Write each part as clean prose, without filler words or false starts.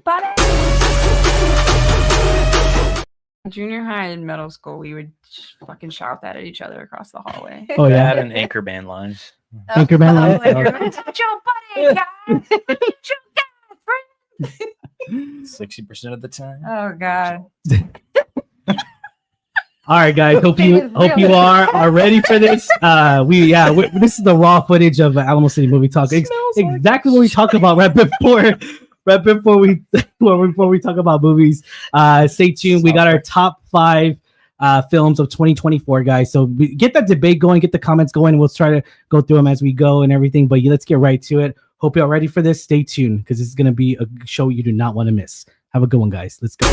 buddy. Junior high and middle school, we would fucking shout that at each other across the hallway. Oh yeah, That and Anchorman lines. Anchorman lines. That's your buddy, guys. That's your guy, friend. 60% of the time. Oh God. All right, guys. Hope you are ready for this. This is the raw footage of Alamo City Movie Talk. Exactly what we talked about right before we talk about movies. Stay tuned. We got our top 5 films of 2024, guys. So get that debate going, get the comments going. We'll try to go through them as we go and everything. But let's get right to it. Hope you're ready for this. Stay tuned because this is going to be a show you do not want to miss. Have a good one, guys. Let's go.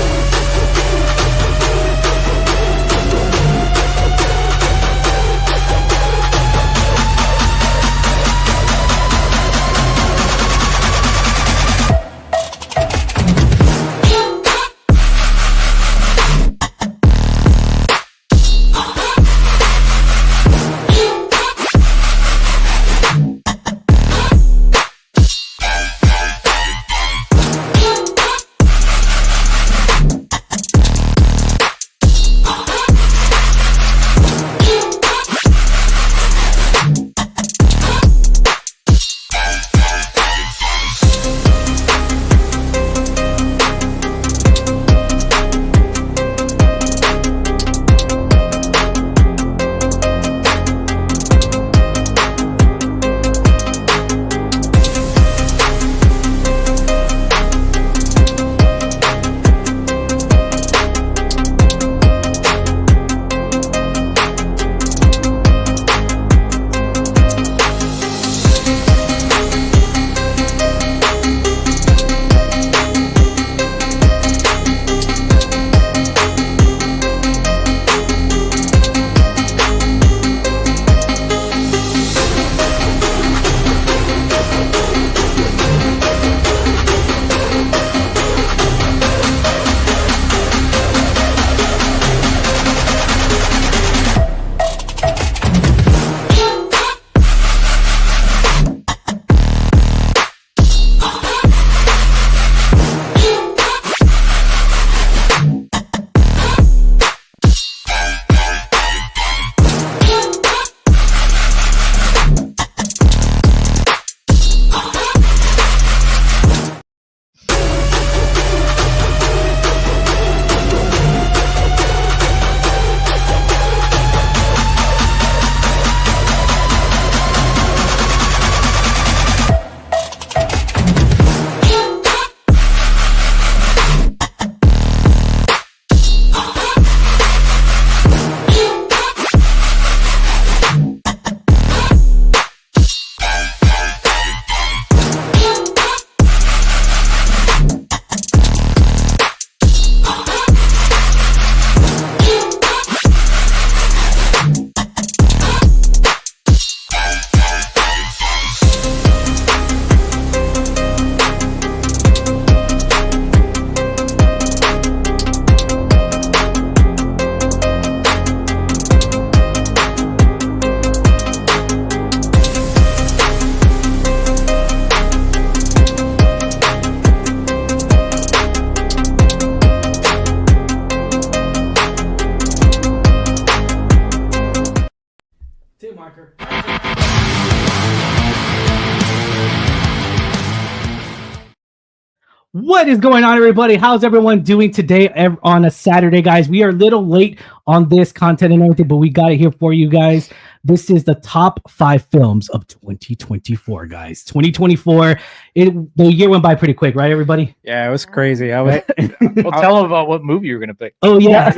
What is going on, everybody? How's everyone doing today on a Saturday, guys? We are a little late on this content and everything, but we got it here for you guys. This is the top 5 films of 2024, guys. 2024. The year went by pretty quick, right, everybody? Yeah, it was crazy. Well, tell them about what movie you were gonna pick. Oh yeah.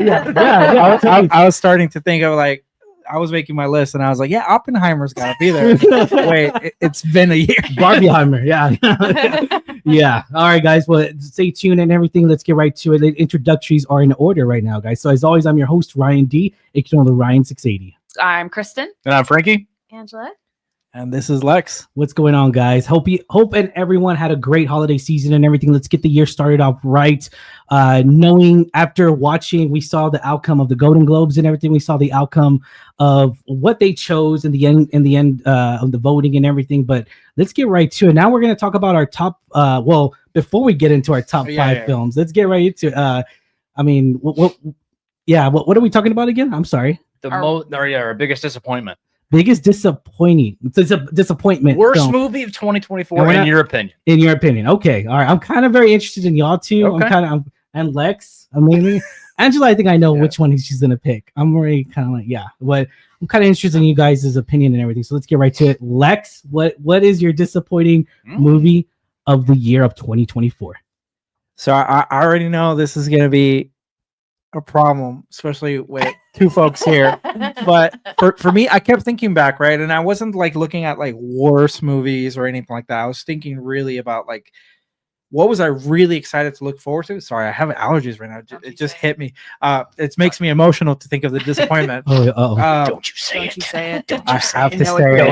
I was starting to think of like, I was making my list and I was like, yeah, Oppenheimer's gotta be there. Wait, it's been a year. Barbieheimer, yeah. Yeah. All right, guys. Well, stay tuned and everything. Let's get right to it. The introductories are in order right now, guys. So as always, I'm your host, Ryan D, aka the Ryan 680. I'm Kristen. And I'm Frankie. Angela. And this is Lex. What's going on, guys? Hope and everyone had a great holiday season and everything. Let's get the year started off right. Knowing after watching, we saw the outcome of the Golden Globes and everything. We saw the outcome of what they chose in the end of the voting and everything. But let's get right to it. Now we're going to talk about our top. Before we get into our top five films, let's get right into. What are we talking about again? I'm sorry. Our biggest disappointment. Biggest disappointing. It's a disappointment. Worst movie of 2024 in your opinion. In your opinion. Okay. All right. I'm kind of very interested in y'all too. Okay. And Lex. I mean, Angela, I think I know which one she's gonna pick. I'm already kind of like, but I'm kind of interested in you guys' opinion and everything. So let's get right to it. Lex, what is your disappointing movie of the year of 2024? So I already know this is gonna be a problem, especially with two folks here. But for me, I kept thinking back, right? And I wasn't like looking at like worse movies or anything like that. I was thinking really about like what was I really excited to look forward to. Sorry, I have allergies right now. It just hit me. It makes me emotional to think of the disappointment. Don't you say it. I have to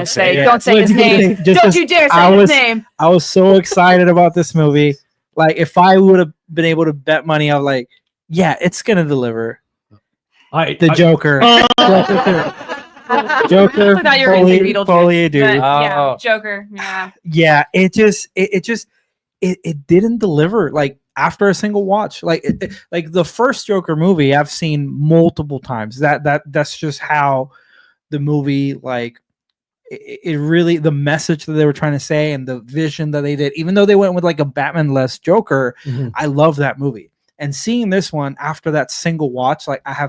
say it. Don't say his name. Don't you dare say his name. I was so excited about this movie. Like if I would have been able to bet money, I'm like, yeah, it's gonna deliver. Joker. Joker. I thought you were gonna say Beetlejuice, dude. Yeah, Joker. Yeah. Yeah, it didn't deliver. Like after a single watch, like the first Joker movie, I've seen multiple times. That's just how the movie like. It really, the message that they were trying to say and the vision that they did, even though they went with like a Batman-less Joker, I love that movie. And seeing this one after that single watch, like I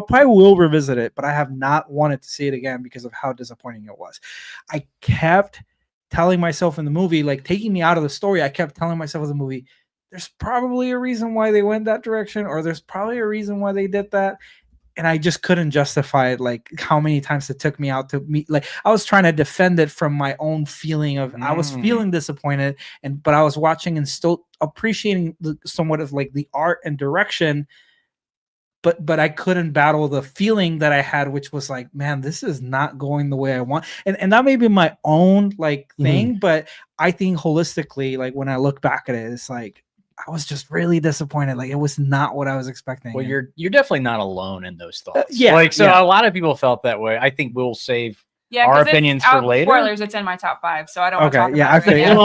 probably will revisit it, but I have not wanted to see it again because of how disappointing it was. I kept telling myself in the movie, like taking me out of the story, I kept telling myself in the movie, there's probably a reason why they went that direction, or there's probably a reason why they did that. And I just couldn't justify it, like how many times it took me out to meet. Like I was trying to defend it from my own feeling of I was feeling disappointed, but I was watching and still appreciating somewhat of like the art and direction. But I couldn't battle the feeling that I had, which was like, man, this is not going the way I want. And that may be my own like thing, but I think holistically, like when I look back at it, it's like I was just really disappointed. Like it was not what I was expecting. Well, you're definitely not alone in those thoughts. A lot of people felt that way. I think we'll save our opinions for later. Spoilers, it's in my top 5, so I don't want to talk about I it. And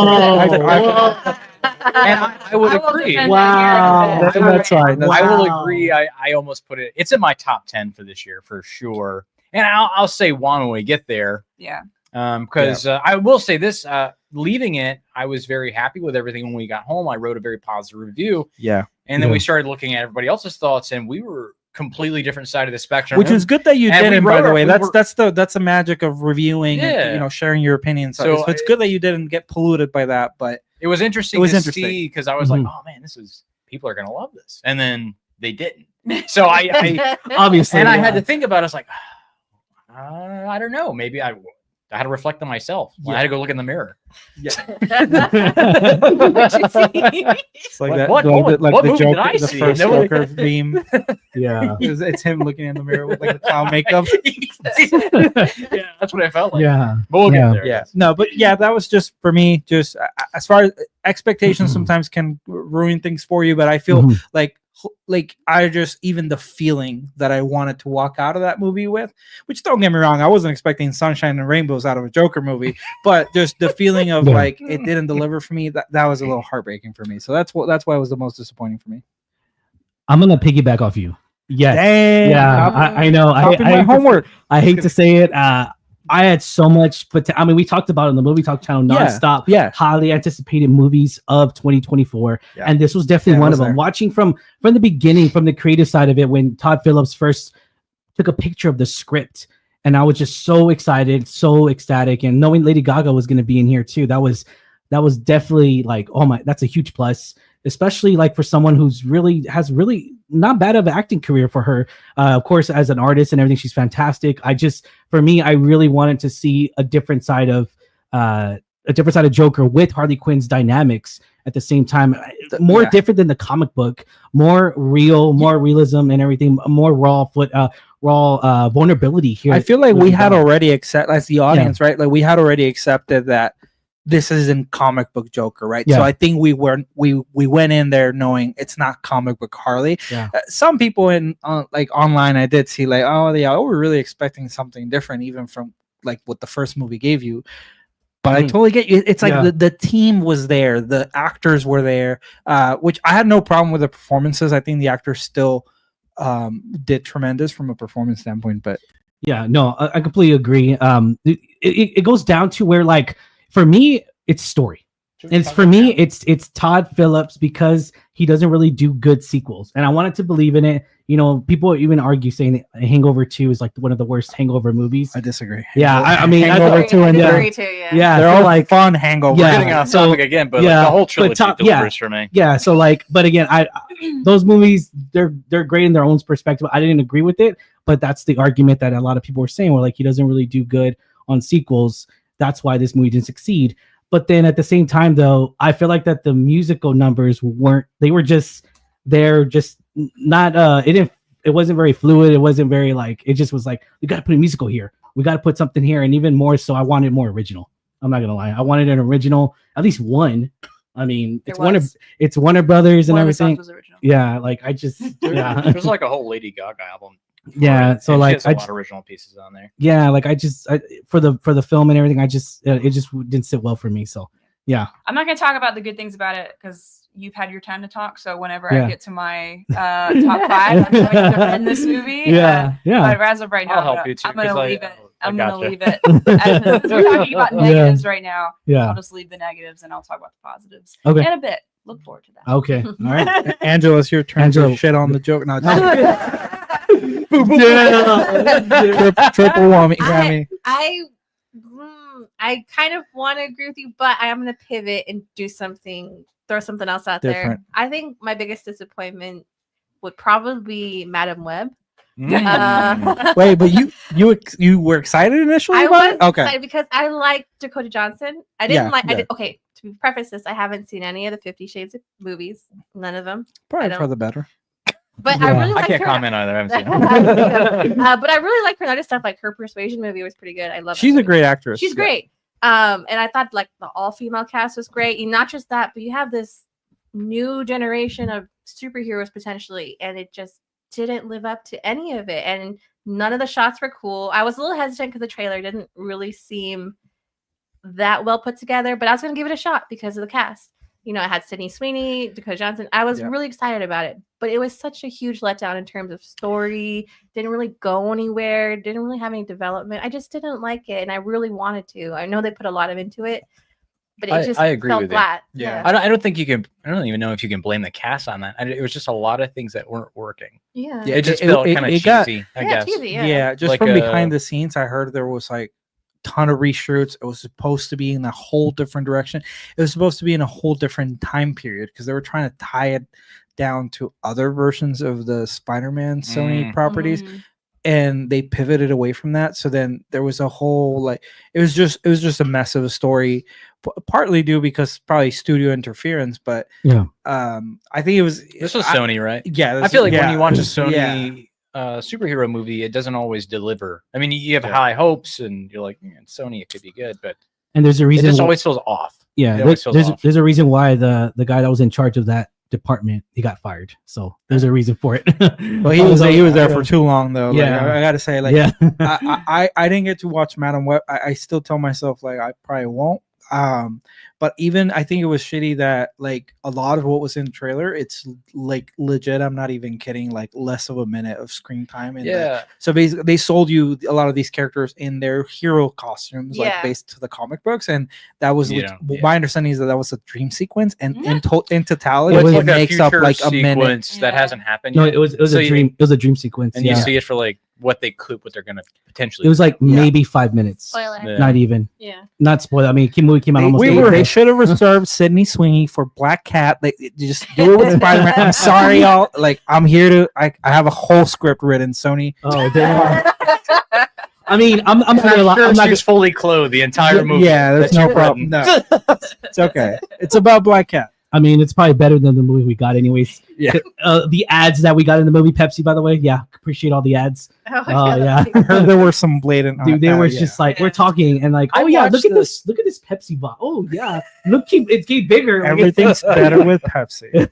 I would agree. Wow. That's fine. I will agree. I almost put it's in my top 10 for this year for sure. And I'll say one when we get there. Yeah. Because I will say this, leaving it, I was very happy with everything when we got home. I wrote a very positive review. Yeah. And then we started looking at everybody else's thoughts, and we were completely different side of the spectrum. Which is good that you didn't, by the way. That's the magic of reviewing and sharing your opinions. So it's good that you didn't get polluted by that. But it was interesting to see, because I was like, oh man, people are gonna love this. And then they didn't. So I obviously, and I had to think about it. I was like, I don't know, maybe I had to reflect on myself. I had to go look in the mirror. Yeah. It's like that. What the Joker, did I see? The first Joker meme. Yeah. It's him looking in the mirror with like the clown makeup. Yeah, that's what I felt like. Yeah. But we'll get there. Yeah. No, but yeah, that was just for me. Just as far as expectations sometimes can ruin things for you, but I feel like I just, even the feeling that I wanted to walk out of that movie with, which don't get me wrong, I wasn't expecting sunshine and rainbows out of a Joker movie, but just the feeling of like it didn't deliver for me, that was a little heartbreaking for me. So that's why it was the most disappointing for me. I'm gonna piggyback off you. Yes. Dang, yeah, I know. I homework. I hate to say it. I had so much, but I mean, we talked about it on the Movie Talk channel nonstop. Yeah. Highly anticipated movies of 2024, and this was definitely one of them. Watching from the beginning, from the creative side of it, when Todd Phillips first took a picture of the script, and I was just so excited, so ecstatic, and knowing Lady Gaga was going to be in here too, that was definitely like, oh my, that's a huge plus, especially like for someone who's has not bad of an acting career for her. Of course, as an artist and everything, she's fantastic. For me, I really wanted to see a different side of a different side of Joker with Harley Quinn's dynamics at the same time. More different than the comic book, more real, more realism and everything, more raw vulnerability here. I feel like we had already accepted as the audience, right? Like we had already accepted that this isn't comic book Joker, right? So I think we went in there knowing it's not comic book Harley. Some people in like online, I did see like, we're really expecting something different, even from like what the first movie gave you. But I totally get you. It's like the team was there, the actors were there, which I had no problem with the performances. I think the actors still did tremendous from a performance standpoint. But I completely agree. It goes down to where, like, for me, it's story. It's Todd Phillips, because he doesn't really do good sequels, and I wanted to believe in it. You know, people even argue saying that Hangover 2 is like one of the worst Hangover movies. I disagree. I mean, Hangover 2 and they're all like fun Hangover. Yeah, we're getting off topic again, but like the whole trilogy delivers for me. Yeah, so like, but again, those movies, they're great in their own perspective. I didn't agree with it, but that's the argument that a lot of people were saying. Were like, he doesn't really do good on sequels. That's why this movie didn't succeed. But then at the same time, though, I feel like that the musical numbers they're just not, it wasn't very fluid. It wasn't very like, it just was like, we got to put a musical here. We got to put something here. And even more so, I wanted more original. I'm not going to lie. I wanted an original, at least one. I mean, it's Warner Brothers and everything. Yeah. Like there's like a whole Lady Gaga album. Yeah, so and like she has a lot of original pieces on there. Yeah, like for the film and everything, it just didn't sit well for me. So yeah, I'm not gonna talk about the good things about it because you've had your time to talk. So whenever I get to my top 5, I'm going to defend this movie. But as of right now, I'll help you too, I'm gonna leave it. I'm gotcha. Gonna leave it. We're talking about negatives right now. I'll just leave the negatives and I'll talk about the positives in a bit. Look forward to that. Okay, all right. Angela, it's your turn to shit on the joke. No, triple whammy. I kind of want to agree with you, but I am going to pivot and throw something else out Different. there. I think my biggest disappointment would probably be Madam Web. Wait, but you were excited initially? I about was it? Okay, excited because I like Dakota Johnson. I didn't okay, to preface this, I haven't seen any of the 50 Shades of movies. None of them. Probably for the better. But I really like I can't her. comment either. I haven't seen it. But I really like her other stuff. Like her Persuasion movie was pretty good. I love. She's a great actress. She's great. And I thought like the all-female cast was great. And not just that, but you have this new generation of superheroes potentially, and it just didn't live up to any of it. And none of the shots were cool. I was a little hesitant because the trailer didn't really seem that well put together, but I was going to give it a shot because of the cast. You know, I had Sydney Sweeney, Dakota Johnson. I was really excited about it, but it was such a huge letdown in terms of story. Didn't really go anywhere. Didn't really have any development. I just didn't like it, and I really wanted to. I know they put a lot into it, but it just I agree felt with flat. You. Yeah, I don't think you can. I don't even know if you can blame the cast on that. It was just a lot of things that weren't working. Yeah, it just felt kind of cheesy. I guess. Cheesy, yeah, just like, from behind the scenes, I heard there was like ton of reshoots. It was supposed to be in a whole different direction. It was supposed to be in a whole different time period because they were trying to tie it down to other versions of the Spider-Man Sony properties, and they pivoted away from that. So then there was a whole like it was just a mess of a story, partly due because probably studio interference, but I think this was Sony, right? Yeah, I feel like when you watch a Sony superhero movie, it doesn't always deliver. I mean, you have high hopes and you're like, Sony, it could be good, but there's a reason it just always feels off. There's a reason why the guy that was in charge of that department, he got fired. So there's a reason for it. Well, he was there for too long though. Yeah, like, I gotta say, like, I didn't get to watch Madam Web. I still tell myself like I probably won't. But even I think it was shitty that like a lot of what was in the trailer, it's like legit. I'm not even kidding. Like less of a minute of screen time. So basically, they sold you a lot of these characters in their hero costumes, like based to the comic books, and that was my understanding is that was a dream sequence, and in totality, it makes like up like a minute that hasn't happened. No, yet. it was a dream. It was a dream sequence, and you see it for like what they're gonna potentially. It was like maybe 5 minutes. Spoiler. Not even. Yeah. Not spoiler. I mean, movie came out almost. They should have reserved Sydney Sweeney for Black Cat. Like, just do it with Spider-Man. I'm sorry, y'all. Like, I'm here to. I have a whole script written. Sony. Oh damn. I mean, I'm sure she's fully clothed the entire movie. Yeah, there's no problem. No, it's okay. It's about Black Cat. I mean, it's probably better than the movie we got, anyways. Yeah. The ads that we got in the movie, Pepsi, by the way. Yeah, appreciate all the ads. Yeah. I heard there were some blatant. Dude, they were just like, we're talking and like, oh yeah, look at this Pepsi bottle. Oh yeah, it's getting bigger. Everything's better with Pepsi.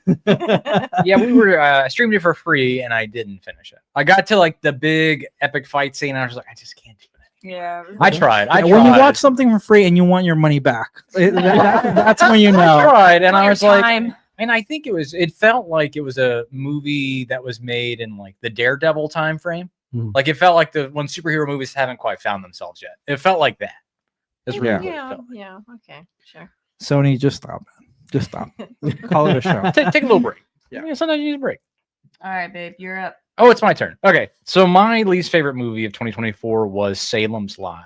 Yeah, we were streamed it for free, and I didn't finish it. I got to like the big epic fight scene, and I was like, I just can't do it. Yeah, I tried. When you watch something for free and you want your money back, that's when you know. I tried, and I was like, and I think it felt like it was a movie that was made in like the Daredevil time frame. Like it felt like when superhero movies haven't quite found themselves yet. It felt like that. That's really what it felt like. Yeah. Okay. Sure. Sony, just stop, man. Just stop. Call it a show. Take a little break. Yeah. Sometimes you need a break. All right, babe, you're up. Oh, it's my turn. Okay, so my least favorite movie of 2024 was Salem's Lot.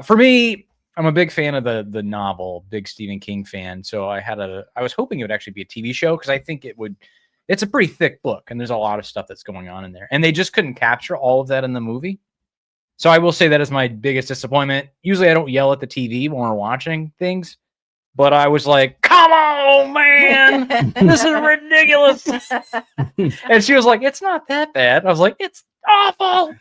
For me, I'm a big fan of the novel, big Stephen King fan. So I was hoping it would actually be a TV show because I think it's a pretty thick book and there's a lot of stuff that's going on in there. And they just couldn't capture all of that in the movie. So I will say that is my biggest disappointment. Usually I don't yell at the TV when we're watching things, but I was like, come on, man, this is ridiculous. And she was like, it's not that bad. I was like, it's awful.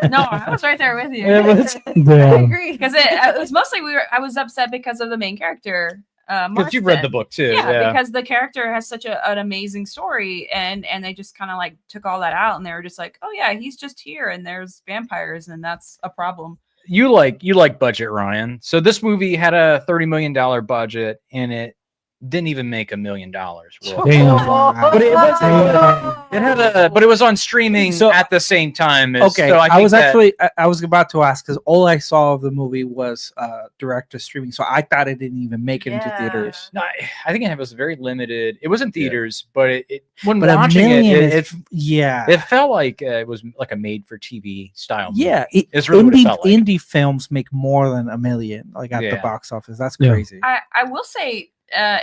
No, I was right there with you. I agree because it was mostly I was upset because of the main character. Because you've read the book too. Yeah, because the character has such an amazing story, and they just kind of like took all that out, and they were just like, oh yeah, he's just here, and there's vampires, and that's a problem. You like budget, Ryan. So this movie had a $30 million budget, and it didn't even make $1 million. But it was on streaming at the same time. Okay, so I was about to ask because all I saw of the movie was direct to streaming, so I thought it didn't even make it into theaters. No, I think it was very limited. It was in theaters, but when watching it felt like it was like a made-for-TV style movie. Yeah, it's really what it felt like. Indie films make more than $1 million, like at the box office. That's crazy. I will say.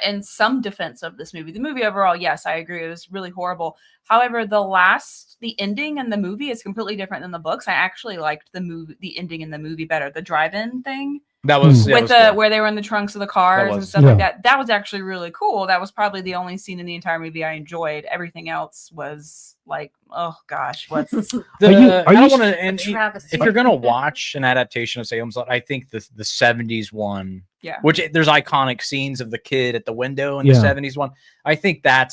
In some defense of this movie, the movie overall, yes, I agree, it was really horrible. However, the ending in the movie is completely different than the books. I actually liked the ending in the movie better. The drive-in thing that was cool. Where they were in the trunks of the cars and stuff like that. That was actually really cool. That was probably the only scene in the entire movie I enjoyed. Everything else was like, oh gosh, what's if you're gonna watch an adaptation of Salem's Lot, I think the 70s one. Yeah. Which there's iconic scenes of the kid at the window in the 70s one. I think that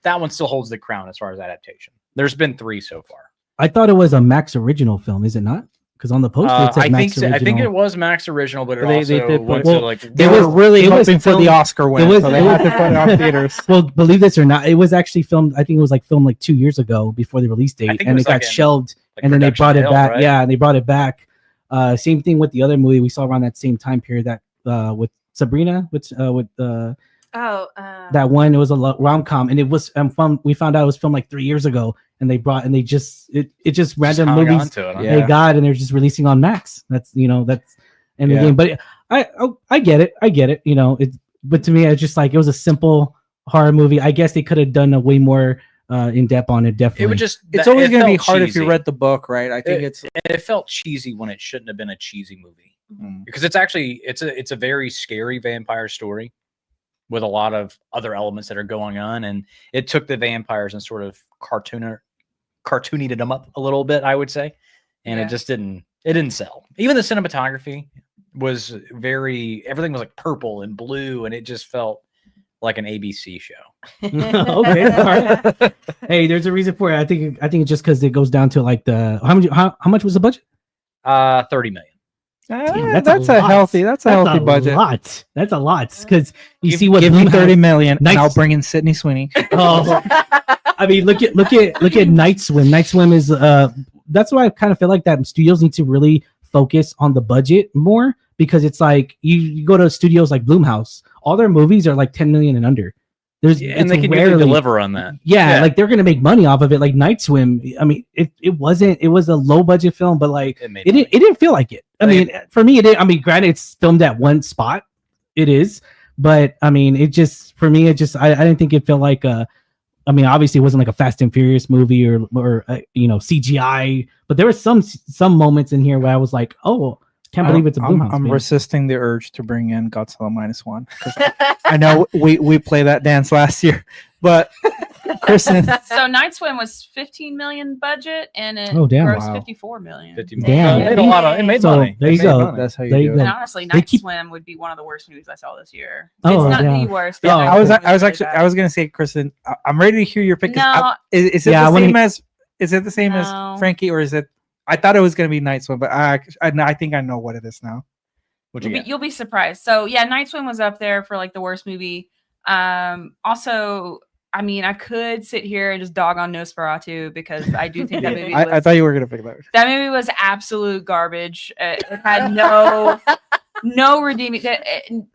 one still holds the crown as far as adaptation. There's been 3 so far. I thought it was a Max original film, is it not? Because on the poster it said Max original. I think it was Max original, but they were really hoping for the Oscar win, so they had to put it on theaters. Well, believe this or not, it was actually filmed. I think it was filmed like 2 years ago before the release date, and it got shelved, and then they brought it back. Right? Yeah, and they brought it back. Same thing with the other movie we saw around that same time period that with Sabrina, that one. It was a rom-com, and it was we found out it was filmed like 3 years ago, and it just random movies they got, and they're just releasing on Max. That's the game. But I get it. But to me, it's just like it was a simple horror movie. I guess they could have done a way more in depth on it. Definitely, it's always going to be hard if you read the book, right? I think it felt cheesy when it shouldn't have been a cheesy movie. Because it's a very scary vampire story with a lot of other elements that are going on, and it took the vampires and sort of cartoonied them up a little bit, I would say, and it just didn't sell. Even the cinematography was everything was like purple and blue, and it just felt like an ABC show. Okay, all right. Hey, there's a reason for it. I think it's just because it goes down to like how much was the budget? $30 million. That's a healthy budget. That's a lot because you see what give me $30 million, and I'll bring in Sydney Sweeney. Oh, I mean, look at Night Swim. Night Swim is that's why I kind of feel like that studios need to really focus on the budget more, because it's like you go to studios like Blumhouse, all their movies are like 10 million and under. And they can rarely deliver on that. Yeah, like they're gonna make money off of it. Like Night Swim, I mean, it was a low budget film, but like it didn't feel like it. I mean, for me, it didn't. I mean, granted, it's filmed at one spot, it is, but I mean, I didn't think it felt like I mean, obviously it wasn't like a Fast and Furious movie or CGI, but there were some moments in here where I was like, oh, can't believe it's a Blumhouse. I'm resisting the urge to bring in Godzilla -1. I know we played that dance last year, but Kristen. So Night Swim was 15 million budget and it grossed 54 million. 50 million. Damn. It made So money. there you go. That's how you There do you it. go. And honestly, Night Swim would be one of the worst movies I saw this year. Oh, It's not yeah. the worst. Yeah, I was gonna say, Kristen, I'm ready to hear your pick. No. Is it the same as Frankie, or is it? I thought it was gonna be Night Swim, but I think I know what it is now. You'll be surprised. So yeah, Night Swim was up there for like the worst movie. Also, I mean, I could sit here and just dog on Nosferatu because I do think that movie. I thought you were gonna pick that. That movie was absolute garbage. It had no redeeming,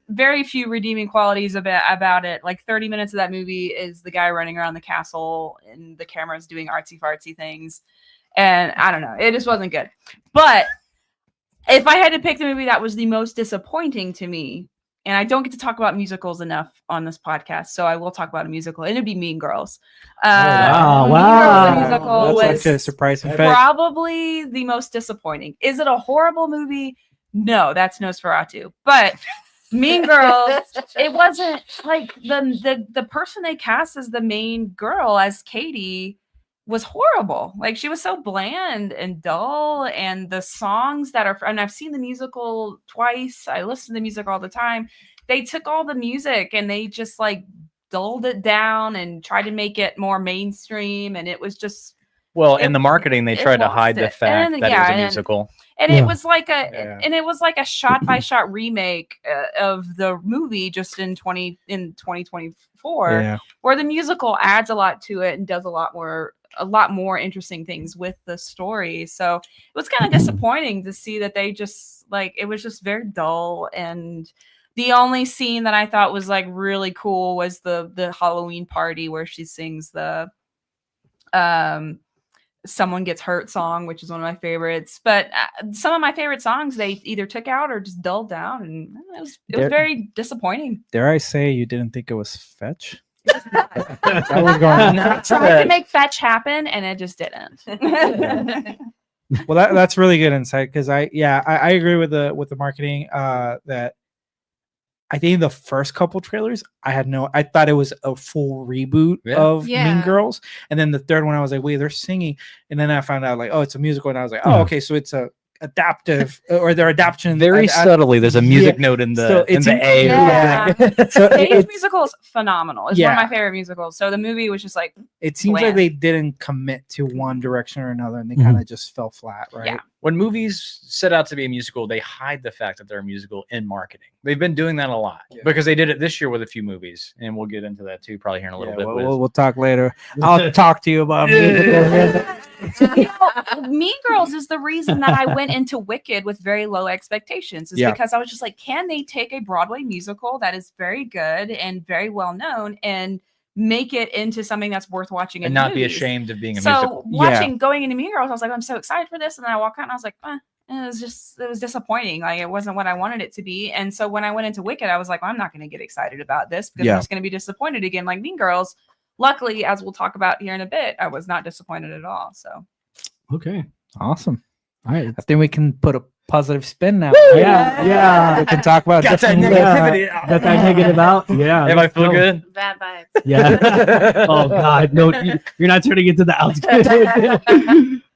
very few redeeming qualities about it. Like 30 minutes of that movie is the guy running around the castle and the camera's doing artsy fartsy things, and I don't know, it just wasn't good. But if I had to pick the movie that was the most disappointing to me, and I don't get to talk about musicals enough on this podcast, so I will talk about a musical, and it'd be Mean Girls. Wow. Mean Girls, the musical, That's like a surprising fact. probably the most disappointing. Is it a horrible movie? No, that's Nosferatu. But Mean Girls, it wasn't like the person they cast as the main girl, as Katie, was horrible. Like, she was so bland and dull, and the songs that are, and I've seen the musical twice, I listen to the music all the time. They took all the music and they just like dulled it down and tried to make it more mainstream, and it was just in the marketing they tried to hide the fact that it was a musical. And it was like a shot by shot remake of the movie just in 2024, where the musical adds a lot to it and does a lot more interesting things with the story. So it was kind of disappointing to see that they just it was just very dull. And the only scene that I thought was like really cool was the Halloween party where she sings the Someone Gets Hurt song, which is one of my favorites. But some of my favorite songs they either took out or just dulled down, and it was very disappointing. Dare I say you didn't think it was fetch? That was going I tried to make fetch happen, and it just didn't. Well, that's really good insight, because I agree with the marketing. That I think the first couple trailers I thought it was a full reboot of Mean Girls, and then the third one I was like, wait, they're singing, and then I found out like, oh, it's a musical, and I was like, oh, okay, so it's a adaptive or their adaptation very subtly. There's a music note in the A. So Stage musical is phenomenal. It's one of my favorite musicals. So the movie was just like, it seems bland. like they didn't commit to one direction or another, and they kind of just fell flat, right? Yeah. When movies set out to be a musical, they hide the fact that they're a musical in marketing. They've been doing that a lot because they did it this year with a few movies, and we'll get into that too probably here in a little bit. We'll talk later. I'll talk to you about musicals. Mean Girls is the reason that I went into Wicked with very low expectations, because I was just like, can they take a Broadway musical that is very good and very well known and make it into something that's worth watching and not be ashamed of being a musical? Going into Mean Girls, I was like, I'm so excited for this, and then I walk out and I was like, it was disappointing. Like, it wasn't what I wanted it to be. And so when I went into Wicked, I was like, well, I'm not going to get excited about this because I'm just going to be disappointed again, like Mean Girls. Luckily, as we'll talk about here in a bit, I was not disappointed at all. So, okay, awesome. All right, I think we can put a positive spin now. Yeah. We can talk about got that negativity. Got that negative out. Yeah. If I feel good. Bad vibes. Yeah. Oh God, no! You're not turning into the outskirts.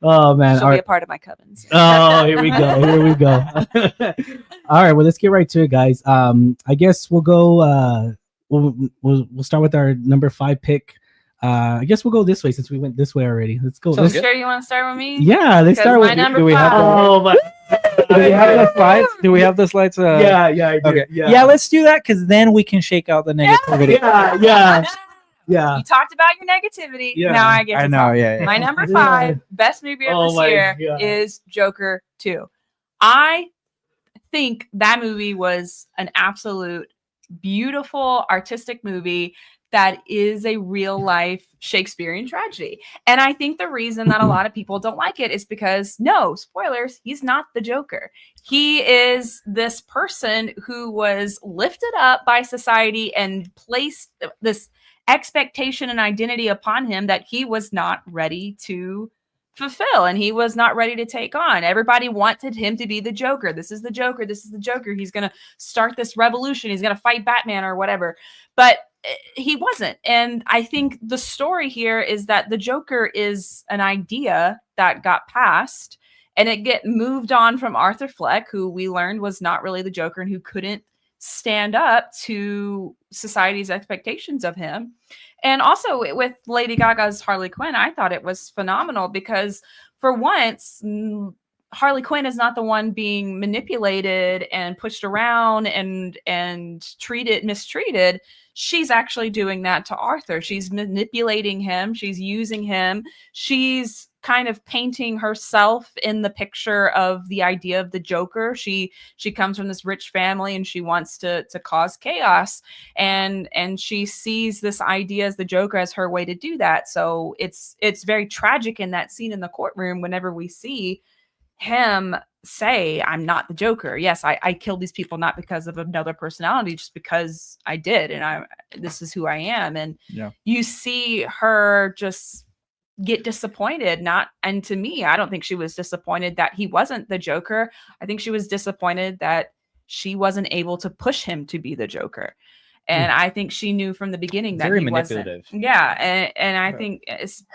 Oh man! She'll be a part of my covens. Oh, here we go. Here we go. All right. Well, let's get right to it, guys. I guess we'll go. We'll start with our number 5 pick. I guess we'll go this way since we went this way already. Let's go. So sure you want to start with me? Yeah, let's start with my number do we have 5. do we have the slides? Do we have the slides? Yeah, I do. Okay. Yeah, let's do that, because then we can shake out the negativity. Yeah. You talked about your negativity. Yeah. Now I get to I know. talk. Yeah. My number 5 best movie of this year is Joker 2. I think that movie was an absolute beautiful artistic movie that is a real life Shakespearean tragedy. And I think the reason that a lot of people don't like it is because, no, spoilers, he's not the Joker. He is this person who was lifted up by society and placed this expectation and identity upon him that he was not ready to fulfill and he was not ready to take on. Everybody wanted him to be the Joker. This is the Joker. This is the Joker. He's going to start this revolution. He's going to fight Batman or whatever. But he wasn't. And I think the story here is that the Joker is an idea that got passed and it get moved on from Arthur Fleck, who we learned was not really the Joker and who couldn't stand up to society's expectations of him. And also with Lady Gaga's Harley Quinn, I thought it was phenomenal because for once, Harley Quinn is not the one being manipulated and pushed around and mistreated. She's actually doing that to Arthur. She's manipulating him. She's using him. She's kind of painting herself in the picture of the idea of the Joker. She comes from this rich family and she wants to cause chaos, and she sees this idea as the Joker as her way to do that. So it's very tragic in that scene in the courtroom whenever we see him say, I'm not the Joker. Yes, I killed these people not because of another personality, just because I did, and this is who I am. And you see her just get disappointed. And to me, I don't think she was disappointed that he wasn't the Joker. I think she was disappointed that she wasn't able to push him to be the Joker. And I think she knew from the beginning that very he manipulative. Wasn't. Yeah, and I think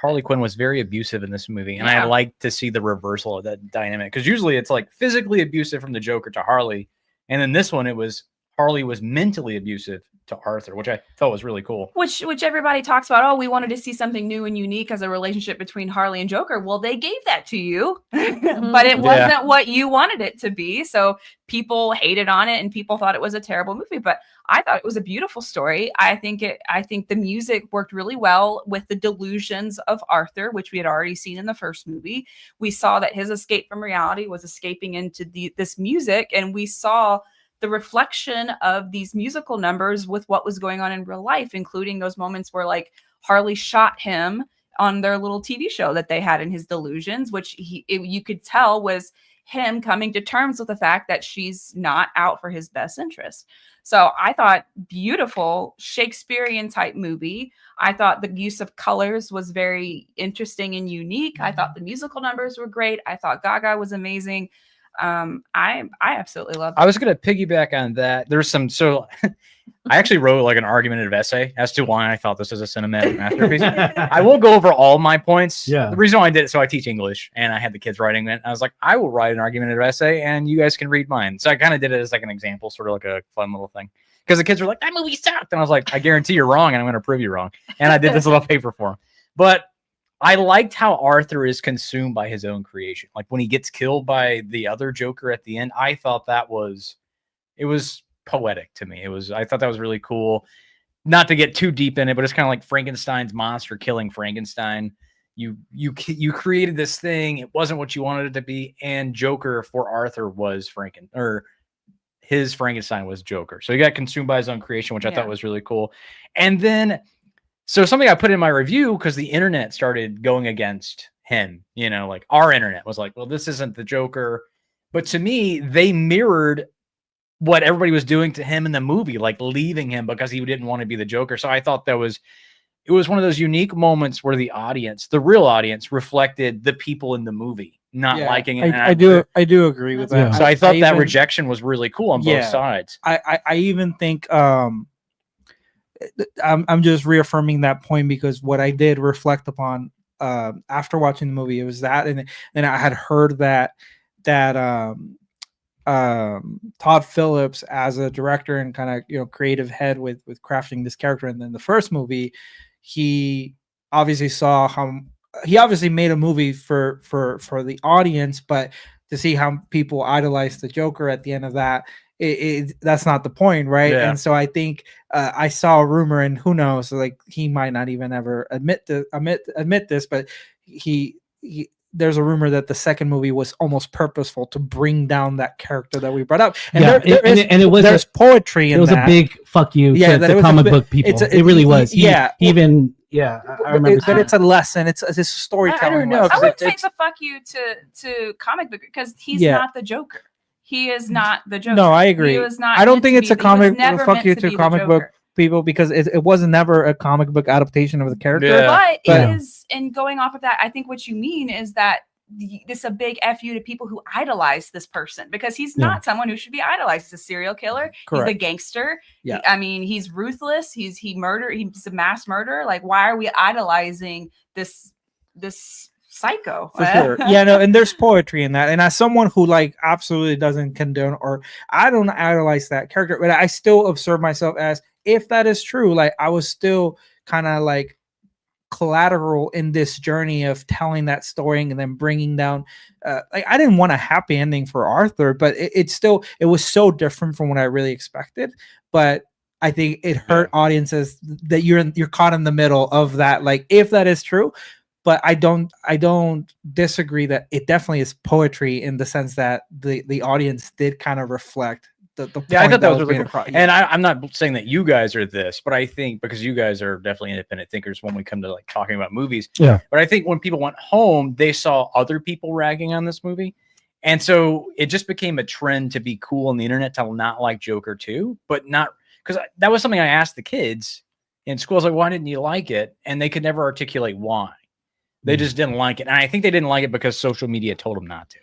Harley Quinn was very abusive in this movie, and I like to see the reversal of that dynamic because usually it's like physically abusive from the Joker to Harley, and then this one it was Harley was mentally abusive to Arthur, which I thought was really cool. Which everybody talks about. Oh, we wanted to see something new and unique as a relationship between Harley and Joker. Well, they gave that to you, but it wasn't what you wanted it to be. So people hated on it and people thought it was a terrible movie. But I thought it was a beautiful story. I think the music worked really well with the delusions of Arthur, which we had already seen in the first movie. We saw that his escape from reality was escaping into this music, and we saw the reflection of these musical numbers with what was going on in real life, including those moments where like Harley shot him on their little TV show that they had in his delusions, which you could tell was him coming to terms with the fact that she's not out for his best interest. So I thought beautiful Shakespearean type movie. I thought the use of colors was very interesting and unique. I thought the musical numbers were great. I thought Gaga was amazing. I absolutely love it. I was going to piggyback on that. There's some, so I actually wrote like an argumentative essay as to why I thought this was a cinematic masterpiece. I will go over all my points. Yeah. The reason why I did it, so I teach English and I had the kids writing it. I was like, I will write an argumentative essay and you guys can read mine. So I kind of did it as like an example, sort of like a fun little thing. Because the kids were like, that movie sucked. And I was like, I guarantee you're wrong and I'm going to prove you wrong. And I did this little paper for them. But I liked how Arthur is consumed by his own creation. Like when he gets killed by the other Joker at the end, I thought it was poetic to me. I thought that was really cool. Not to get too deep in it, but it's kind of like Frankenstein's monster killing Frankenstein. You created this thing. It wasn't what you wanted it to be. And Joker for Arthur was his Frankenstein was Joker. So he got consumed by his own creation, which I thought was really cool. And then, so something I put in my review, because the internet started going against him, like our internet was like, well, this isn't the Joker. But to me, they mirrored what everybody was doing to him in the movie, like leaving him because he didn't want to be the Joker. So I thought it was one of those unique moments where the real audience reflected the people in the movie not liking it. I do agree with that. So I thought that rejection was really cool on both sides. I even think I'm just reaffirming that point because what I did reflect upon after watching the movie, it was that, and then I had heard that Todd Phillips as a director and kind of creative head with crafting this character, and then the first movie, he obviously made a movie for the audience, but to see how people idolize the Joker at the end of that. That's not the point, right? Yeah. And so I think I saw a rumor, and who knows, like he might not even ever admit this, but there's a rumor that the second movie was almost purposeful to bring down that character that we brought up. And there's poetry in that. It was a big fuck you to comic book people. It really was. I remember. But it's a lesson. It's a storytelling. I don't know. I would say it's a fuck you to comic book because he's not the Joker. He is not the Joker. No, I agree. He was not. I don't think it's a fuck you to comic book people because it wasn't never a comic book adaptation of the character. Yeah. But it is, and going off of that, I think what you mean is that this is a big fu to people who idolize this person, because he's not someone who should be idolized. He's a serial killer. Correct. He's a gangster. Yeah. I mean, he's ruthless. He's a mass murderer. Like, why are we idolizing this psycho? For sure. Yeah, no, and there's poetry in that. And as someone who like absolutely doesn't condone, or I don't idolize that character, but I still observe myself as, if that is true, like I was still kind of like collateral in this journey of telling that story and then bringing down like I didn't want a happy ending for Arthur, but it was so different from what I really expected. But I think it hurt audiences that you're caught in the middle of that, like if that is true. But I don't disagree that it definitely is poetry in the sense that the audience did kind of reflect the point. I thought that was really cool. across. And I'm not saying that you guys are this, but I think because you guys are definitely independent thinkers when we come to like talking about movies. Yeah. But I think when people went home, they saw other people ragging on this movie. And so it just became a trend to be cool on the internet to not like Joker 2, but not because that was something I asked the kids in school. I was like, why didn't you like it? And they could never articulate why. They just didn't like it. And I think they didn't like it because social media told them not to.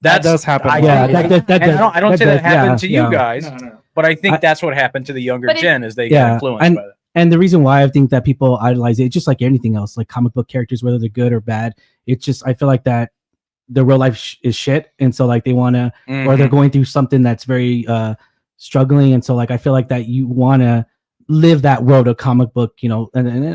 That does happen. I don't say that happened to you guys, but I think that's what happened to the younger gen as they got influenced by that. And the reason why I think that people idolize it, just like anything else, like comic book characters, whether they're good or bad, it's just, I feel like that the real life is shit. And so like they want to, or they're going through something that's very struggling. And so like, I feel like that you want to live that world of comic book, you know, and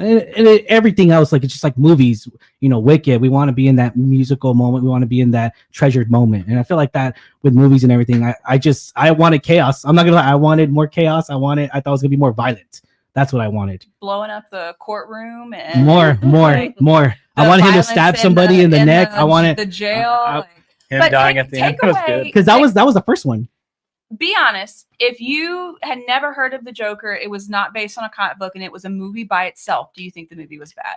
everything else. Like, it's just like movies, you know, Wicked. We want to be in that musical moment. We want to be in that treasured moment. And I feel like that with movies and everything, I wanted chaos. I'm not gonna lie. I wanted more chaos. I thought it was gonna be more violent. That's what I wanted. Blowing up the courtroom and more. I wanted him to stab somebody in the neck. I wanted the jail. Him dying at the end was good. Because that was the first one. Be honest, if you had never heard of the Joker, it was not based on a comic book, and it was a movie by itself, do you think the movie was bad?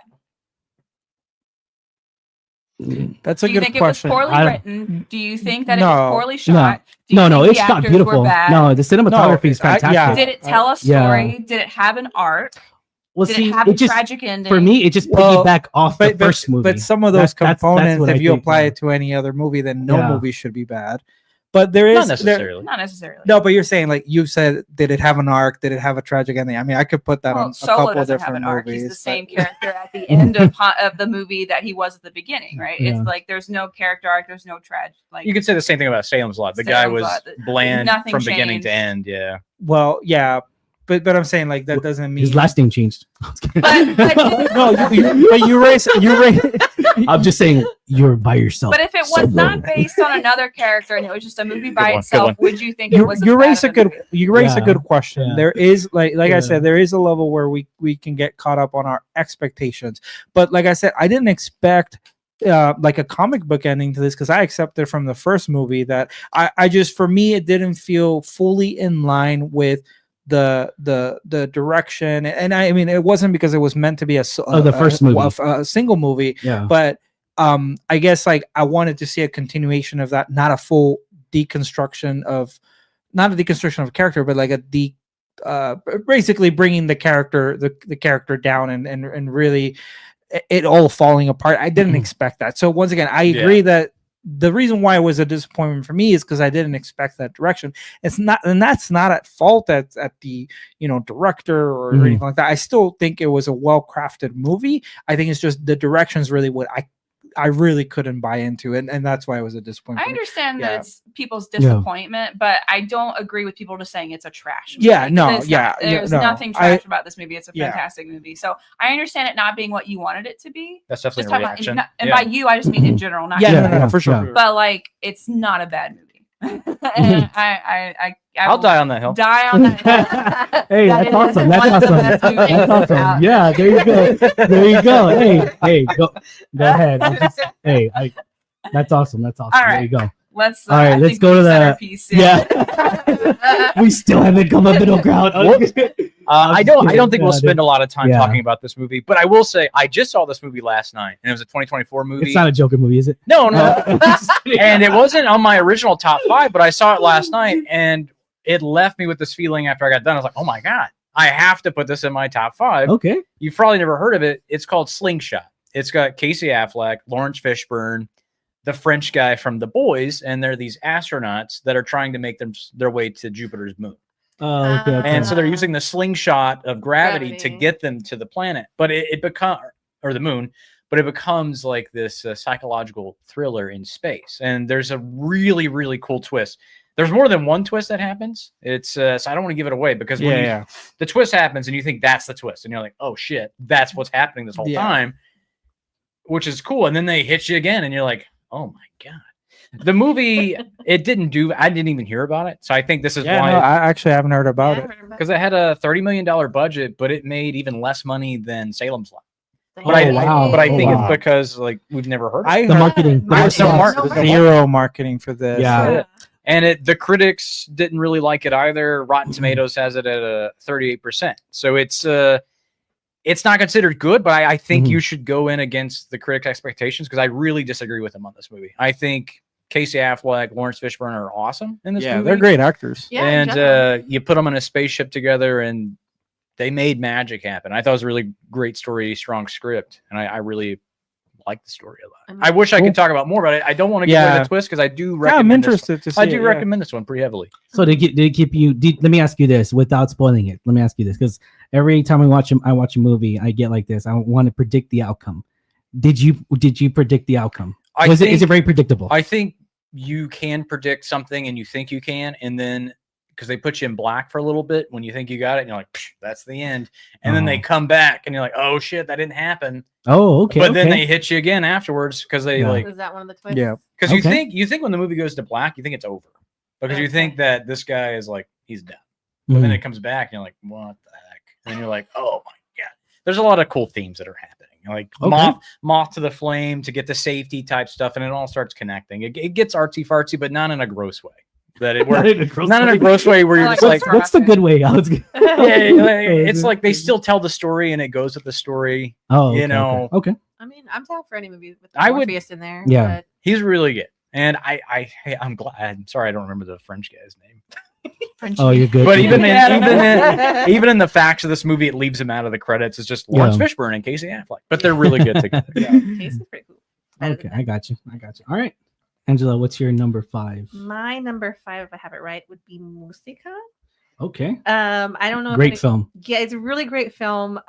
That's a good question. Do you think it was poorly written? Do you think that it was poorly shot? No, it's shot beautiful. No, the cinematography is fantastic. Did it tell a story? Did it have an arc? Well, did it have a tragic ending? For me, it just piggybacked off the first movie. But some of those components, if you apply it to any other movie, then no movie should be bad. But there is not necessarily. No, but you're saying, like you said, did it have an arc? Did it have a tragic ending? I mean, I could put that on a couple of different movies. He's the same character at the end of the movie that he was at the beginning, right? Yeah. It's like there's no character arc, there's no tragic. Like, you could say the same thing about Salem's Lot. The guy was bland from beginning to end. Yeah. Well, yeah. But I'm saying, like, that doesn't mean his last name changed. No, you raise. I'm just saying you're by yourself. But if it was not based on another character and it was just a movie by itself, would you think it was? You raise a good question. Yeah. There is like I said, there is a level where we can get caught up on our expectations. But like I said, I didn't expect like a comic book ending to this, because I accepted from the first movie that I just, for me, it didn't feel fully in line with the direction. And I mean, it wasn't because it was meant to be a single movie, but I guess like I wanted to see a continuation of that, not a full deconstruction of, not a deconstruction of a character, but like basically bringing the character down and really it all falling apart. I didn't expect that. So once again, I agree that the reason why it was a disappointment for me is because I didn't expect that direction. It's not, and that's not at fault at the director or anything like that. I still think it was a well-crafted movie. I think it's just the direction's really what I really couldn't buy into it, and that's why it was a disappointment. I understand that it's people's disappointment, but I don't agree with people just saying it's a trash movie. There's nothing trash about this movie. It's a fantastic movie. So I understand it not being what you wanted it to be. That's definitely a reaction. By you, I just mean in general, not no, for sure. But like, it's not a bad movie. And I'll die on that hill. Die on that hill. Hey, that's awesome. That's awesome. Yeah, there you go. There you go. Hey, go ahead. That's awesome. That's awesome. All right. There you go. Let's go to the yeah. We still haven't come up middle ground. I don't think we'll spend a lot of time talking about this movie, but I will say I just saw this movie last night, and it was a 2024 movie. It's not a Joker movie, is it? No. And it wasn't on my original top 5, but I saw it last night, and it left me with this feeling after I got done. I was like, oh my God, I have to put this in my top 5. Okay. You've probably never heard of it. It's called Slingshot. It's got Casey Affleck, Lawrence Fishburne, the French guy from The Boys, and they're these astronauts that are trying to make their way to Jupiter's moon. Oh, okay. And so they're using the slingshot of gravity to get them to the planet, but or the moon, but it becomes like this psychological thriller in space. And there's a really, really cool twist. There's more than one twist that happens. It's so I don't want to give it away because when the twist happens and you think that's the twist, and you're like, oh shit, that's what's happening this whole time, which is cool. And then they hit you again, and you're like, oh my god. The movie, I didn't even hear about it. So I think this is why. No, I actually haven't heard about it. Because it had a $30 million budget, but it made even less money than Salem's Lot. But I think it's because like we've never heard of it. The marketing. Zero marketing for this. Yeah. And the critics didn't really like it either. Rotten Tomatoes has it at a 38%. So it's not considered good, but I think you should go in against the critics' expectations because I really disagree with them on this movie. I think Casey Affleck, Lawrence Fishburne are awesome in this movie. Yeah, they're great actors. Yeah, and you put them in a spaceship together, and they made magic happen. I thought it was a really great story, strong script, and I really like the story a lot. I wish I could talk about more about it. I don't want to give away the twist because I do recommend. I'm interested to see. I do recommend this one pretty heavily. So did it keep you? Let me ask you this without spoiling it. Let me ask you this because every time I watch a movie, I get like this. I want to predict the outcome. Did you predict the outcome? Is it very predictable? I think you can predict something and you think you can, and then because they put you in black for a little bit when you think you got it, and you're like, that's the end. And then they come back and you're like, oh shit, that didn't happen. Oh, okay. But then they hit you again afterwards because they like. Is that one of the twists? Yeah. Because you think when the movie goes to black, you think it's over. Because you think that this guy is like, he's done. But then it comes back and you're like, what the heck? And you're like, oh my god. There's a lot of cool themes that are happening. Like moth to the flame to get the safety type stuff, and it all starts connecting. It gets artsy fartsy, but not in a gross way. That it works. Not in a gross way where you're just like, what's the good way? It's like they still tell the story and it goes with the story. Oh, you know. Okay. I mean, I'm down for any movie with Morpheus in there. Yeah. But he's really good, and I'm glad. I'm sorry, I don't remember the French guy's name. Oh, you're good. But even in the facts of this movie, it leaves him out of the credits. It's just Lawrence Fishburne and Casey Affleck, but they're really good together. Casey's pretty cool. Okay, I got you. All right, Angela, what's your number 5? My number 5, if I have it right, would be Musica. Okay. I don't know. Great film. Yeah, it's a really great film.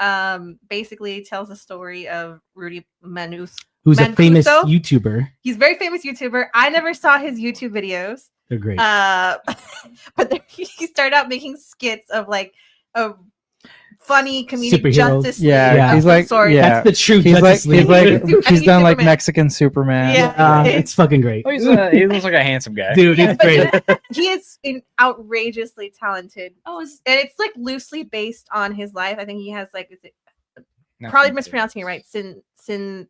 Basically tells the story of Rudy Mancuso. Who's a famous YouTuber. He's a very famous YouTuber. I never saw his YouTube videos. They're great. But he started out making skits of like a funny comedic Justice League. Yeah, he's like, that's the true Justice League. He's done like Mexican Superman. Yeah, it's fucking great. He looks like a handsome guy. Dude, it's great. He is outrageously talented. And it's like loosely based on his life. I think he has like, probably mispronouncing it right, synesthesia.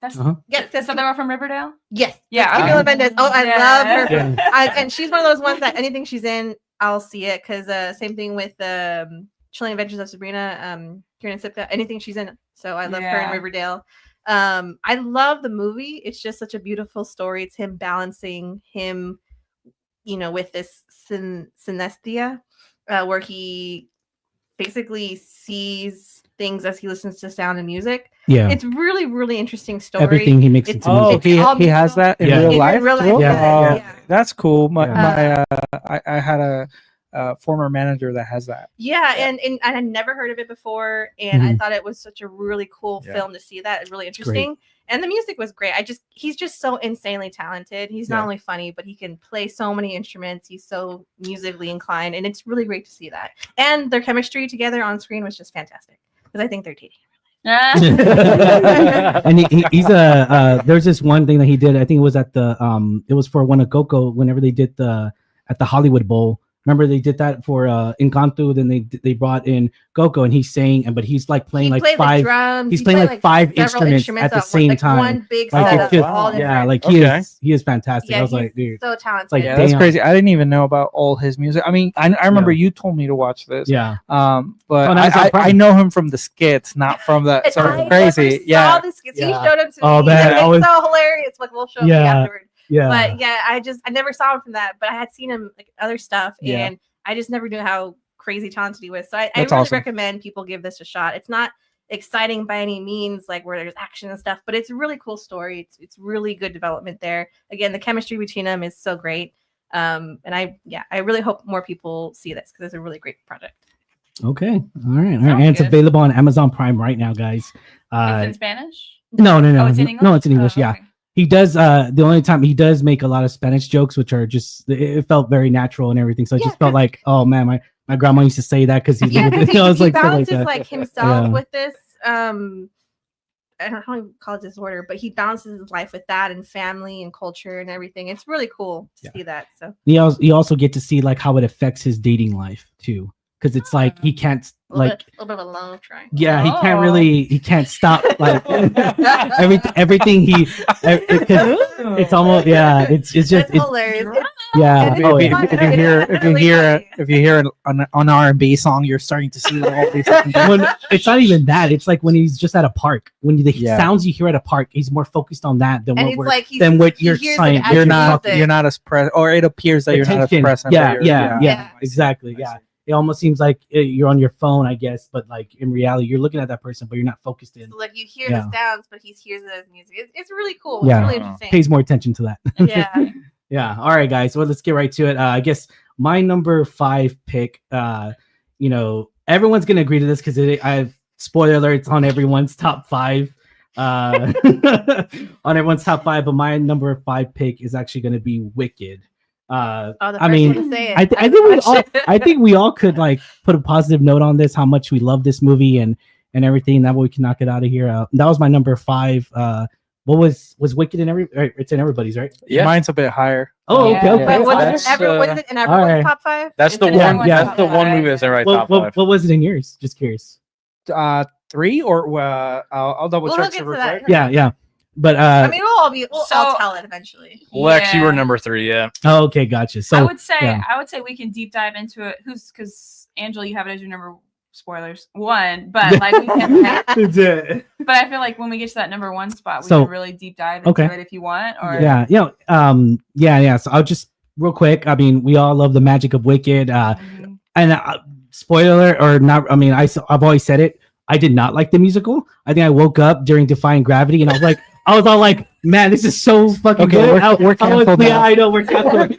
That's yes. So they were from Riverdale. Yes. Yeah. Camila Mendes. Oh, I love her. Yeah. And she's one of those ones that anything she's in, I'll see it. Because same thing with Chilling Adventures of Sabrina. Kieran Sipka. Anything she's in. So I love her in Riverdale. I love the movie. It's just such a beautiful story. It's him balancing him, with this synesthesia, where he basically sees things as he listens to sound and music. Yeah, it's really, really interesting story. Everything he makes it to music. He has that in real life. Yeah. That's cool. I had a former manager that has that. Yeah, and I had never heard of it before, and I thought it was such a really cool film to see that. It's really interesting. And the music was great. He's just so insanely talented. He's not only funny, but he can play so many instruments. He's so musically inclined, and it's really great to see that. And their chemistry together on screen was just fantastic because I think they're dating. And he's there's this one thing that he did. I think it was at the it was for one of Coco whenever they did at the Hollywood Bowl. Remember they did that for Encanto. Then they brought in Coco and he's saying, but he's like playing like 5 drums. He's playing like 5 instruments at the same time. One big setup. He is fantastic. I was like, dude, so talented. Like, that's crazy. I didn't even know about all his music. I mean, I remember you told me to watch this. Yeah. But I know him from the skits, not from the. So it's crazy. Saw the skits. He showed them to me. Oh man, it's so hilarious. Like we'll show me afterward. Yeah. But I never saw him from that, but I had seen him like other stuff, and I just never knew how crazy talented he was. So I That's really awesome. recommend people give this a shot. It's not exciting by any means, like where there's action and stuff, but it's a really cool story. It's really good development there. Again, the chemistry between them is so great. And I really hope more people see this because it's a really great project. Okay, all right. Sounds And it's good. available on Amazon Prime right now, guys. It's in Spanish? No, Oh, it's in English? no, it's in English. Oh, Yeah, okay. he does. The only time he does make a lot of Spanish jokes, which are just it felt very natural and everything. So it just felt like, oh man, my grandma used to say that because he's Yeah, because he stuff balances that. like himself Yeah. with this. I don't know how to call it disorder, but he balances his life with that and family and culture and everything. It's really cool to see that. So You also get to see like how it affects his dating life too, because it's like he can't a little like. bit of a love triangle. Yeah, Oh. he can't stop like everything it's almost it's just It's it's, hilarious. yeah. If Oh, you- yeah. If you hear an R&B song, you're starting to see all these different things. When, it's not even that. It's like when he's just at a park. When the Yeah. sounds you hear at a park, he's more focused on that than And what it's we're like than what he you're hears it saying. as You're he not feels it. you're not as present, or it appears that you're not as Attention. present. Yeah, but yeah, Yeah. exactly. I Yeah. see. It almost seems like you're on your phone, I guess, but like in reality, you're looking at that person, but you're not focused in. So, like you hear Yeah. the sounds, but he hears it as music. It's really cool. Yeah. It's really interesting. Pays more attention to that. Yeah. Yeah. All right, guys. Well, let's get right to it. I guess my number 5 pick. Everyone's gonna agree to this because I've spoiler alert. It's on everyone's top 5. On everyone's top 5, but my number 5 pick is actually gonna be Wicked. Oh, the I first mean, one to say it. I think we all could like put a positive note on this. How much we love this movie and everything. That way we can knock it out of here. That was my number 5. What was Wicked in it's in everybody's, right? Yeah. Mine's a bit higher. Oh, Yeah. okay, okay. But was That's, it in everyone's alright. top 5? That's the It's one. everyone's yeah. That's the top one five. movie that's in right top 5. What was it in yours? Just curious. 3 or I'll double We'll check. look into super that. quick. Yeah. But I mean, we'll all So- tell it eventually. Lex, you were Yeah. number 3. Yeah. oh, okay, gotcha. So I would say yeah. we can deep dive into it. Because Angela, you have it as your number spoilers 1, but like we can. But I feel like when we get to that number 1 spot, we So- can really deep dive into okay. it if you want. Or yeah. So I'll just real quick. I mean, we all love the magic of Wicked. And spoiler or not, I mean, I've always said it. I did not like the musical. I think I woke up during Defying Gravity and I was all like, man, this is so fucking Okay, good. we're canceled yeah, now. I know we're canceled.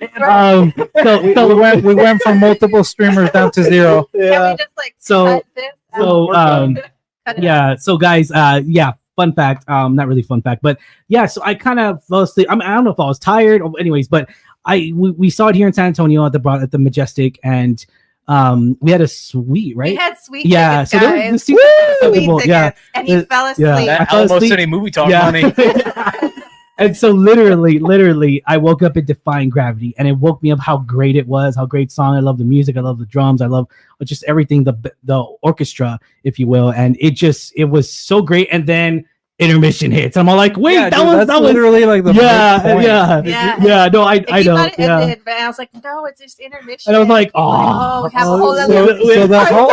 We went from multiple streamers down to 0. Can yeah. we just like So- cut this out? So Cut it yeah. So guys, fun fact. Not really fun fact, but yeah. So I kind of fell asleep. I don't know if I was tired or anyways, but we saw it here in San Antonio at the Majestic, and we had a suite, right? We had sweet yeah. tickets, So there guys. was the Sweet tickets, yeah. tickets. And he fell asleep. I That fell Alamo asleep. City Movie Talk Yeah. money. And so literally, I woke up in Defying Gravity, and it woke me up how great it was, how great song. I love the music, I love the drums, I love just everything, the orchestra, if you will, and it was so great. And then intermission hits. I'm all like, wait, Yeah, that dude, was that's that was literally like the yeah. Yeah. No, I He know. thought it Yeah. ended, but I was like, no, it's just intermission. And I was like, He's oh, we have a whole so- other. so the whole-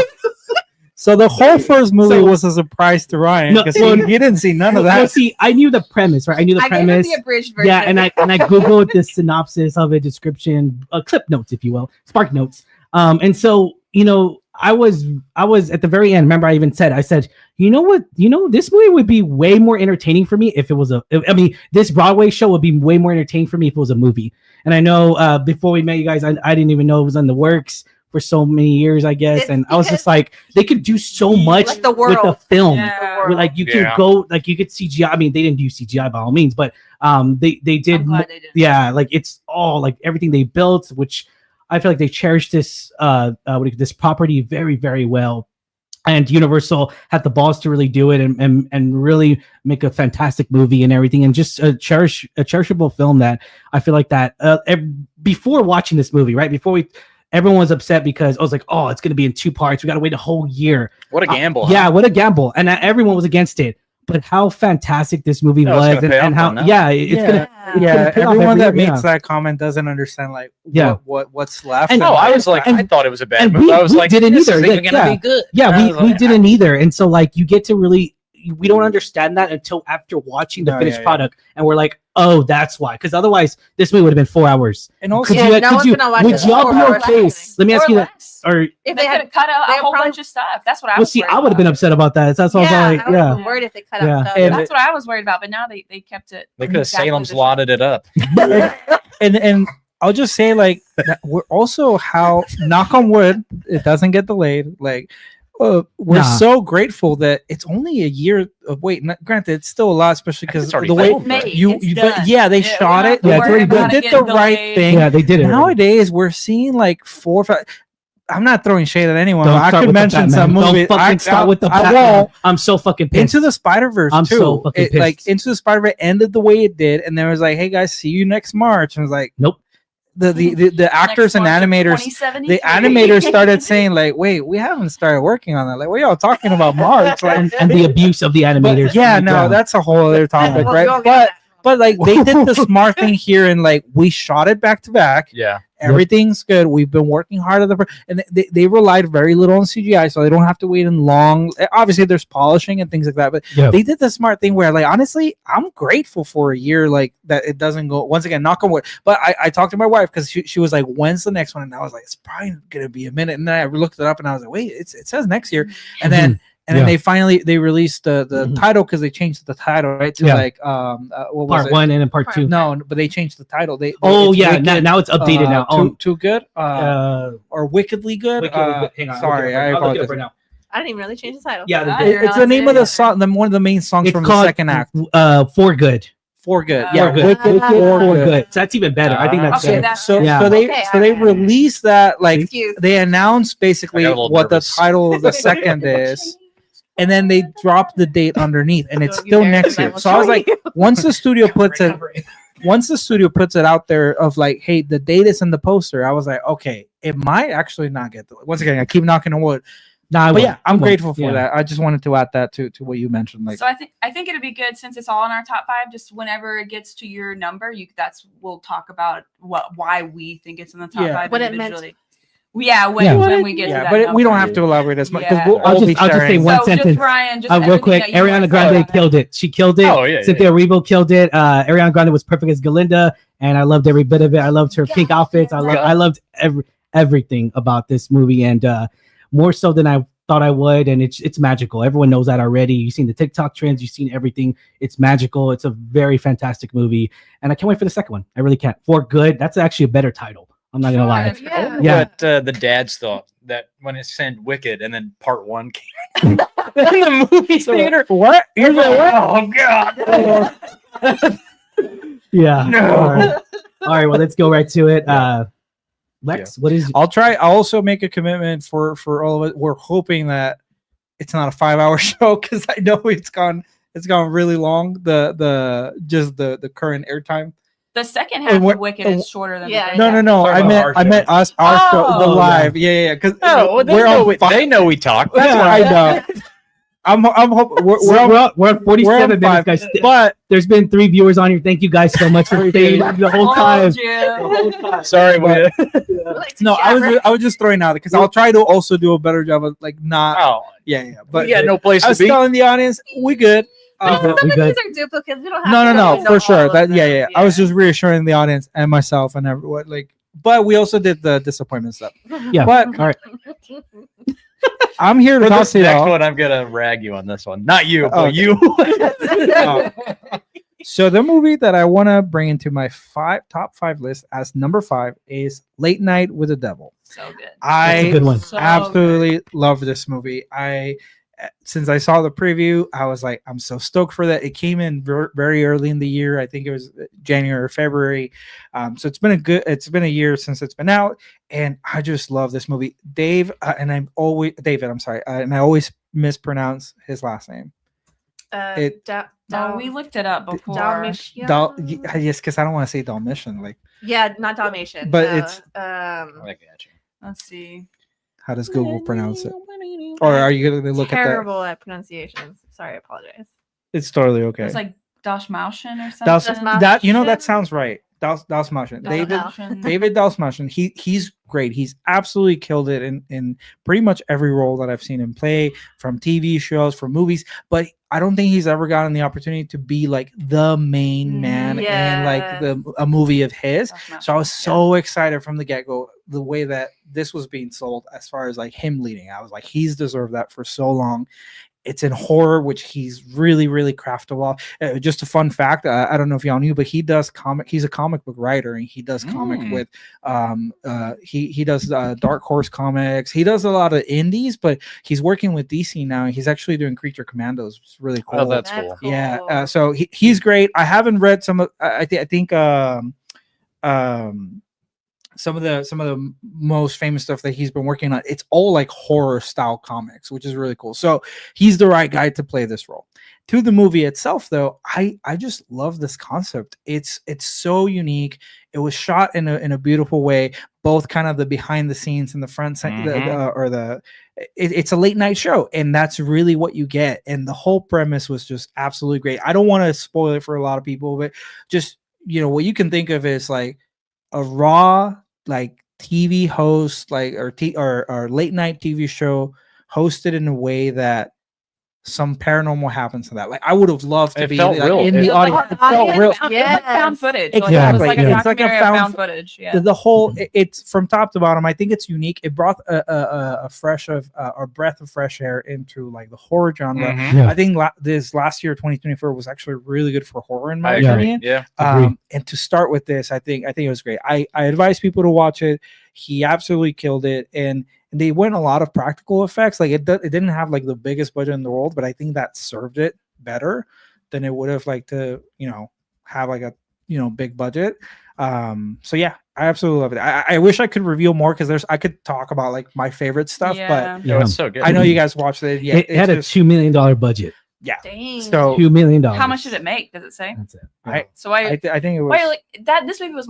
So the whole first movie So- was a surprise to Ryan No, because so- he didn't see none of Well, that. see, I knew the premise, right? I knew the I gave him premise. the abridged version. Yeah, and I googled the synopsis of it, description, clip notes, if you will, spark notes. And so I was at the very end. Remember, I said, you know what? This movie would be way more entertaining for me if it was this Broadway show would be way more entertaining for me if it was a movie. And I know before we met you guys, I didn't even know it was in the works for so many years, I guess. It's And I was just because- like, they could do so much Like the with the world. film. Yeah. Where, like you can Yeah. go, like you could CGI. I mean, they didn't do CGI by all means, but they did. I'm glad they did. Yeah, like it's all like everything they built, which I feel like they cherished this this property very, very well. And Universal had the balls to really do it and really make a fantastic movie and everything, and just a cherishable film that I feel like that before watching this movie, right before everyone was upset because I was like, oh, it's going to be in 2 parts. We got to wait a whole year. What a gamble. Yeah, what a gamble. And everyone was against it. But how fantastic this movie No, it's was, gonna pay and off how on that. it's gonna Yeah, pay off everyone that every year, makes that comment doesn't understand like Yeah. what's left. And- No, I was like, and- I thought it was a bad and movie. I was we like, didn't this either. isn't Like, even gonna yeah. be good. Yeah, And I was we like, didn't either. And so like you get to really we don't understand that until after watching the No, finished yeah. product, and we're like, oh, that's why. Because otherwise, this movie would have been 4 hours. And also, Yeah, no one's gonna watch would this y'all for be 4 okay? hours. Let me ask Or you that. less. Or If They they could had have cut out they a whole probably- bunch of stuff. That's what I well, was see, worried I would have been about. upset about that. That's what yeah, I was like, I would have yeah. been worried if they cut Yeah. out stuff. And- That's what I was worried about. But now they kept it. They could have exactly Salem the same. slotted it up. and I'll just say like that we're also how knock on wood it doesn't get delayed. Like we're Nah. so grateful that it's only a year of wait. Granted, it's still a lot, especially because It's already the way filmed, It's right? made. you, It's you done. but yeah, they we shot don't it. have to Yeah, it's worry already about done. it They did getting the right delayed. thing. Yeah, they did it. Nowadays, we're seeing like 4 or 5. I'm not throwing shade at anyone. Don't I start could with the mention Batman. some movies. Don't fucking start with the I Batman. won't. I'm so fucking pissed. Into the Spider-Verse I'm too. so fucking pissed. Like Into the Spider-Verse ended the way it did, and then it was like, "Hey guys, see you next March." And it was like, Nope. The actors and animators, the animators started saying like, "Wait, we haven't started working on that. Like, what y'all talking about March?" Like, and the abuse of the animators. yeah, no, that's a whole other topic, Well, right? we'll get to that. But like they did the smart thing here, and like we shot it back to back. Yeah. Everything's good. We've been working hard at and they relied very little on CGI, so they don't have to wait in long. Obviously, there's polishing and things like that, but Yeah. they did the smart thing where, like, honestly, I'm grateful for a year like that. It doesn't go once again, knock on wood. But I talked to my wife because she was like, "When's the next one?" And I was like, "It's probably gonna be a minute." And then I looked it up and I was like, "Wait, it says next year." And then Yeah. they finally released the Mhm. title because they changed the title right to Yeah. like what was part it? 1 and then part 2. No, but they changed the title. Oh it's yeah, Wicked, now it's updated now. Too good, or wickedly good. Hang on, Sorry, I I'll look it apologize. up right now. I didn't even really change the title. Yeah, I they didn't It's the realize name it of the either. song, one of the main songs It's from called the second act. For Good. For good, For yeah, Good. Wicked For for good. Good. So that's even better. I think that's Okay, better. that's So Yeah. so they Okay, so they alright. released that like Excuse. they announced basically I got a little what nervous. the title of the second is, and then they dropped the date underneath, and it's still next year. So I was like, once the studio puts it out there of like, hey, the date is in the poster, I was like, okay, it might actually not get delayed. Once again, I keep knocking on wood. Nah, But yeah, I'm grateful for Yeah. that. I just wanted to add that to what you mentioned. Like, So I think it'd be good since it's all in our top 5. Just whenever it gets to your number, we'll talk about why we think it's in the top Yeah. 5 What it meant. individually. When we get to yeah, that but we don't number. have to elaborate as much because Yeah. we'll I'll all just- be I'll just say sharing. one So sentence. just Ryan, just Real everything quick, that you Ariana wanna say Grande about it. killed it. She killed it. Oh, yeah, Cynthia Erivo killed it. Ariana Grande was perfect as Galinda, and I loved every bit of it. I loved her pink outfits. I loved everything about this movie, and more so than I thought I would. And it's magical. Everyone knows that already. You've seen the TikTok trends. You've seen everything. It's magical. It's a very fantastic movie, and I can't wait for the second one. I really can't. For Good. That's actually a better title. I'm not gonna lie. Yeah. Yeah. What the dads thought that when it said Wicked and then part 1 came in the movie theater. What? You're like, oh god. Yeah. No. All right. Well, let's go right to it. Lex, what is? I'll try. I'll also make a commitment for all of it. We're hoping that it's not a 5-hour show because I know it's gone really long. The current airtime. The second And half what- of Wicked is shorter than Yeah, the No. Sorry about I our meant show. us. Our show, the Oh, live. Yeah. Because Oh, well, they know we talk. That's Yeah, why. I know. I'm hoping we're We're at 47 minutes, five, guys. but There's been 3 viewers on here. Thank you guys so much for staying the whole time. Sorry, But- Like, no, jabber. I was just throwing out because I'll try to also do a better job of like not. Oh, Yeah. but But yeah, no place I to was be. telling the audience we good. We good. Some We of good. these are duplicates. We don't have No, to know for all sure. of That them. yeah. I was just reassuring the audience and myself and everyone. Like, but we also did the disappointment stuff. Yeah. But All right. I'm here to For talk this to next y'all. one, I'm gonna rag you on this one. Not you, Oh, but okay. you. Oh. So the movie that I want to bring into my top 5 list as number 5 is Late Night with the Devil. So good. That's a I good one. So absolutely love this movie. Since I saw the preview, I was like, I'm so stoked for that. It came in very early in the year. I think it was January or February. So it's been a year since it's been out, and I just love this movie. David, I'm sorry, and I always mispronounce his last name. we looked it up before. Dalmatian? Yes, because I don't want to say Dalmatian. Like, Yeah, not Dalmatian. But it's- I got you. Let's see. how does Google pronounce it? Or are you going to look at that? terrible at pronunciations. Sorry, I apologize. It's totally okay. It's like Dalmatian or That's, something. that that sounds right. Dalsmatian. Dalsmatian. David Dalsmatian. He's great. He's absolutely killed it in pretty much every role that I've seen him play, from TV shows, from movies. But I don't think he's ever gotten the opportunity to be like the main man in like a movie of his. So I was so excited from the get-go, the way that this was being sold as far as like him leading. I was like, he's deserved that for so long. It's in horror, which he's really, really crafted well. Just a fun fact, I don't know if y'all knew, but he does comic. He's a comic book writer, and he does comic with. He does Dark Horse comics. He does a lot of indies, but he's working with DC now. And he's actually doing Creature Commandos. It's really cool. Oh, that's cool. Yeah. So he's great. I haven't read some of. I think. Some of the most famous stuff that he's been working on, it's all like horror style comics, which is really cool. So he's the right guy to play this role. To the movie itself, though, I just love this concept. It's so unique. It was shot in a beautiful way, both kind of the behind the scenes and the front it's a late night show, and that's really what you get. And the whole premise was just absolutely great. I don't want to spoil it for a lot of people, but just, what you can think of is like a raw like TV host, like or late night TV show hosted in a way that some paranormal happens to that. Like I would have loved to be like, in the audience. It felt real. Like found footage. Exactly. Like, it was like a It's like a documentary of found footage. Yeah. The whole, it's from top to bottom. I think it's unique. It brought a breath of fresh air into like the horror genre. I think this last year, 2024, was actually really good for horror in my opinion. Yeah. And to start with this, I think it was great. I advise people to watch it. He absolutely killed it, and they went a lot of practical effects. Like it didn't have like the biggest budget in the world, but I think that served it better than it would have liked to, have like a big budget. So yeah, I absolutely love it. I wish I could reveal more, because I could talk about like my favorite stuff, but it's so good. I know you guys watched it. Yeah, it had a $2 million budget. Yeah. Dang. So $2 million. How much did it make? Does it say? That's it. I Yeah. think it was. Why, like that? This movie was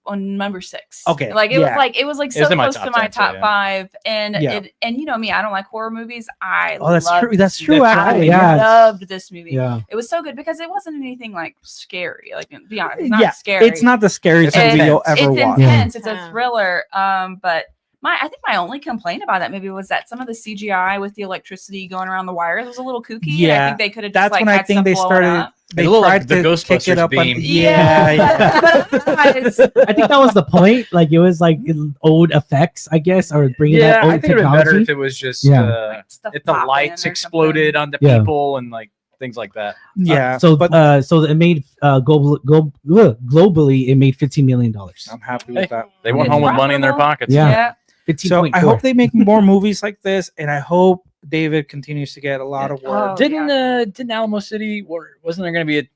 on number 6. Okay, like it was like so It's in my close top to my 10 top too, yeah. 5, and Yeah. and you know me, I don't like horror movies. That's loved true. That's this true. movie. Actually, I yeah. loved this movie. Yeah. It was so good because it wasn't anything like scary. Like, to be honest, it's not scary. It's not the scariest movie you'll ever It's watch. intense. It's a Yeah. thriller. But I think my only complaint about that movie was that some of the CGI with the electricity going around the wires was a little kooky. Yeah, and I think they could have. That's when I think they started. They It looked tried like the to kick it Ghostbusters up. beam. Yeah. But otherwise, I think that was the point. Like it was like old effects, I guess, or bringing that old I think it would be better technology. if it was just stuff if the popping lights or exploded something. onto Yeah. people and like things like that. Yeah. So but it made globally it made $15 million. I'm happy with that. They went It's home with money in their profitable. pockets. Yeah. So I hope they make more movies like this, and I hope David continues to get a lot of work. Oh, Didn't Alamo City, wasn't there going to be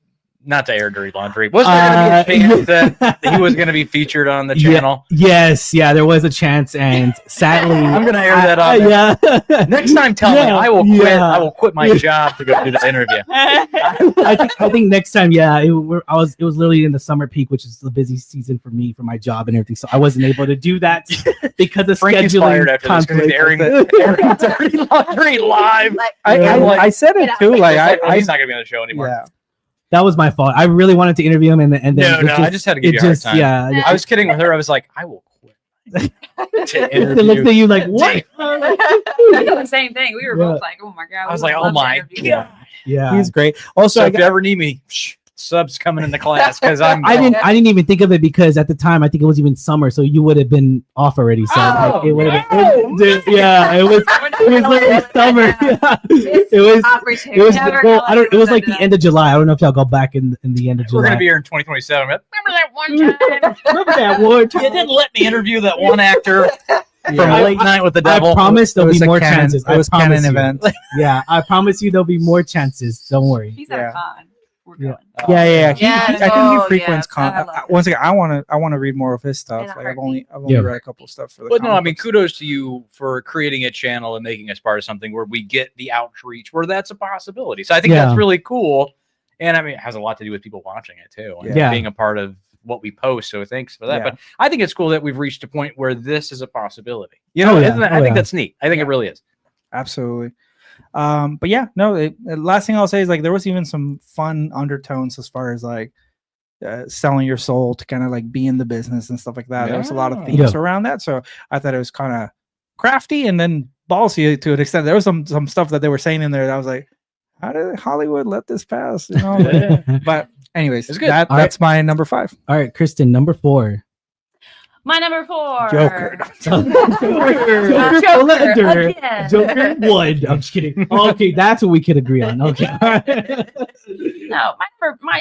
not to air dirty laundry, wasn't there going to be a chance that he was going to be featured on the channel? Yes, there was a chance, and sadly, I'm going to air that on. Yeah. Next time, tell me. I will quit. Yeah. I will quit my job to go do the interview. I think next time, it was literally in the summer peak, which is the busy season for me for my job and everything. So I wasn't able to do that because of Frankie's scheduling fired after this because he's airing dirty laundry live. I said it too. Like he's not going to be on the show anymore. yeah. That was my fault. I really wanted to interview him, and then I just had to give you a hard time. Yeah, I was kidding with her. I was like, I will quit. To it looked at you like what? I did the same thing. We were both like, "Oh my god!" I was like, "Oh my god!" Yeah, He's great. Also, So if you ever need me, subs coming into class because I didn't even think of it because at the time I think it was even summer, so you would have been off already. So like, it would have been. It was literally summer. It was it was like the end of July. I don't know if y'all go back in the end of July. We're gonna be here in 2027. Remember that one time? Remember that one time? You didn't let me interview that one actor from Yeah. Late Night with the Devil. I promise there'll It was be a more canon- chances. It was I promise canon you. event. Yeah, I promise you there'll be more chances. Don't worry. He's at a con. We're going. Yeah. I Yes. think Oh, he frequents yes. I con. love Once again, I want to read more of his stuff. In a Like I've only Yeah. read a couple stuff for the. But no, I comic mean, books. kudos to you for creating a channel and making us part of something where we get the outreach, where that's a possibility. So I think that's really cool. And I mean, it has a lot to do with people watching it too, and Yeah. being a part of what we post. So thanks for that. Yeah. But I think it's cool that we've reached a point where this is a possibility. You Oh, know, yeah. isn't that, Oh, I think yeah. that's neat. I think it really is. Absolutely. But yeah, no. The last thing I'll say is like there was even some fun undertones as far as like selling your soul to kind of like be in the business and stuff like that. There was a lot of Yeah. themes around that, so I thought it was kind of crafty and then ballsy to an extent. There was some stuff that they were saying in there that I was like, how did Hollywood let this pass? You know, but anyways, It's good. That's my number 5. All right, Kristen, number 4. My number 4. Joker. Joker. Again. Joker 1. I'm just kidding. Okay, that's what we could agree on. Okay. No,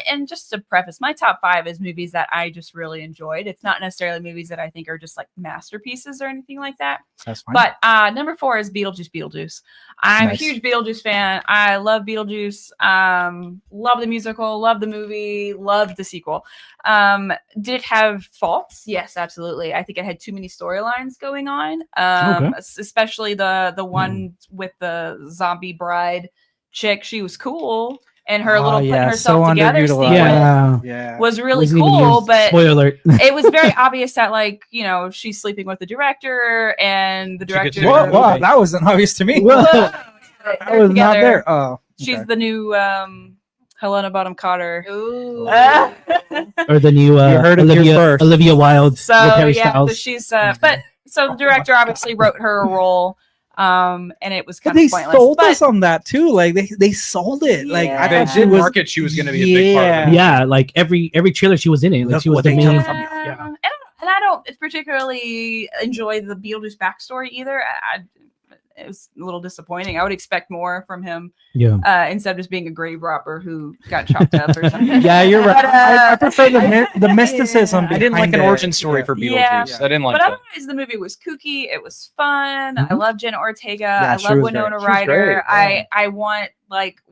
and just to preface, my top 5 is movies that I just really enjoyed. It's not necessarily movies that I think are just like masterpieces or anything like that. That's fine. But number 4 is Beetlejuice. I'm a huge Beetlejuice fan. I love Beetlejuice. Love the musical, love the movie, love the sequel. Did it have faults? Yes, absolutely. I think it had too many storylines going on. Especially the one with the zombie bride chick. She was cool. And her little putting herself together sequence was really cool, but spoiler alert. It was very obvious that, like, you know, she's sleeping with the director, and the director. Wow, that wasn't obvious to me. I was not there. Oh, she's the new Helena Bonham Carter. Ooh. Or the new Olivia Wilde. So yeah, so she's but so the director obviously wrote her a role. And it was kind of pointless. They sold us on that too. Like they sold it. Like I they thought did market she was going to be a big part of it. Yeah, like every trailer she was in it. Like she was the main. And I don't particularly enjoy the Beetlejuice backstory either. It was a little disappointing. I would expect more from him. Yeah. Instead of just being a grave robber who got chopped up or something. Yeah, you're right. I prefer the mysticism. I didn't like an origin story for Beetlejuice. Yeah. I didn't like but that. otherwise, the movie was kooky. It was fun. Mm-hmm. I love Jenna Ortega. I love Winona Ryder. I want like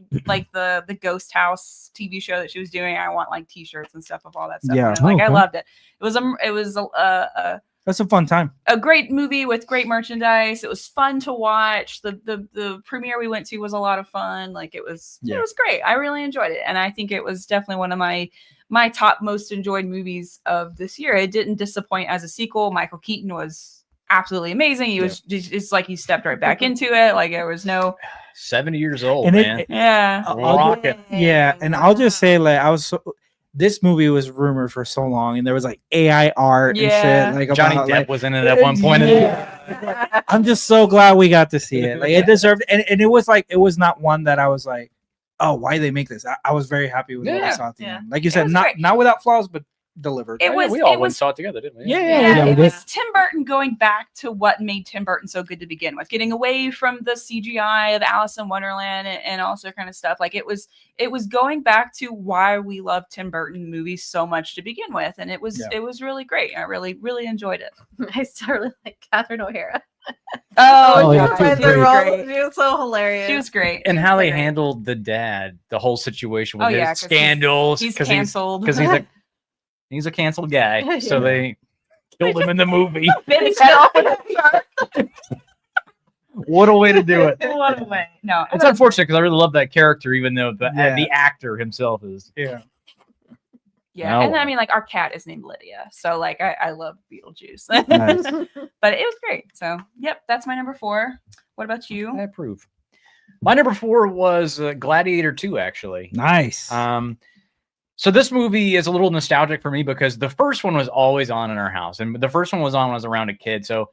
the Ghost House TV show that she was doing. I want like T-shirts and stuff of all that stuff. Yeah. I loved it. It was that's a fun time. A great movie with great merchandise. It was fun to watch. The premiere we went to was a lot of fun. Like it was great. I really enjoyed it, and I think it was definitely one of my top most enjoyed movies of this year. It didn't disappoint as a sequel. Michael Keaton was absolutely amazing. He was just like he stepped right back into it. Like there was no 70 years old, and man. And I'll just say, like, this movie was rumored for so long, and there was like AI art and shit. Like Johnny Depp was in it at one point. I'm just so glad we got to see it. Like it deserved, and it was like it was not one that I was like, oh, why did they make this? I was very happy with what I saw at the end. Like you said, not without flaws, but delivered. We all went saw it together, didn't we? It was Tim Burton going back to what made Tim Burton so good to begin with, getting away from the CGI of Alice in Wonderland and also kind of stuff. Like it was going back to why we love Tim Burton movies so much to begin with, and it was really great. I really enjoyed it. I still really like Catherine O'Hara. She was so hilarious. She was great. And how they handled the dad, the whole situation with his scandals. He's canceled because he's a canceled guy. So they killed him in the movie. What a way to do it. What a way. No, it's unfortunate because I really love that character, even though the actor himself is. Yeah. And I mean, like, our cat is named Lydia. So, like, I love Beetlejuice. Nice. But it was great. So, yep, that's my number 4. What about you? I approve. My number 4 was Gladiator 2, actually. Nice. So this movie is a little nostalgic for me because the first one was always on in our house. And the first one was on when I was around a kid. So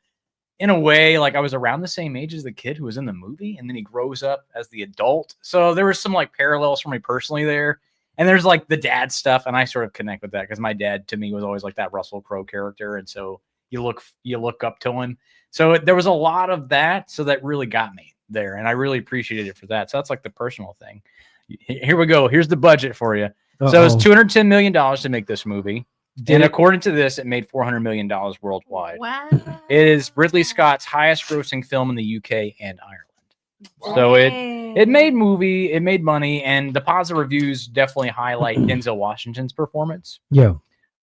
in a way, like I was around the same age as the kid who was in the movie. And then he grows up as the adult. So there was some like parallels for me personally there. And there's like the dad stuff. And I sort of connect with that because my dad to me was always like that Russell Crowe character. And so you look up to him. So there was a lot of that. So that really got me there. And I really appreciated it for that. So that's like the personal thing. Here we go. Here's the budget for you. So it's $210 million to make this movie. And according to this, it made $400 million worldwide. Wow. It is Ridley Scott's highest grossing film in the UK and Ireland. So it made money, and the positive reviews definitely highlight Denzel Washington's performance. Yeah.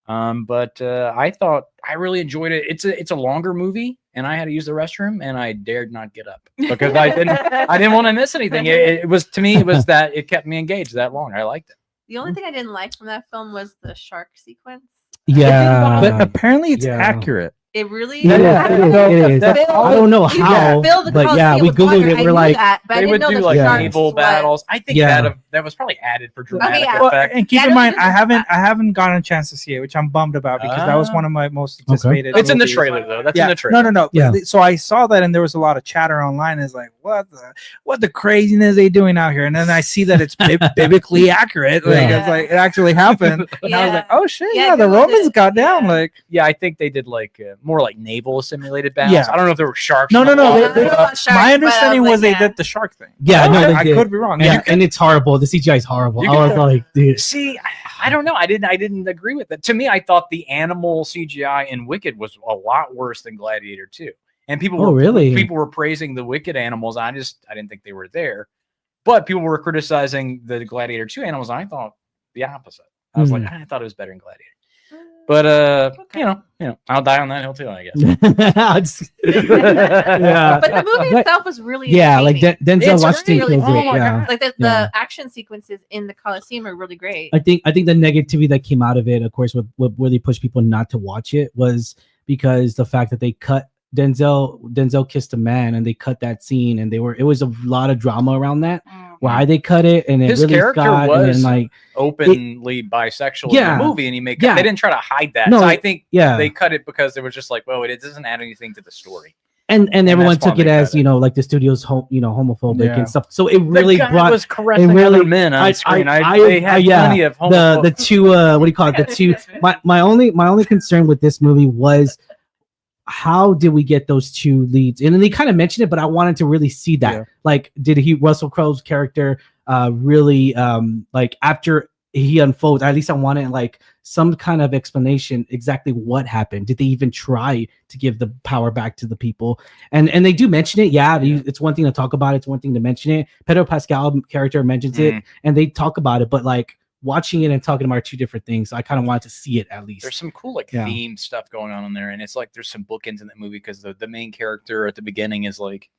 But I thought I really enjoyed it. It's a longer movie, and I had to use the restroom, and I dared not get up because I didn't want to miss anything. It was that it kept me engaged that long. I liked it. The only thing I didn't like from that film was the shark sequence. Yeah, but apparently it's accurate. It really It is. I don't know how, but yeah, we googled it. We're like, they would do like naval battles. I think that was probably added for dramatic effect. And keep in mind, I haven't gotten a chance to see it, which I'm bummed about because that was one of my most anticipated. It's in the trailer though. That's in the trailer. No. Yeah. So I saw that, and there was a lot of chatter online. It's like, what the craziness are they doing out here? And then I see that it's biblically accurate. Like it's like it actually happened. And I was like, oh shit, the Romans got down. Like, I think they did like more like naval simulated battles. Yeah. I don't know if there were sharks. No. My understanding was they did the shark thing. Yeah, no, I could be wrong. And it's horrible. The CGI is horrible. I was like, dude. See, I don't know. I didn't agree with it. To me, I thought the animal CGI in Wicked was a lot worse than Gladiator 2. And people were praising the Wicked animals. I didn't think they were there. But people were criticizing the Gladiator 2 animals. And I thought the opposite. I was like, I thought it was better in Gladiator. But you know, I'll die on that hill too, I guess. Yeah. But the movie itself was really like Denzel Washington. Like the action sequences in the Coliseum are really great. I think the negativity that came out of it, of course, what really pushed people not to watch it was because the fact that they cut Denzel kissed a man and they cut that scene and it was a lot of drama around that. Why they cut it and his really character was like openly bisexual in the movie, and they didn't try to hide that. No, so I think they cut it because they were just like, well, it doesn't add anything to the story. And everyone took it as like the studio's homophobic and stuff. So it really was caressing other men on screen. They had plenty of homophobic. The two what do you call it? The two. My only concern with this movie was, how did we get those two leads? And then they kind of mentioned it, but I wanted to really see that. Yeah. Like, did Russell Crowe's character really like after he unfolds? At least I wanted like some kind of explanation exactly what happened. Did they even try to give the power back to the people? And they do mention it. Yeah, it's one thing to talk about. It's one thing to mention it. Pedro Pascal character mentions it, and they talk about it, but like, watching it and talking about are two different things. So I kind of wanted to see it at least. There's some cool theme stuff going on in there, and it's like there's some bookends in that movie because the main character at the beginning is like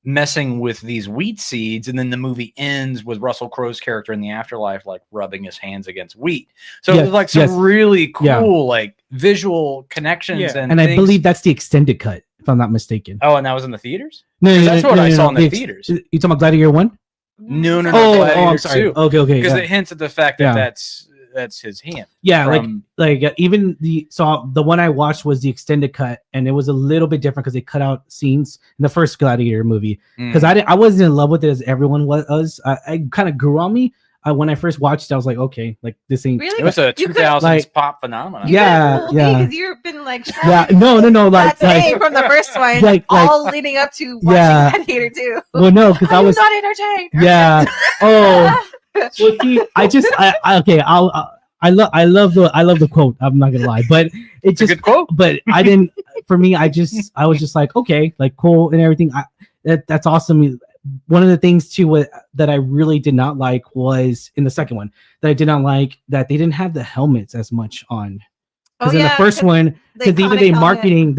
messing with these wheat seeds, and then the movie ends with Russell Crowe's character in the afterlife like rubbing his hands against wheat. So there's like some really cool like visual connections and I believe that's the extended cut, if I'm not mistaken. Oh, and that was in the theaters? No, that's what I saw in the theaters. You talking about Gladiator 1? No. Oh, I'm sorry. Okay. Because it hints at the fact that that's his hand. Yeah, like even the one I watched was the extended cut, and it was a little bit different because they cut out scenes in the first Gladiator movie. Because I wasn't in love with it as everyone was. I kind of grew on me. When I first watched it, I was like, okay, like this ain't. Really? It was a 2000s pop phenomenon. Yeah. Because you've been like, no, like from the first one, all leading up to watching Gladiator 2. Well, no, because I was not entertained. Yeah. Oh. Well, see, I love the quote. I'm not gonna lie, but it's just a good quote. But I didn't. For me, I was just like, okay, like cool and everything. That's awesome. One of the things too that I really did not like was in the second one that I did not like that they didn't have the helmets as much on. Because in the first one, because even they marketed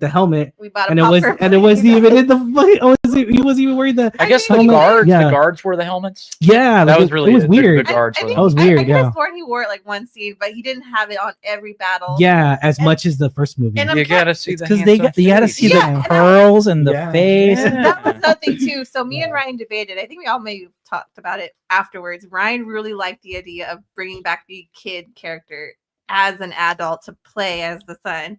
the helmet, and it wasn't even in the. He wasn't even wearing the. I guess the guards wore the helmets. Yeah, that was really it was weird. The guards that was weird. I sworn he wore it like one scene, but he didn't have it on every battle. Yeah, as much as the first movie. And you gotta see the because you gotta see the pearls and the face. And that was nothing too. So me and Ryan debated. I think we all maybe talked about it afterwards. Ryan really liked the idea of bringing back the kid character as an adult to play as the son.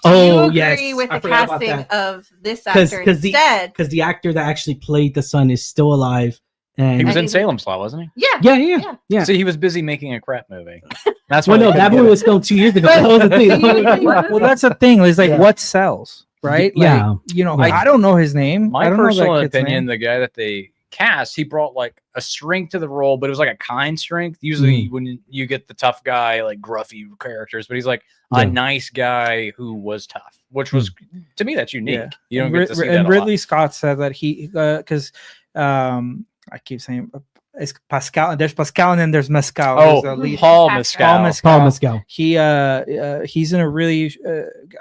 Do you agree with the casting of this actor instead? Because the actor that actually played the son is still alive. And he was in Salem's Lot, wasn't he? Yeah. See, he was busy making a crap movie. That's why. That movie was filmed 2 years ago. That was the thing. Well, that's the thing. It's like what sells, right? I don't know his name. My personal opinion, the guy that they cast, he brought like a strength to the role, but it was like a kind strength. Usually when you get the tough guy, like gruffy characters, but he's like a nice guy who was tough, which was, to me, that's unique. You don't get to see that and Ridley Scott said that he, because I keep saying it's Pascal, and there's Pascal, and then there's Mescal. Paul Mescal. He's in a really,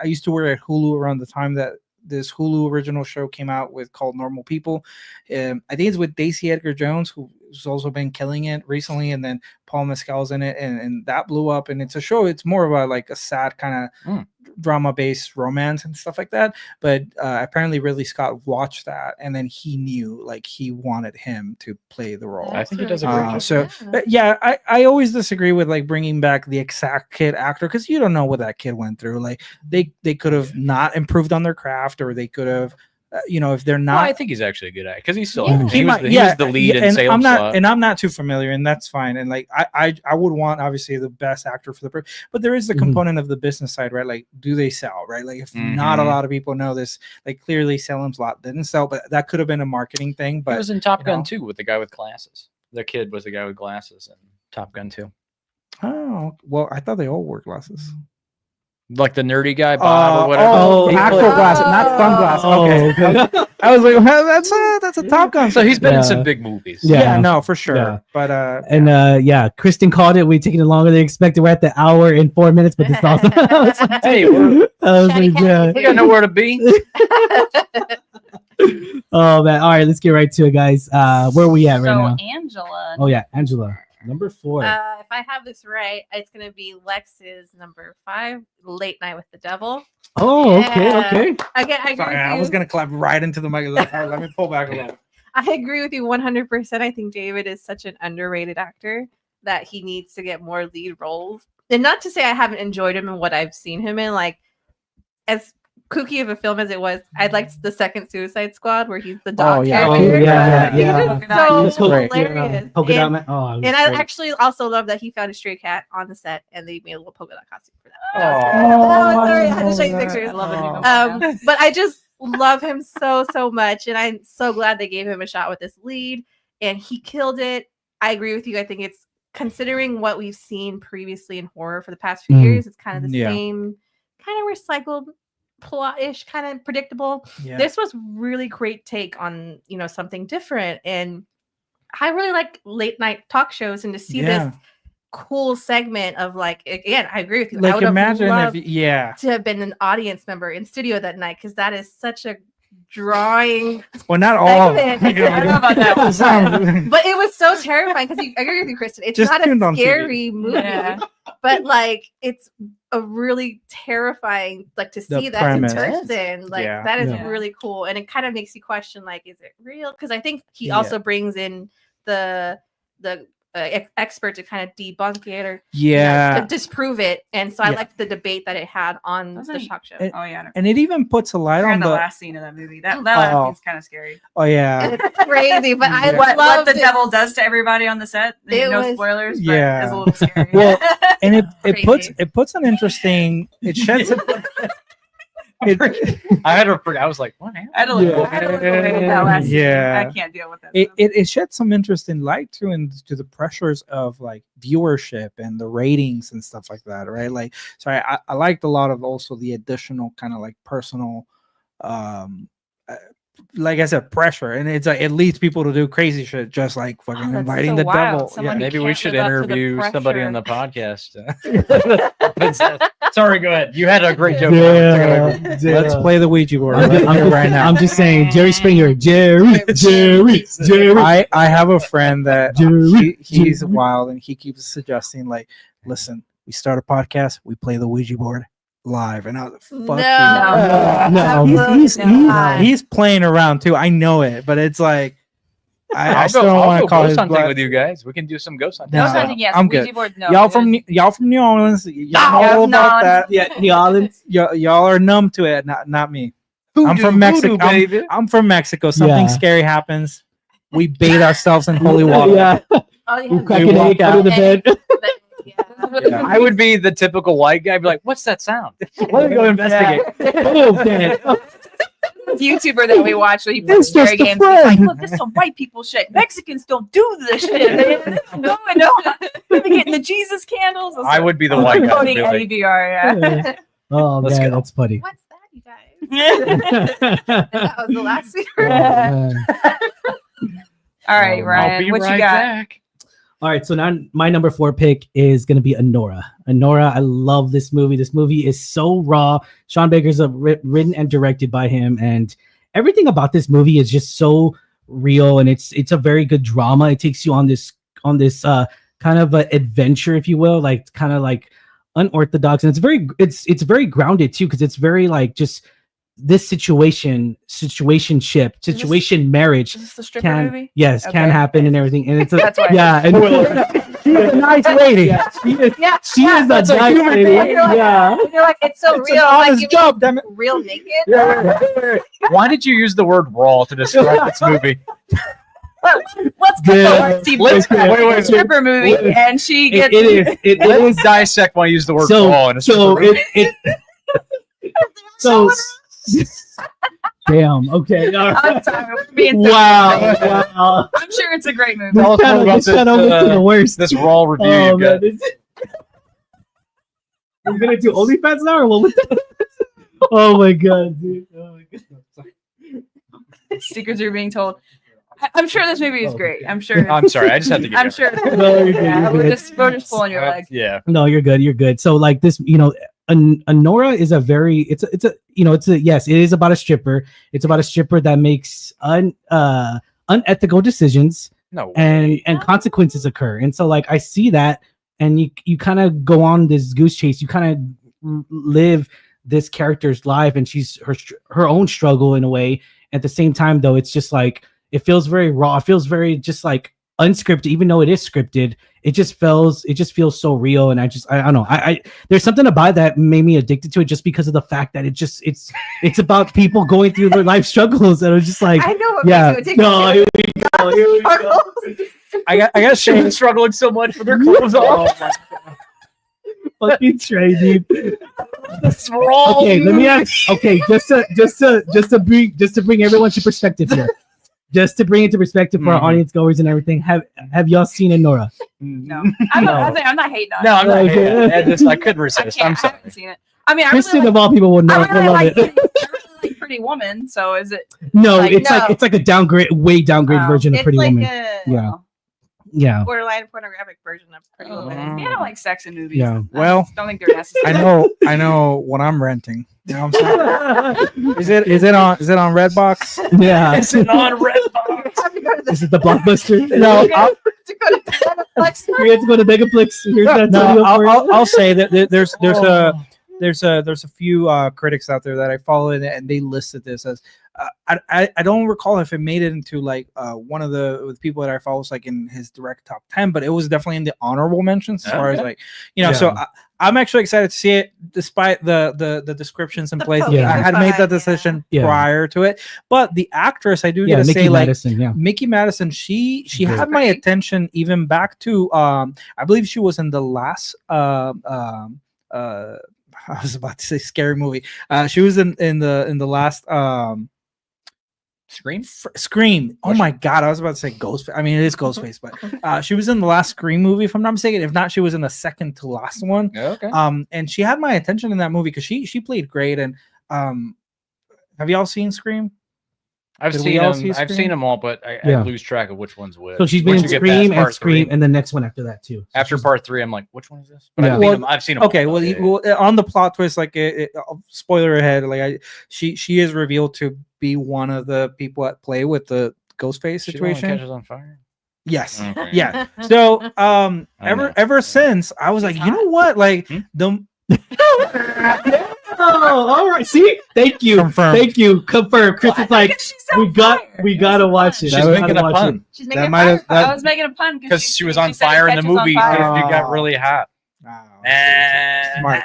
I used to work at Hulu around the time that this Hulu original show came out called Normal People. I think it's with Daisy Edgar Jones, who who's also been killing it recently, and then Paul Mescal's in it, and that blew up. And it's a show. It's more of a like a sad kind of drama-based romance and stuff like that. But apparently Ridley Scott watched that, and then he knew like he wanted him to play the role. I think he does a great job. So yeah, I always disagree with like bringing back the exact kid actor, because you don't know what that kid went through. Like they could have not improved on their craft, or they could have if they're not. Well, I think he's actually a good actor because he's still he was the lead in and Salem Slot. I'm not too familiar, and that's fine. And like I would want obviously the best actor for the but there is the component of the business side, right? Like, do they sell, right? Like, if not a lot of people know this, like clearly Salem's Lot didn't sell, but that could have been a marketing thing. But he was in Top Gun 2 with the guy with glasses. The kid was the guy with glasses in Top Gun 2. Oh well, I thought they all wore glasses. Like the nerdy guy, Bob, or whatever. Actual glasses, not sunglasses. Okay. I was like, well, that's a Top Gun. So he's been in some big movies. Yeah, no, for sure. Yeah. But Kristen called it. We taking it longer than expected. We're at the hour and 4 minutes, but this is awesome. Hey, we got nowhere to be. Oh man! All right, let's get right to it, guys. Where are we at right now? Angela. Oh yeah, Angela, number 4. If I have this right, it's gonna be Lex's number 5, Late Night with the Devil. Oh, Yeah. okay. I was gonna clap right into the mic. All right, let me pull back a little. I agree with you 100%. I think David is such an underrated actor that he needs to get more lead roles. And not to say I haven't enjoyed him in what I've seen him in, like as kooky of a film as it was, I liked the second Suicide Squad where he's the dog character. He's so hilarious. Polka dot man. And I actually also love that he found a stray cat on the set and they made a little polka dot costume for that. Sorry, I had to show you pictures. But I just love him so much, and I'm so glad they gave him a shot with this lead, and he killed it. I agree with you. I think it's, considering what we've seen previously in horror for the past few years, it's kind of the same kind of recycled plot-ish, kind of predictable. This was really great take on something different, and I really like late night talk shows, and to see this cool segment of like, again, I agree with you. Like, I would imagine have if to have been an audience member in studio that night, because that is such a drawing. Well, not all. I don't know about that one, but it was so terrifying because I agree with you, Kristen. It's just not a scary movie, but like it's a really terrifying, like to see that premise in person. Like that is really cool, and it kind of makes you question, like, is it real? Because I think he also brings in the expert to kind of debunk it or to disprove it, and so I liked the debate that it had on the talk show. And it even puts a light on the last scene of that movie. That last scene's kind of scary. Oh yeah, it's crazy. But I love what the devil does to everybody on the set. No spoilers. But it's a little scary. Well, and it puts an interesting. It sheds. I was like, what happened? I had to look away that last scene. I can't deal with that. It shed some interesting light to the pressures of like viewership and the ratings and stuff like that, right? Like, so I liked a lot of also the additional kind of like personal like I said, pressure, and it's like it leads people to do crazy shit, just like fucking inviting the devil. Maybe we should interview somebody on the podcast. Sorry, go ahead. You had a great joke. Let's play the Ouija board right now. I'm just saying, Jerry Springer, Jerry. I have a friend that he's wild, and he keeps suggesting, like, listen, we start a podcast, we play the Ouija board live, and I was like, fuck he's playing around too. I know it, but it's like I still don't want to call ghost hunting with you guys. We can do some ghost hunting. Ghost hunting, yes. I'm good. Board, no. Y'all from New Orleans. Y'all know about that. Yeah, New Orleans. Y'all are numb to it. Not me. I'm from Mexico. I'm from Mexico. Something scary happens. We bathe ourselves in holy water. Yeah. We crack an egg out of the bed. I would be the typical white guy. I'd be like, "What's that sound? Let me go investigate." YouTuber that we watch, he plays scary games. He's like, "Look, this is some white people shit. Mexicans don't do this shit. No, they're getting the Jesus candles." I would be the white guy. Quoting Eddie VR. Oh man, that's funny. What's that, you guys? That was the last scene. All right, Ryan, what you got? Back. All right, so now my number 4 pick is going to be Anora. I love this movie. This movie is so raw. Sean Baker's written and directed by him, and everything about this movie is just so real, and it's a very good drama. It takes you on this kind of a adventure, if you will, like kind of like unorthodox, and it's very grounded too, because it's very like just this situation marriage Is this the stripper movie? Yes, Okay. can happen and everything, and it's a, That's why. yeah, and she's a nice lady. She is a nice lady. Yeah. You're like, it's so It's an real. honest Like, job, damn it. real naked. Why did you use the word raw to describe this movie? Let's go. Yeah. Let's see. Let's- Wait. Stripper movie, and she gets. It Let's is dissect why you use the word so raw in a so stripper movie. so damn, okay, all I'm right. sorry. We're being so Wow. I'm sure it's a great movie. Tell us more about This channel this, went to the worst. this raw review Oh you got. man, we're gonna do OnlyFans now, or what? Was that? Oh my god, dude. Oh my god. Secrets are being told. I'm sure this movie is great. I'm sure. I'm sorry, I just had to get I'm you. sure. No, you're good, Yeah, you're we're good. just pulling your leg. Yeah. No, you're good. You're good. So like this, Anora is a very it's a yes, it is about a stripper. It's about a stripper that makes unethical decisions, No. and consequences occur. And so like I see that, and you kind of go on this goose chase. You kind of live this character's life, and she's her own struggle in a way. At the same time, though, it's just like it feels very raw. It feels very just like unscripted, even though it is scripted. It just feels so real, and I don't know. I there's something about that made me addicted to it, just because of the fact that it's about people going through their life struggles, and it's just like I know what yeah. makes you No, addicted. here we go. I got Shane struggling so much with her clothes off. Fucking Trey, dude. This raw. Okay, let me ask. Okay, just to bring everyone to perspective here. Just to bring it to perspective for our audience goers and everything, have y'all seen Nora? No, I'm not hating on it. No, I'm not. Okay. I couldn't resist. I'm I sorry. haven't seen it. I mean, I Kristen really of all people would know. I really love like, it. I really like Pretty Woman. So is it? No, like, it's no. like a way downgrade Oh. version of It's Pretty like Woman. a Yeah, yeah, borderline pornographic version of Pretty Oh, Woman. yeah, I don't like sex in movies. yeah. Well, I just don't think they're necessary. I know what I'm renting. You know what I'm saying? Is it on Redbox? Yeah. Is it on Redbox? Have to go to the Is it the blockbuster? No, to go to Cineplex. We have to go to Megaplex. Here's that No, video for you. I'll say that there's a few critics out there that I follow, and they listed this as I don't recall if it made it into like one of the people that I follow is like in his direct top 10, but it was definitely in the honorable mentions as far as like so I'm actually excited to see it, despite the descriptions in place. Yeah. I had made that decision prior to it, but the actress I do get to Mickey say Madison, like Mickey Madison, she Yeah. had my attention even back to I believe she was in the last I was about to say scary movie. She was in the last Scream. Oh my god, I was about to say Ghostface. I mean, it is Ghostface, but she was in the last Scream movie, if I'm not mistaken. If not, she was in the second to last one. Okay. And she had my attention in that movie because she played great. And have y'all seen Scream? I've Did seen we all them. see I've Scream? seen them all, but I Yeah. lose track of which one's which. So she's been Once in you get past Scream and part Scream, three- and the next one after that too. So after she's- part 3, I'm like, which one is this? But Yeah. I've seen them. Okay, all, well, though. Yeah. well, on the plot twist, like spoiler ahead, like she is revealed to be one of the people that play with the Ghostface She the one that situation. catches on fire. Yes. Okay. Yeah. So I know. ever since I was like, you know what? Like the Oh, all right. See, thank you, Confirm. thank you. Confirm. Chris is like, She's so we gotta watch it. She's I gotta making a watch pun it. She's That making might have I was making a pun because she was on said fire in the catches on movie. fire. She got really hot. Smart.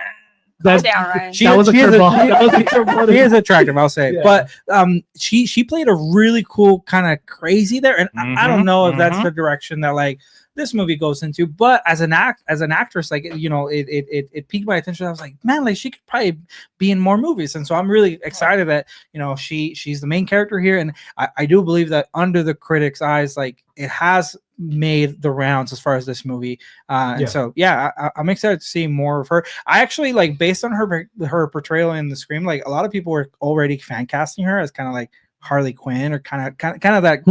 That's, Calm down, Ryan. She- that was a she is curveball. That was a curveball. She is attractive, I'll say. Yeah. But she played a really cool kind of crazy there, and I don't know if that's the direction that like this movie goes into. But as an actress, like it piqued my attention. I was like, man, like she could probably be in more movies, and so I'm really excited that she's the main character here, and I do believe that under the critics' eyes, like it has made the rounds as far as this movie. And so I'm excited to see more of her. I actually like based on her portrayal in the Scream, like a lot of people were already fan casting her as kind of like Harley Quinn or kind of that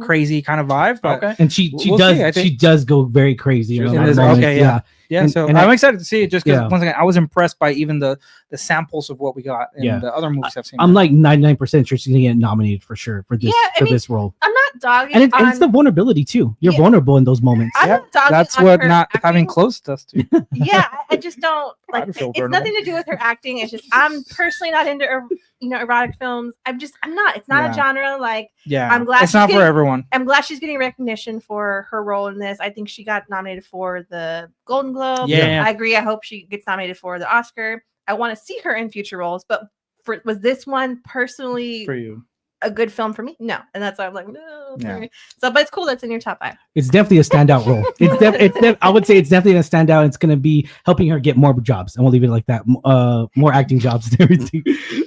crazy kind of vibe. But Okay. And she We'll see, I does think. she does go very crazy. She in was a in lot of this- moments. okay, yeah. And so I'm I'm excited to see it just because yeah. once again I was impressed by even the the samples of what we got in the other movies I've seen. I'm like 99% sure she's gonna get nominated for sure for this this role. I'm not dogging, and it's the vulnerability too. You're vulnerable in those moments. That's what not having close does to. I just don't like. It's nothing to do with her acting. It's just I'm personally not into erotic films. I'm not. It's not a genre. Like I'm glad it's not for everyone. I'm glad she's getting recognition for her role in this. I think she got nominated for the Golden Globe. I agree. I hope she gets nominated for the Oscar. I want to see her in future roles, but was this one personally for you a good film for me? No, and that's why I'm like no. So, but it's cool that's in your top 5. It's definitely a standout role. I would say it's definitely a standout. It's gonna be helping her get more jobs, and we'll leave it like that. More acting jobs and everything.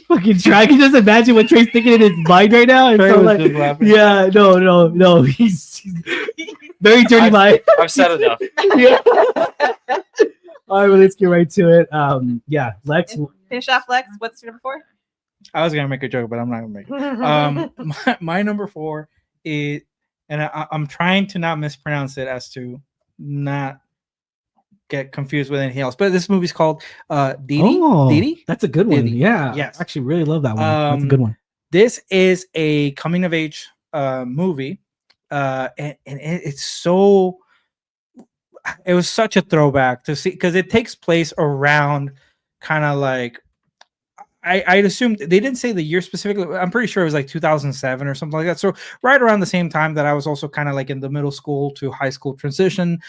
Fucking try. I can just imagine what Trey's thinking in his mind right now. And so like, no. He's very dirty mind. I've said enough. All right, well, let's get right to it. Lex. Finish off, Lex. What's your number 4? I was gonna make a joke, but I'm not gonna make it. My number 4 is, and I'm trying to not mispronounce it as to not get confused with anything else. But this movie's called Didi. Oh, Didi? That's a good one. Didi. Yeah, yes, I actually really love that one. That's a good one. This is a coming of age movie, and it's so. It was such a throwback to see because it takes place around kind of like I'd assume they didn't say the year specifically. I'm pretty sure it was like 2007 or something like that. So right around the same time that I was also kind of like in the middle school to high school transition.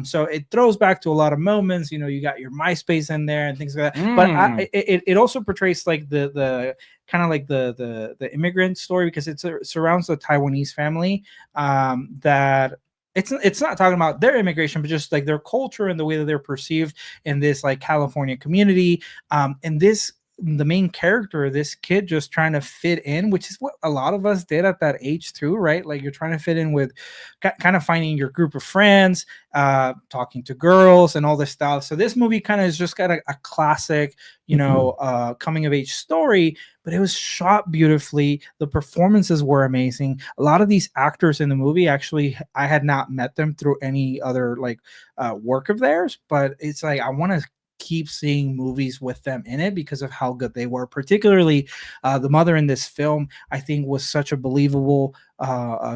So it throws back to a lot of moments. You got your MySpace in there and things like that. But it also portrays like the kind of like the immigrant story because it surrounds the Taiwanese family that. It's not talking about their immigration, but just like their culture and the way that they're perceived in this like California community. And the main character, this kid just trying to fit in, which is what a lot of us did at that age too, right? Like you're trying to fit in with kind of finding your group of friends, talking to girls and all this stuff. So this movie kind of is just got a classic, coming of age story, but it was shot beautifully. The performances were amazing. A lot of these actors in the movie, actually, I had not met them through any other work of theirs, but it's like, I want to keep seeing movies with them in it because of how good they were. Particularly the mother in this film, I think, was such a believable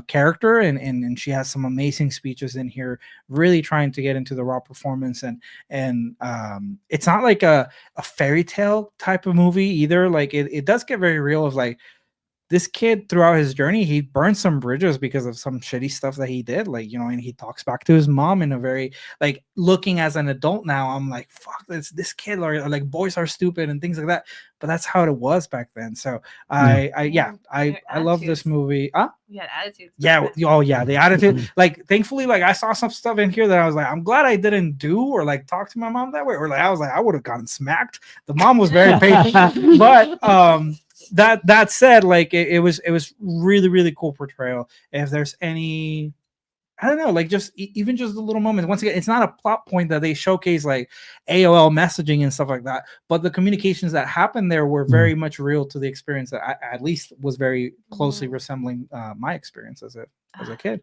character, and she has some amazing speeches in here, really trying to get into the raw performance. And it's not like a fairy tale type of movie either. Like it does get very real of like this kid throughout his journey, he burned some bridges because of some shitty stuff that he did. And he talks back to his mom in a very looking as an adult now, I'm like, fuck this kid, or like boys are stupid and things like that. But that's how it was back then. So I love this movie. We had attitudes. Yeah. Oh yeah. The attitude. Thankfully, I saw some stuff in here that I was like, I'm glad I didn't do or talk to my mom that way. Or I was like, I would have gotten smacked. The mom was very patient. But that said, it was really, really cool portrayal. If there's any, I don't know, even just the little moments. Once again, it's not a plot point that they showcase AOL messaging and stuff like that, but the communications that happened there were very much real to the experience that I at least was very closely resembling my experience as a kid.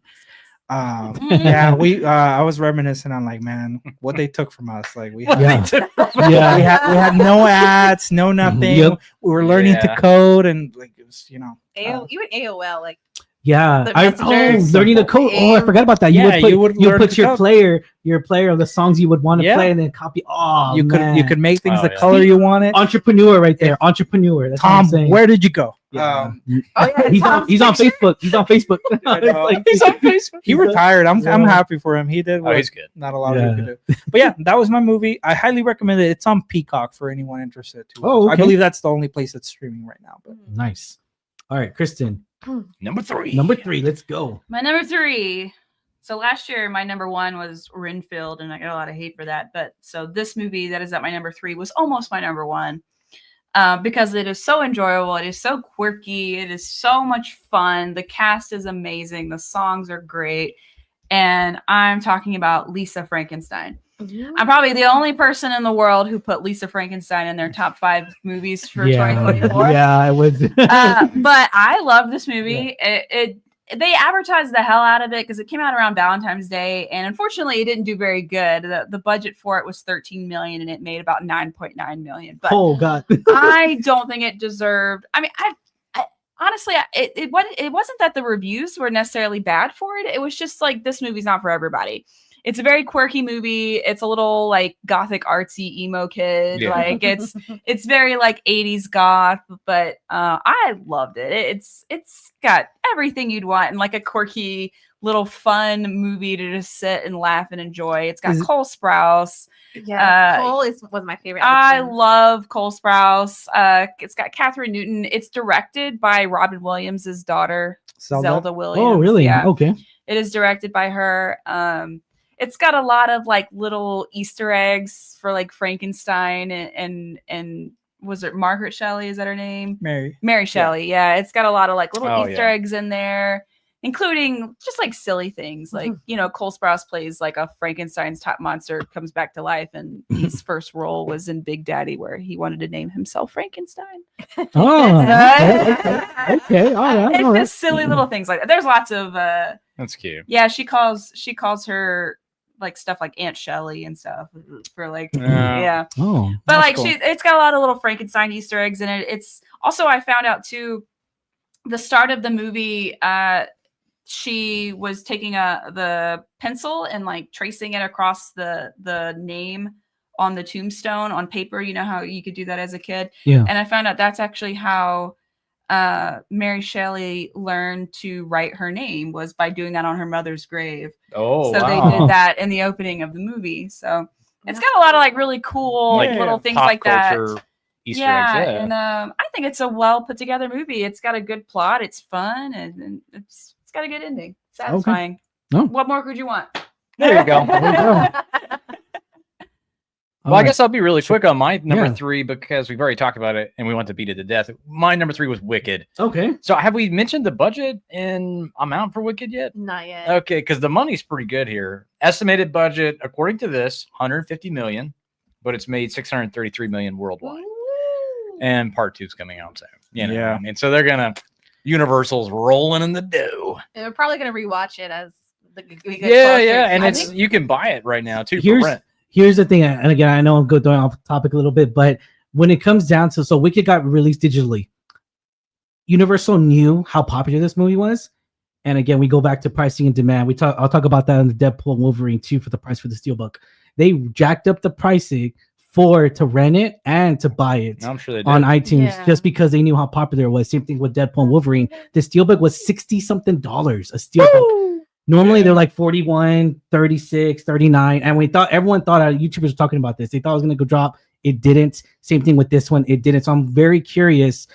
I was reminiscing on man, what they took from us. We had no ads, no nothing. Yep. We were learning to code and it was, even AOL, learning the code. Oh, I forgot about that. You would put your player of the songs you would want to play and then copy. Oh, you could make things the color you wanted. Entrepreneur right there. Entrepreneur. That's Tom, where did you go? He's on Facebook. He's on Facebook. He's on Facebook. He retired. I'm happy for him. He did. He's good. Not a lot of people do. But that was my movie. I highly recommend it. It's on Peacock for anyone interested too. Oh, okay. I believe that's the only place that's streaming right now. But nice. All right, Kristen. Number 3. Let's go. My number 3. So last year, my number 1 was Renfield, and I got a lot of hate for that. But so this movie that is at my number 3 was almost my number 1 because it is so enjoyable. It is so quirky. It is so much fun. The cast is amazing. The songs are great. And I'm talking about Lisa Frankenstein. I'm probably the only person in the world who put Lisa Frankenstein in their top 5 movies for 2024. Yeah, I would. But I love this movie. It they advertised the hell out of it because it came out around Valentine's Day, and unfortunately, it didn't do very good. The budget for it was $13 million, and it made about $9.9 million. But oh god, I don't think it deserved. I mean, I honestly, it wasn't that the reviews were necessarily bad for it. It was just like this movie's not for everybody. It's a very quirky movie. It's a little like gothic artsy emo kid. Yeah. Like it's very like 80s goth, but I loved it. It's got everything you'd want in like a quirky little fun movie to just sit and laugh and enjoy. It's got Cole Sprouse. Yeah, Cole was my favorite. I love Cole Sprouse. It's got Catherine Newton. It's directed by Robin Williams' daughter, Zelda Williams. Oh, really? Yeah. Okay. It is directed by her. It's got a lot of like little Easter eggs for like Frankenstein and was it Margaret Shelley? Is that her name? Mary Shelley. Yeah. It's got a lot of like little Easter eggs in there, including just like silly things. Like, Cole Sprouse plays like a Frankenstein's top monster, comes back to life. And his first role was in Big Daddy, where he wanted to name himself Frankenstein. Oh, okay. All right. It's just silly little things like that. There's lots of, that's cute. Yeah. She calls her like stuff like Aunt Shelley and stuff for like, Oh, but like cool. it's got a lot of little Frankenstein Easter eggs in it. It's also, I found out too, the start of the movie, she was taking the pencil and like tracing it across the name on the tombstone on paper. You know how you could do that as a kid. Yeah. And I found out that's actually how Mary Shelley learned to write her name, was by doing that on her mother's grave. Oh, so wow. they did that in the opening of the movie. So it's got a lot of like really cool little things like that. Easter eggs, and I think it's a well put together movie. It's got a good plot. It's fun, and it's got a good ending. Satisfying. Okay. Oh. What more could you want? There you go. Well, I guess I'll be really quick on my number 3 because we've already talked about it and we want to beat it to death. My number 3 was Wicked. Okay. So have we mentioned the budget and amount for Wicked yet? Not yet. Okay, because the money's pretty good here. Estimated budget, according to this, $150 million, but it's made $633 million worldwide. Ooh. And part 2's coming out, so I mean, so they're gonna Universal's rolling in the dough. And we're probably gonna rewatch it as we get closer. And you can buy it right now too for rent. Here's the thing, and again, I know I'm going off topic a little bit, but when it comes down to, so Wicked got released digitally. Universal knew how popular this movie was, and again, we go back to pricing and demand. I'll talk about that in the Deadpool and Wolverine too, for the price for the Steelbook. They jacked up the pricing to rent it and to buy it. I'm sure they did. On iTunes, just because they knew how popular it was. Same thing with Deadpool and Wolverine. The Steelbook was $60-something a Steelbook. Woo! Normally they're like 41, 36, 39. And everyone thought YouTubers were talking about this. They thought it was going to go drop. It didn't. Same thing with this one. It didn't. So I'm very curious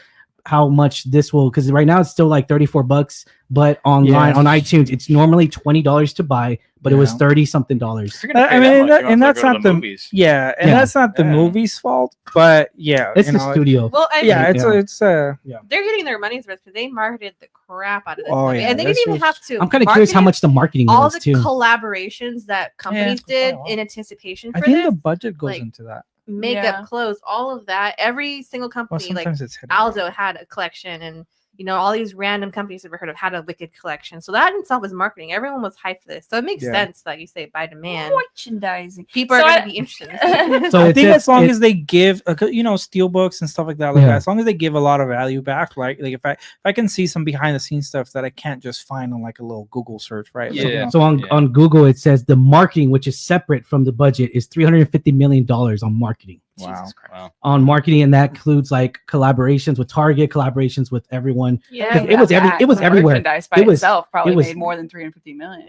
how much this will, because right now it's still like $34, but online on iTunes, it's normally $20 to buy, but it was $30-something. I mean, and that's not the movies. Yeah, and that's not the movie's fault, but it's the studio. Well, it's they're getting their money's worth because they marketed the crap out of this movie, and they didn't even have to. I'm kind of curious how much the marketing all was the too. Collaborations that companies did in anticipation for I think the budget goes into that. Makeup, clothes, all of that. Every single company, like Aldo had a collection, and all these random companies I've ever heard of had a Wicked collection. So that in itself is marketing. Everyone was hyped for this, so it makes sense that you say by demand. Merchandising. People are going to be interested in this. So I think as long as they give, steelbooks and stuff like that, as long as they give a lot of value back, like if I can see some behind the scenes stuff that I can't just find on like a little Google search, right? So on Google it says the marketing, which is separate from the budget, is $350 million on marketing. Wow. On marketing, and that includes like collaborations with Target, collaborations with everyone. Yeah, it was everywhere. Merchandise by itself probably made more than $350 million.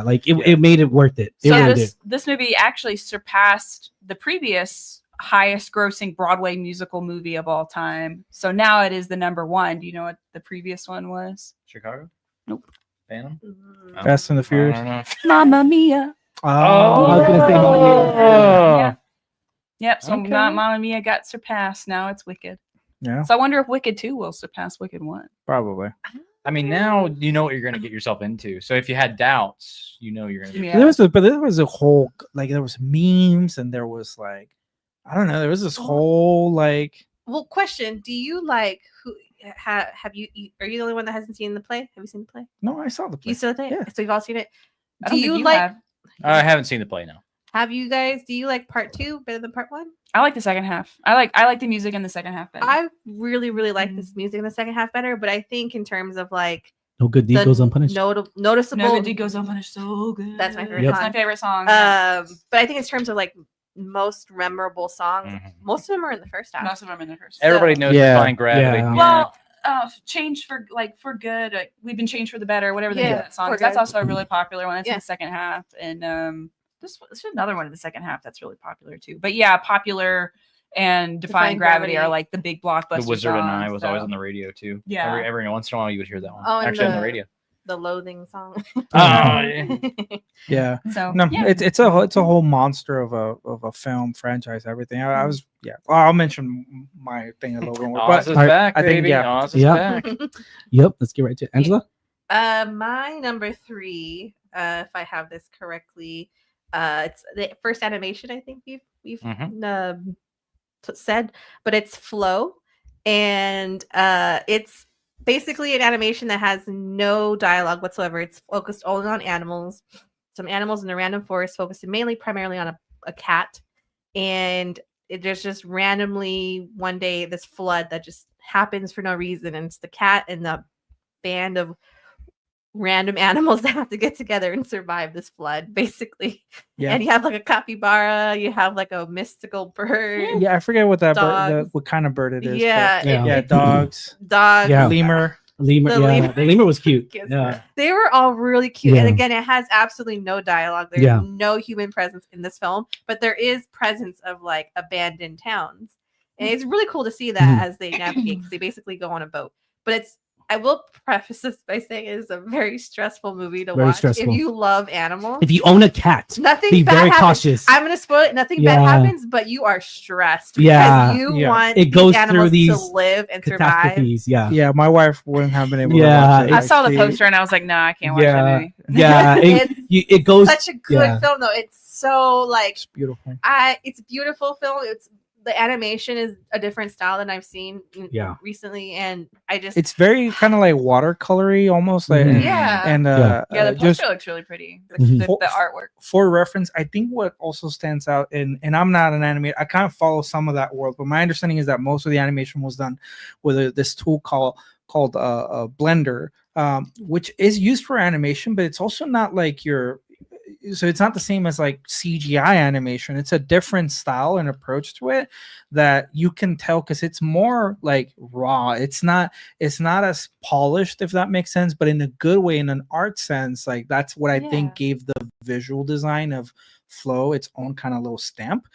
Like it made it worth it. So this movie actually surpassed the previous highest grossing Broadway musical movie of all time. So now it is the number 1. Do you know what the previous one was? Chicago? Nope. Phantom? No. Fast and the Furious. Mamma Mia. I was gonna say Mamma Mia. Yep, so Mamma Mia got surpassed. Now it's Wicked. Yeah. So I wonder if Wicked 2 will surpass Wicked 1. Probably. I mean, now you know what you're going to get yourself into. So if you had doubts, you know you're going to. There was a whole there was memes, and there was like, I don't know, there was this whole like. Well, question: do you like have you? Are you the only one that hasn't seen the play? Have you seen the play? No, I saw the play. You saw the play? Yeah. So you've all seen it. I Do don't think you you like? have. I haven't seen the play now. Have you guys? Do you like part 2 better than part 1? I like the second half. I like the music in the second half better. I really like this music in the second half better, but I think in terms of like No good deed goes unpunished. noticeable. No Good Deed Goes Unpunished. So good. That's my favorite Yep. That's song. my favorite song. But I think in terms of like most memorable songs, most of them are in the first half. Most of them in the first. Everybody knows Yeah, Defying Gravity. yeah. Well, change for good. We've been changed for the better. Whatever the name of that song. For 'Cause that's Good. also a really popular one. That's in Yeah. the second half, and there's another one in the second half that's really popular too. But yeah, popular and Defying Gravity are like the big blockbuster. The Wizard and I songs, was so. always on the radio too. Yeah. Every once in a while you would hear that one. Oh, and Actually on the radio. the Loathing song. Yeah. So No, yeah. it's a whole monster of a film franchise. Everything. I was Well, I'll mention my thing a little bit more. Oz But is Alright, back, I think, baby. yeah. Oz is Yeah. back. Yep. Let's get right to it. Angela. My number 3, if I have this correctly, it's the first animation. I think we've said, but it's Flow, and it's basically an animation that has no dialogue whatsoever. It's focused only on animals. Some animals in a random forest, focused primarily on a cat, and there's just randomly one day this flood that just happens for no reason, and it's the cat and the band of random animals that have to get together and survive this flood, basically. Yeah. And you have like a capybara, you have like a mystical bird. Yeah, I forget what that bird, Dogs. what kind of bird it is. Yeah, but Yeah. yeah, it's dogs, dogs. Yeah. lemur. Lemur. The Yeah, lemur. the lemur was cute. Yes. Yeah. They were all really cute. And Yeah. again, it has absolutely no dialogue. There's Yeah. no human presence in this film, but there is presence of like abandoned towns. And it's really cool to see that as they navigate, because they basically go on a boat. But I will preface this by saying it is a very stressful movie to Very watch. stressful. If you love animals, If you own a cat, nothing be bad very happens. cautious. I'm gonna spoil it. Nothing bad Yeah. happens, but you are stressed because Yeah. you Yeah. want It goes these through animals these to live and survive. catastrophes. Yeah. Yeah, my wife wouldn't have been able Yeah, to watch it. I saw the She- poster and I was like, nah, I can't watch that Yeah. movie. Yeah. It goes. Such a good yeah. film, though. It's so like It's beautiful. it's a beautiful film. The animation is a different style than I've seen Yeah. recently, and I just It's very kind of like watercolory, almost like. Mhm. Yeah. And Yeah, the poster just looks really pretty. Mhm. The artwork. for reference, I think what also stands out, and I'm not an animator, I kind of follow some of that world, but my understanding is that most of the animation was done with this tool called Blender, which is used for animation, but it's also not like so it's not the same as like CGI animation. It's a different style and approach to it that you can tell, because it's more like raw. It's not as polished, if that makes sense, but in a good way, in an art sense. Like that's what I think gave the visual design of Flow its own kind of little stamp.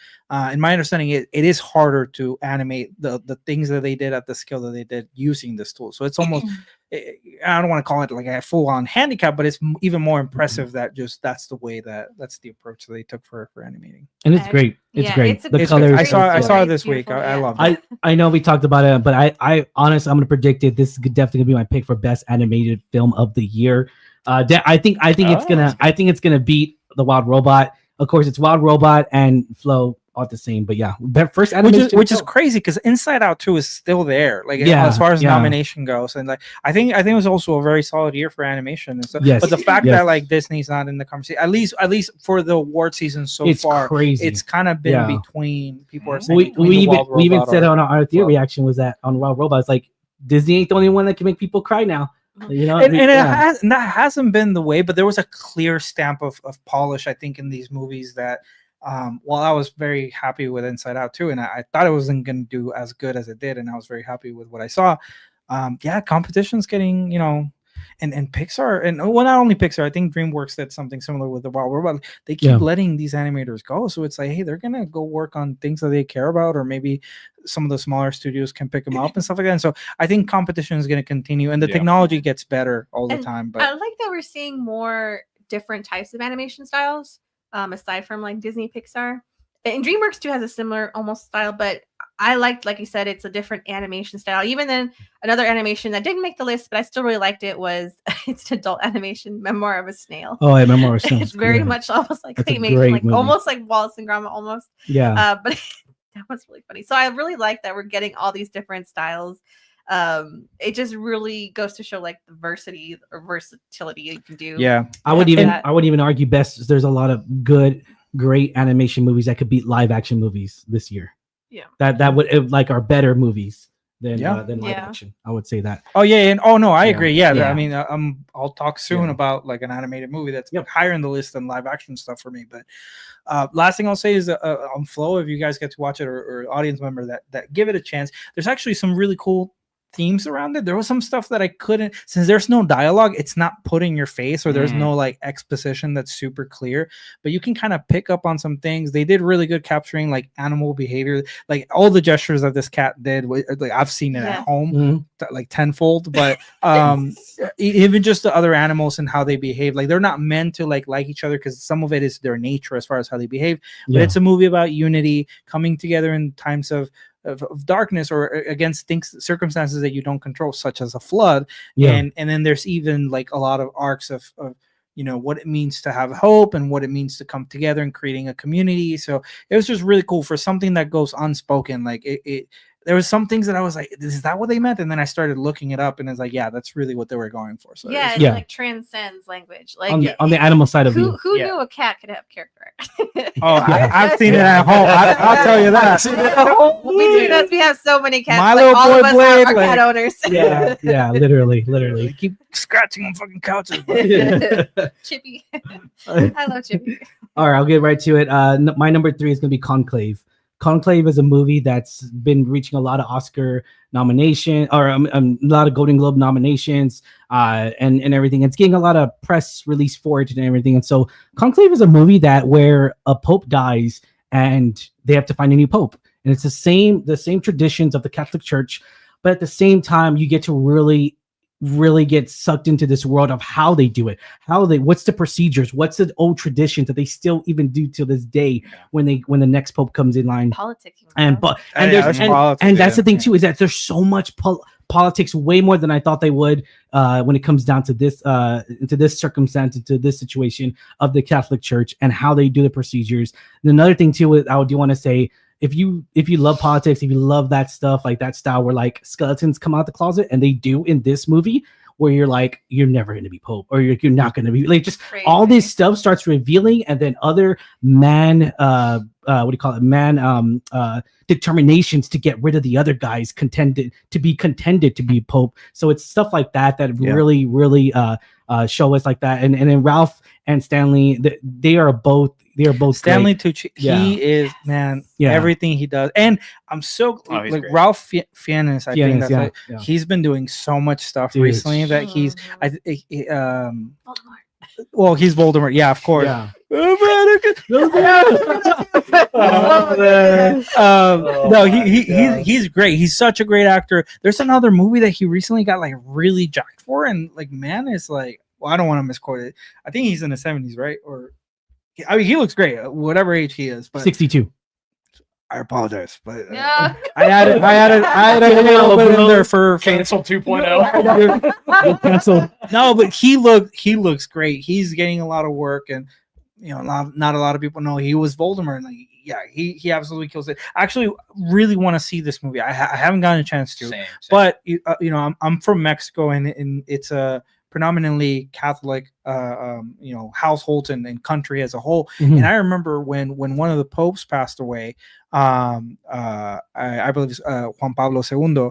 In my understanding, it is harder to animate the things that they did at the scale that they did using this tool. So it's almost I don't want to call it like a full-on handicap, but it's even more impressive that that's the approach that they took for animating. And it's great. It's yeah, great. it's a The great colors. I saw story. it this week. Beautiful, I yeah. loved it. I know we talked about it, but I honestly, I'm gonna predict it. This is definitely gonna be my pick for best animated film of the year. I think it's gonna beat The Wild Robot. Of course, it's Wild Robot and Flow all the same, but yeah, first animation, which is crazy, because Inside Out 2 is still there, like Yeah, as far as yeah. nomination goes, and like I think it was also a very solid year for animation and stuff. Yes, But the fact yes. that like Disney's not in the conversation, at least for the award season so it's far, crazy. it's kind of been Yeah. between people are saying we between the even Wild we even Robot said or- on our theater Flow. reaction was that on Wild Robot, it's like Disney ain't the only one that can make people cry now. You know, and yeah. that hasn't been the way, but there was a clear stamp of polish, I think, in these movies that while I was very happy with Inside Out too, and I thought it wasn't going to do as good as it did, and I was very happy with what I saw. Competition's getting, and Pixar, and well, not only Pixar, I think DreamWorks did something similar with the Wild Robot. They keep letting these animators go, so it's like, hey, they're gonna go work on things that they care about, or maybe some of the smaller studios can pick them up and stuff like that. And so I think competition is going to continue, and the technology gets better all the time. But I like that we're seeing more different types of animation styles, aside from like Disney, Pixar. And DreamWorks too has a similar almost style, but I liked, like you said, it's a different animation style. Even then, another animation that didn't make the list, but I still really liked it, was it's an adult animation, Memoir of a Snail. Oh, yeah, Memoir of a Snail. It's very much almost like That's a claymation, great like movie. almost like Wallace and Gromit, almost. Yeah. But that was really funny. So I really like that we're getting all these different styles. It just really goes to show like the versatility you can do. Yeah, I would even argue best. There's a lot of great animation movies that could beat live action movies this year. Yeah, that would like are better movies than live Yeah. action. I would say that. Oh yeah, and oh no, I Yeah. agree. Yeah, Yeah. I mean, I'll talk soon Yeah. about like an animated movie that's Yep. higher in the list than live action stuff for me. But last thing I'll say is on Flow, if you guys get to watch it or audience member that give it a chance, there's actually some really cool themes around it. There was some stuff that I couldn't, since there's no dialogue, it's not put in your face, or there's no like exposition that's super clear, but you can kind of pick up on some things. They did really good capturing like animal behavior, like all the gestures that this cat did. Like I've seen it at home like tenfold, but even just the other animals and how they behave, like they're not meant to like each other, because some of it is their nature as far as how they behave, but it's a movie about unity, coming together in times of darkness or against circumstances that you don't control, such as a flood. And then there's even like a lot of arcs of what it means to have hope and what it means to come together and creating a community. So it was just really cool for something that goes unspoken. Like it there was some things that I was like, is that what they meant? And then I started looking it up, and it's like, yeah, that's really what they were going for. So it like transcends language. Like on the animal side of who knew a cat could have character? I've seen it at home. I'll tell you that. We do that. We have so many cats. My like, little all boy of us Blade, are cat owners. Yeah, literally. They keep scratching on fucking couches. Chippy. I love Chippy. All right, I'll get right to it. My number 3 is going to be Conclave. Conclave is a movie that's been reaching a lot of Oscar nomination, or a lot of Golden Globe nominations, and everything. It's getting a lot of press release for it and everything. And so Conclave is a movie where a pope dies and they have to find a new pope. And it's the same traditions of the Catholic Church, but at the same time, you get to really get sucked into this world of how they do it, what's the procedures, what's the old traditions that they still even do to this day when the next pope comes in line. Politicking. And that's the thing too, is that there's so much politics, way more than I thought they would, when it comes down to this into this circumstance, into this situation of the Catholic Church and how they do the procedures. And another thing too, I do want to say, if you love politics, if you love that stuff, like that style where like skeletons come out the closet, and they do in this movie, where you're like, you're never going to be pope, or you're not going to be, like, just crazy. All this stuff starts revealing, and then other determinations to get rid of the other guys contended to be pope. So it's stuff like that really show us like that. And then Ralph and Stanley, they are both Stanley great. Tucci. He is, man, everything he does. And I'm so like Ralph Fiennes, I think that's he's been doing so much stuff recently that he's well, he's Voldemort. Yeah, of course. Yeah. No, he's great. He's such a great actor. There's another movie that he recently got like really jacked for, and like, man, is like, well, I don't want to misquote it. I think he's in the 70s, right? Or I mean, he looks great, whatever age he is. But 62. I apologize, but I added a little bit in there for Cancel 2.0. Cancel. No, but he looks great. He's getting a lot of work, and not a lot of people know he was Voldemort. And like, yeah, he absolutely kills it. I actually really want to see this movie. I haven't gotten a chance to, same. But I'm from Mexico, and it's a predominantly Catholic, households and country as a whole. Mm-hmm. And I remember when one of the popes passed away, I believe it's Juan Pablo II.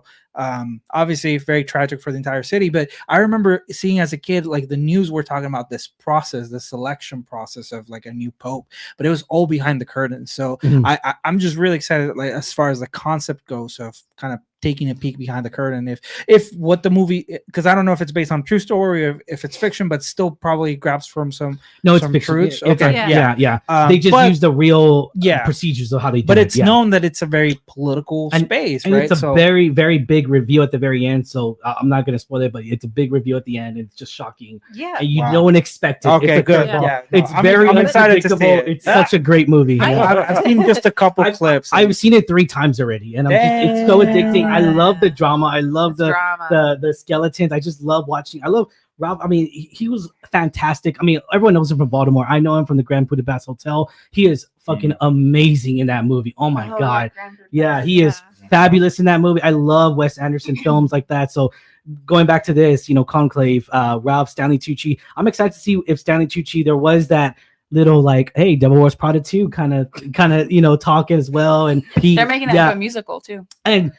Obviously very tragic for the entire city, but I remember seeing as a kid, like the news were talking about this process, the selection process of like a new pope, but it was all behind the curtain. So I'm just really excited, like as far as the concept goes, of kind of taking a peek behind the curtain. If what the movie, because I don't know if it's based on true story or if it's fiction, but still probably grabs from some it's fiction. Truths. Okay. Yeah. They just use the real procedures of how they do it. But it's known that it's a very political space, and right? It's a very, very big reveal at the very end. So I'm not going to spoil it, but it's a big reveal at the end. It's just shocking. Yeah. And you don't expect it. Okay, good. I'm excited to see it. It's such a great movie. I've seen just a couple clips. I've seen it 3 times already, and it's so addicting. I love the drama. I love the drama. the skeletons. I just love watching. I love Ralph. I mean, he was fantastic. I mean, everyone knows him from Baltimore. I know him from the Grand Budapest Hotel. He is fucking amazing in that movie. Oh my god. Yeah, he is fabulous in that movie. I love Wes Anderson films like that. So going back to this, you know, Conclave, Ralph, Stanley Tucci. I'm excited to see if Stanley Tucci, there was that little like, hey, Devil Wears Prada 2 kind of, you know, talk as well. And they're making that into a musical too. And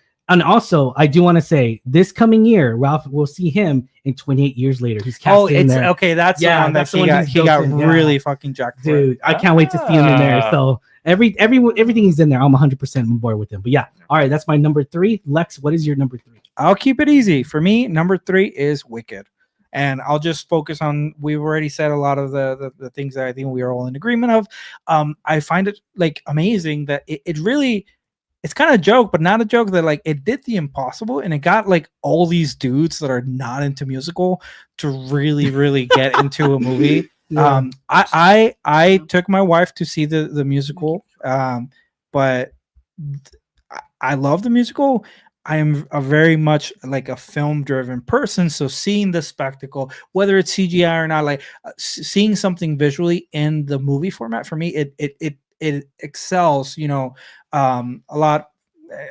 also, I do want to say this coming year, Ralph will see him in 28 years later. He's cast in there. Okay. That's the one that he got really fucking jacked for. Dude, I can't wait to see him in there. So everything he's in there, I'm 100% on board with him. But yeah, all right, that's my number 3. Lex, what is your number 3? I'll keep it easy. For me, number 3 is Wicked. And I'll just focus on, we've already said a lot of the things that I think we are all in agreement of. I find it like amazing that it really, it's kind of a joke, but not a joke, that like it did the impossible and it got like all these dudes that are not into musical to really get into a movie. Yeah. I took my wife to see the musical, but I love the musical. I am a very much like a film driven person. So seeing the spectacle, whether it's CGI or not, like seeing something visually in the movie format, for me, it excels, you know, a lot.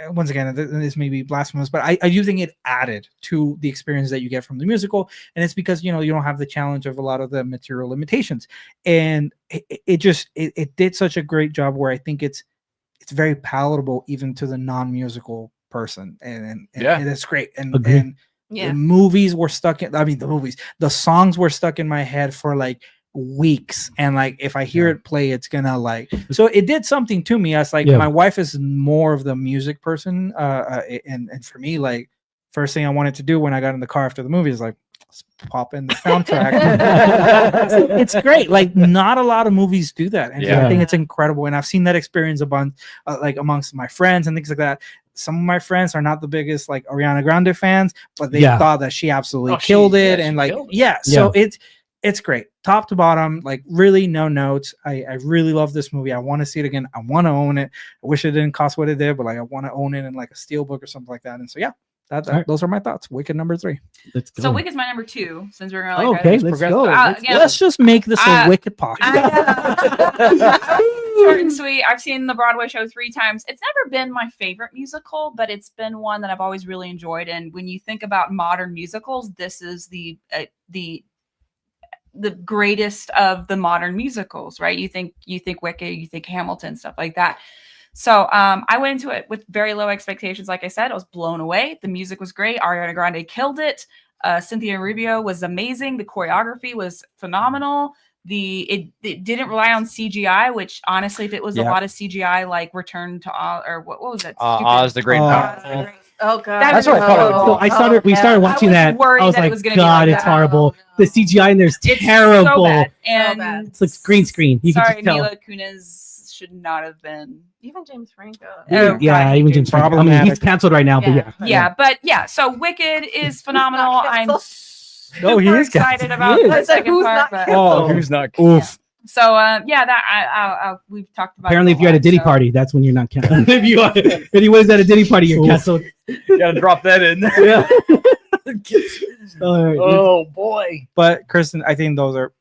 Once again, this may be blasphemous, but I do think it added to the experience that you get from the musical. And it's because, you know, you don't have the challenge of a lot of the material limitations. And it did such a great job where I think it's very palatable even to the non-musical person, and it's great. And the movies were stuck in, the songs were stuck in my head for like weeks, and like if I hear it play, it's gonna like, so it did something to me. I was like, my wife is more of the music person, and for me, like, first thing I wanted to do when I got in the car after the movie is like, let's pop in the soundtrack. It's great. Like, not a lot of movies do that, and I think it's incredible. And I've seen that experience a bunch, like amongst my friends and things like that. Some of my friends are not the biggest like Ariana Grande fans, but they thought that she absolutely killed it. And like, so it's great, top to bottom, like really no notes. I really love this movie. I want to see it again. I want to own it. I wish it didn't cost what it did, but like I want to own it in like a steelbook or something like that. And so those are my thoughts. Wicked number 3. Let's go. So Wicked's my number 2, since we're gonna like let's go. Let's just make this a Wicked podcast. Short and sweet. I've seen the Broadway show 3 times. It's never been my favorite musical, but it's been one that I've always really enjoyed. And when you think about modern musicals, this is the greatest of the modern musicals, right? You think Wicked, you think Hamilton, stuff like that. So I went into it with very low expectations. Like I said, I was blown away. The music was great. Ariana Grande killed it. Cynthia Rubio was amazing. The choreography was phenomenal. It didn't rely on CGI, which honestly, if it was a lot of CGI, like Return to Oz, or what was that? Oz the Great Powerful. Oh god, that's what I thought. So we started watching that. I was like, God, it's horrible. The CGI in there's terrible. So bad. And it's like green screen. You sorry, can just tell. Mila Kunis should not have been. Even James Franco. Even James Franco. I mean, he's canceled right now, but so Wicked is phenomenal. I'm he is excited about the second part. Who's not? Oof. So we've talked about. Apparently, if you're at a Diddy party, that's when you're not canceled. if he was at a Diddy party, you're canceled. You gotta drop that in. Yeah. Oh boy. But Kristen, I think those are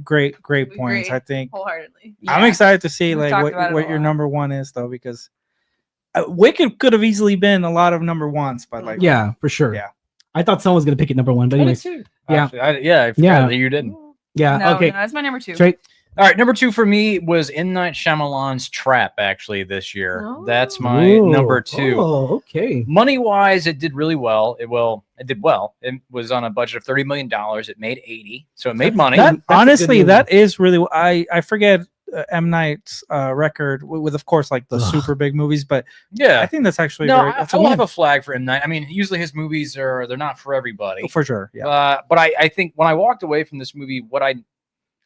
great points. I think wholeheartedly. I'm excited to see like what your number 1 is, though, because Wicked could have easily been a lot of number 1s, but like for sure. Yeah. I thought someone was gonna pick it number 1, but anyways. I forgot that you didn't. Yeah. Okay. No, that's my number 2. Straight. All right, number 2 for me was M. Night Shyamalan's Trap, actually, this year. Oh. That's my number 2. Oh, okay. Money-wise, it did really well. It did well. It was on a budget of $30 million. It made 80, so it made money. Honestly, that is really... I forget M. Night's record with, of course, like the super big movies, but I think that's actually I will have a flag for M. Night. I mean, usually his movies they're not for everybody. For sure, yeah. But I think when I walked away from this movie, what I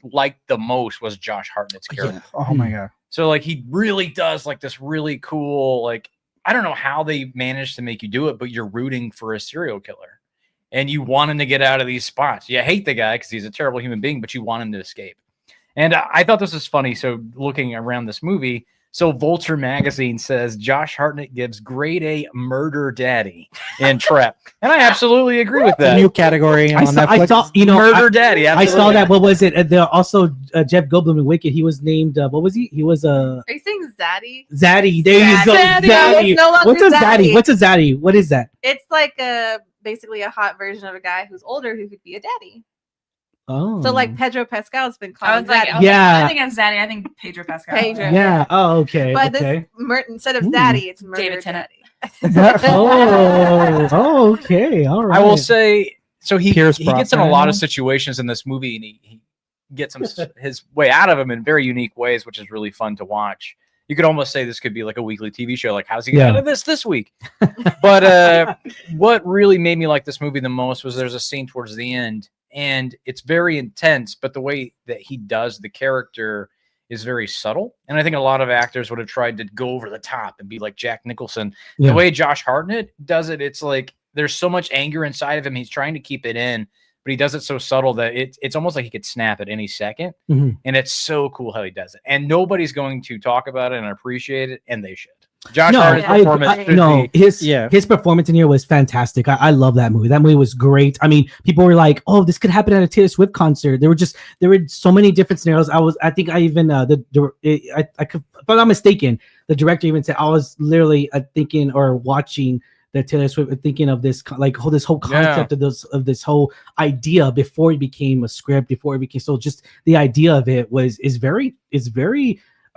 liked the most was Josh Hartnett's character. Yeah. Oh my god. So like he really does like this really cool, like, I don't know how they managed to make you do it, but you're rooting for a serial killer and you want him to get out of these spots. You hate the guy because he's a terrible human being, but you want him to escape. And I thought this was funny. So looking around this movie, So Vulture magazine says Josh Hartnett gives grade A murder daddy in Trap, and I absolutely agree with that. New category on Netflix. I saw, murder daddy. I Absolutely. saw that. What was it? There also Jeff Goldblum in Wicked. He was named. What was he? He was Are you saying Zaddy? Zaddy. There you go. Zaddy. Zaddy. It's no longer What's a Zaddy? Zaddy. What's a Zaddy? What is that? It's like basically a hot version of a guy who's older who could be a daddy. Oh, So like Pedro Pascal's been I called was like, Zaddy. Yeah. I think of Zaddy. I think Pedro Pascal. Pedro. yeah. Oh, okay. But okay. this instead of Ooh. Zaddy, it's murder David Tennant. daddy. Oh, okay. All right. I will say, so he Pierce gets in a Brosnan. lot of situations in this movie, and he gets his way out of them in very unique ways, which is really fun to watch. You could almost say this could be like a weekly TV show. Like, how's he get out of this week? But what really made me like this movie the most was there's a scene towards the end, and it's very intense, but the way that he does the character is very subtle. And I think a lot of actors would have tried to go over the top and be like Jack Nicholson. Yeah. The way Josh Hartnett does it, it's like there's so much anger inside of him. He's trying to keep it in, but he does it so subtle that it's almost like he could snap at any second. Mhm. And it's so cool how he does it. And nobody's going to talk about it and appreciate it, and they should. Josh No, Hartnett's performance should be- his performance in here was fantastic. I love that movie. That movie was great. I mean, people were like, "Oh, this could happen at a Taylor Swift concert." There were so many different scenarios. I think I even I could, if I'm not mistaken, the director even said I was literally thinking or watching the Taylor Swift, thinking of this this whole concept of this whole idea before it became a script, before it became just the idea of it is very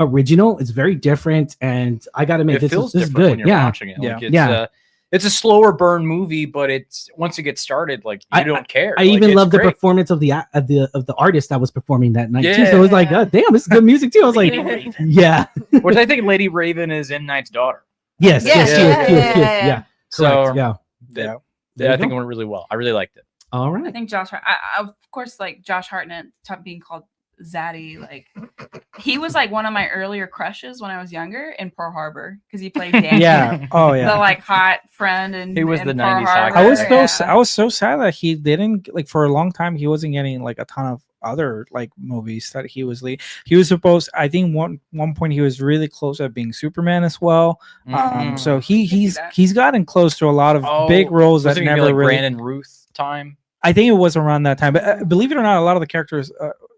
original. It's very different, and I gotta admit, this is different good. when you're watching it. Like, it's a slower burn movie, but it's once it gets started, like you don't care. I Like, even it's love the great. performance of the artist that was performing that night too. Yeah. So it was like, oh, damn, this is good music too. I was like, yeah, Which I think Lady Raven is M. Night's daughter. yes, Yeah, yes, yeah. yeah. So Correct, yeah. yeah, There I you think go. it went really well. I really liked it. All I right. think Josh, of course, like Josh Hartnett being called Zaddy, like he was like one of my earlier crushes when I was younger in Pearl Harbor because he played Danny, Yeah. Oh yeah. the like hot friend, and He was in the Pearl 90s hot Harbor. guy. I was so sad that he didn't for a long time. He wasn't getting like a ton of other like movies that he was leading. He was supposed. I think one point he was really close at being Superman as well. So he's gotten close to a lot of big roles that never like really. Brandon Ruth time. I think it was around that time, but believe it or not, a lot of the characters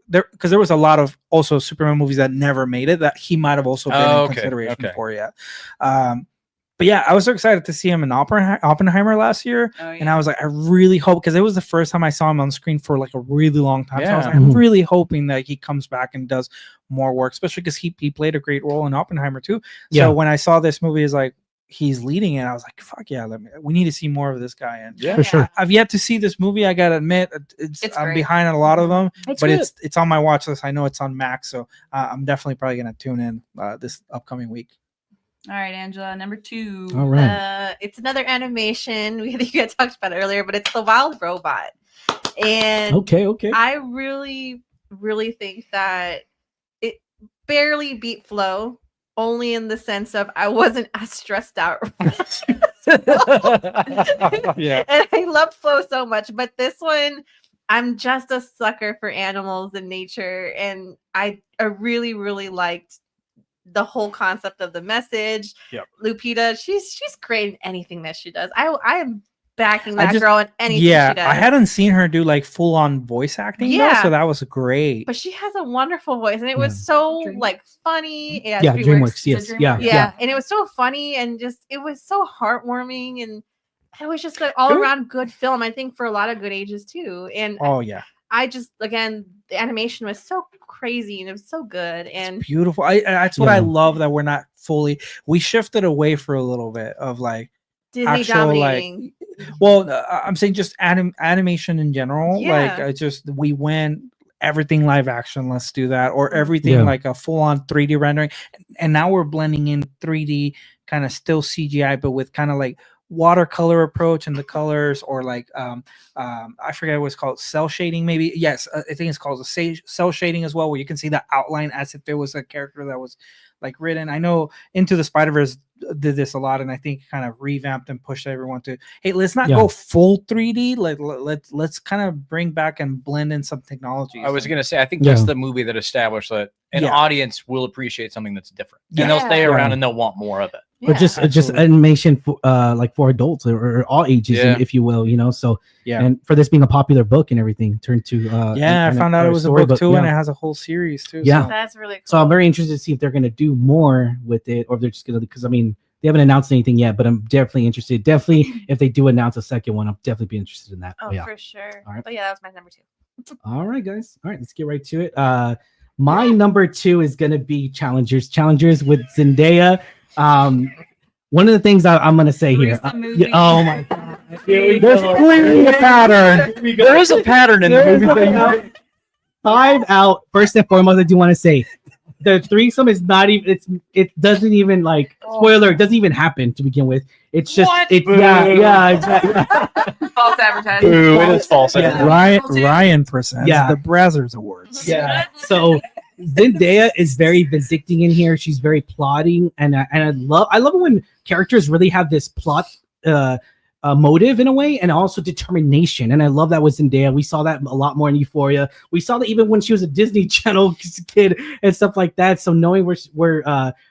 there was a lot of also Superman movies that never made it that he might have also been in consideration for. Yeah. But yeah, I was so excited to see him in Oppenheimer last year. And I was like, I really hope, because it was the first time I saw him on screen for like a really long time. So I was like, I'm really hoping that he comes back and does more work, especially because he played a great role in Oppenheimer too. So when I saw this movie is like he's leading it, I was like, fuck yeah, we need to see more of this guy. And for sure. I've yet to see this movie. I gotta admit, I'm behind on a lot of them, but it's on my watch list. I know it's on Max, so I'm definitely probably gonna tune in this upcoming week. All right, Angela, number 2. All right. It's another animation. We had talked about it earlier, but it's The Wild Robot. And Okay. I really, really think that it barely beat Flow, only in the sense of I wasn't as stressed out. Yeah. And I loved Flow so much, but this one, I'm just a sucker for animals and nature, and I really, really liked the whole concept of the message. Yep. Lupita, she's great in anything that she does. I am backing that girl in anything she does. I hadn't seen her do like full on voice acting though, so that was great. But she has a wonderful voice, and it was so like funny. Yeah, DreamWorks. Yes. Yeah. And it was so funny, and just it was so heartwarming, and it was just an all around good film. I think for a lot of good ages too. And I just, again, the animation was so crazy and it was so good and it's beautiful. That's what I love, that we're not fully. We shifted away for a little bit of like Disney dominating. I'm saying just animation in general. Yeah. Like we went everything live action. Let's do that, or everything like a full on 3D rendering. And now we're blending in 3D, kind of still CGI, but with kind of like watercolor approach and the colors, or like I forget what it's called, cell shading maybe. Yes, I think it's called cell shading as well, where you can see the outline as if it was a character that was like written. I know Into the Spider-Verse did this a lot, and I think kind of revamped and pushed everyone to, hey, let's not go full 3D. Let's kind of bring back and blend in some technologies. I was gonna say, I think that's the movie that established that an audience will appreciate something that's different, and they'll stay around and they'll want more of it. Or just animation for like for adults or all ages, if you will, you know. So and for this being a popular book and everything, turned to I found out it was a book too, and it has a whole series too. Yeah, so that's really cool. So I'm very interested to see if they're gonna do more with it, or if they're just gonna, because I mean they haven't announced anything yet, but I'm definitely interested. Definitely, if they do announce a second one, I'll definitely be interested in that. Oh, for sure. All right. But yeah, that was my number 2. All right, guys. All right, let's get right to it. My number 2 is gonna be Challengers. Challengers with Zendaya. One of the things I'm going to say here. Oh my God. There's clearly a pattern. There is a pattern in the movie. Time out. First and foremost, I do want to say the threesome is not even, it doesn't even like, spoiler, it doesn't even happen to begin with. It's just, exactly. False advertising. It is false advertising. Ryan presents the Brazzers Awards. Yeah. So Zendaya is very vindicting in here. She's very plotting, and I love it when characters really have this plot motive in a way, and also determination. And I love that with Zendaya. We saw that a lot more in Euphoria. We saw that even when she was a Disney Channel kid and stuff like that. So knowing where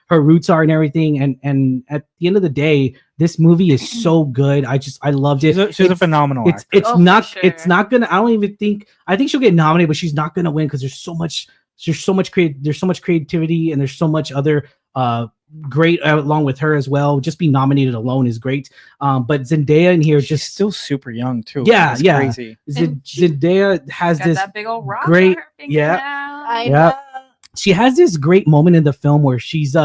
her roots are and everything, and at the end of the day, this movie is so good. I loved it. She's a phenomenal actor. It's not gonna. I don't even think. I think she'll get nominated, but she's not gonna win because there's so much creativity, and there's so much other great along with her as well. Just being nominated alone is great. But Zendaya in here, she's still super young too. Yeah, crazy. Zendaya has got this that big old rock great, on her finger now. I know. She has this great moment in the film where she's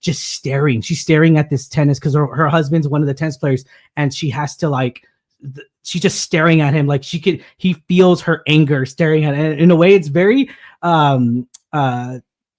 just staring. She's staring at this tennis because her husband's one of the tennis players, and she has to like. She's just staring at him like he feels her anger staring at it. In a way, it's very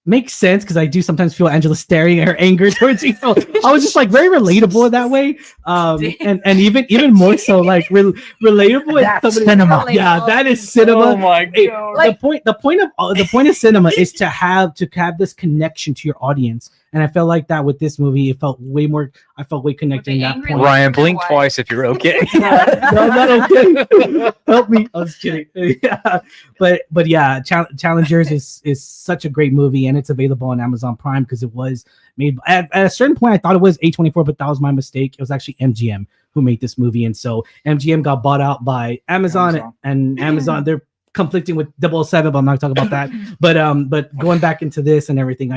makes sense because I do sometimes feel Angela staring at her anger towards me. So I was just like very relatable in that way. And even more so like relatable. That's cinema. Yeah, that is cinema. Oh my God. The point of cinema is to have this connection to your audience. And I felt like that with this movie. It felt way more. I felt way connected in that point. Ryan, blink twice if you're okay. No, not okay. Help me. I was kidding. Yeah. But yeah, Challengers is such a great movie, and it's available on Amazon Prime because it was made at a certain point. I thought it was A24, but that was my mistake. It was actually MGM who made this movie, and so MGM got bought out by Amazon. And Amazon they're conflicting with 007, but I'm not talking about that. But going back into this and everything,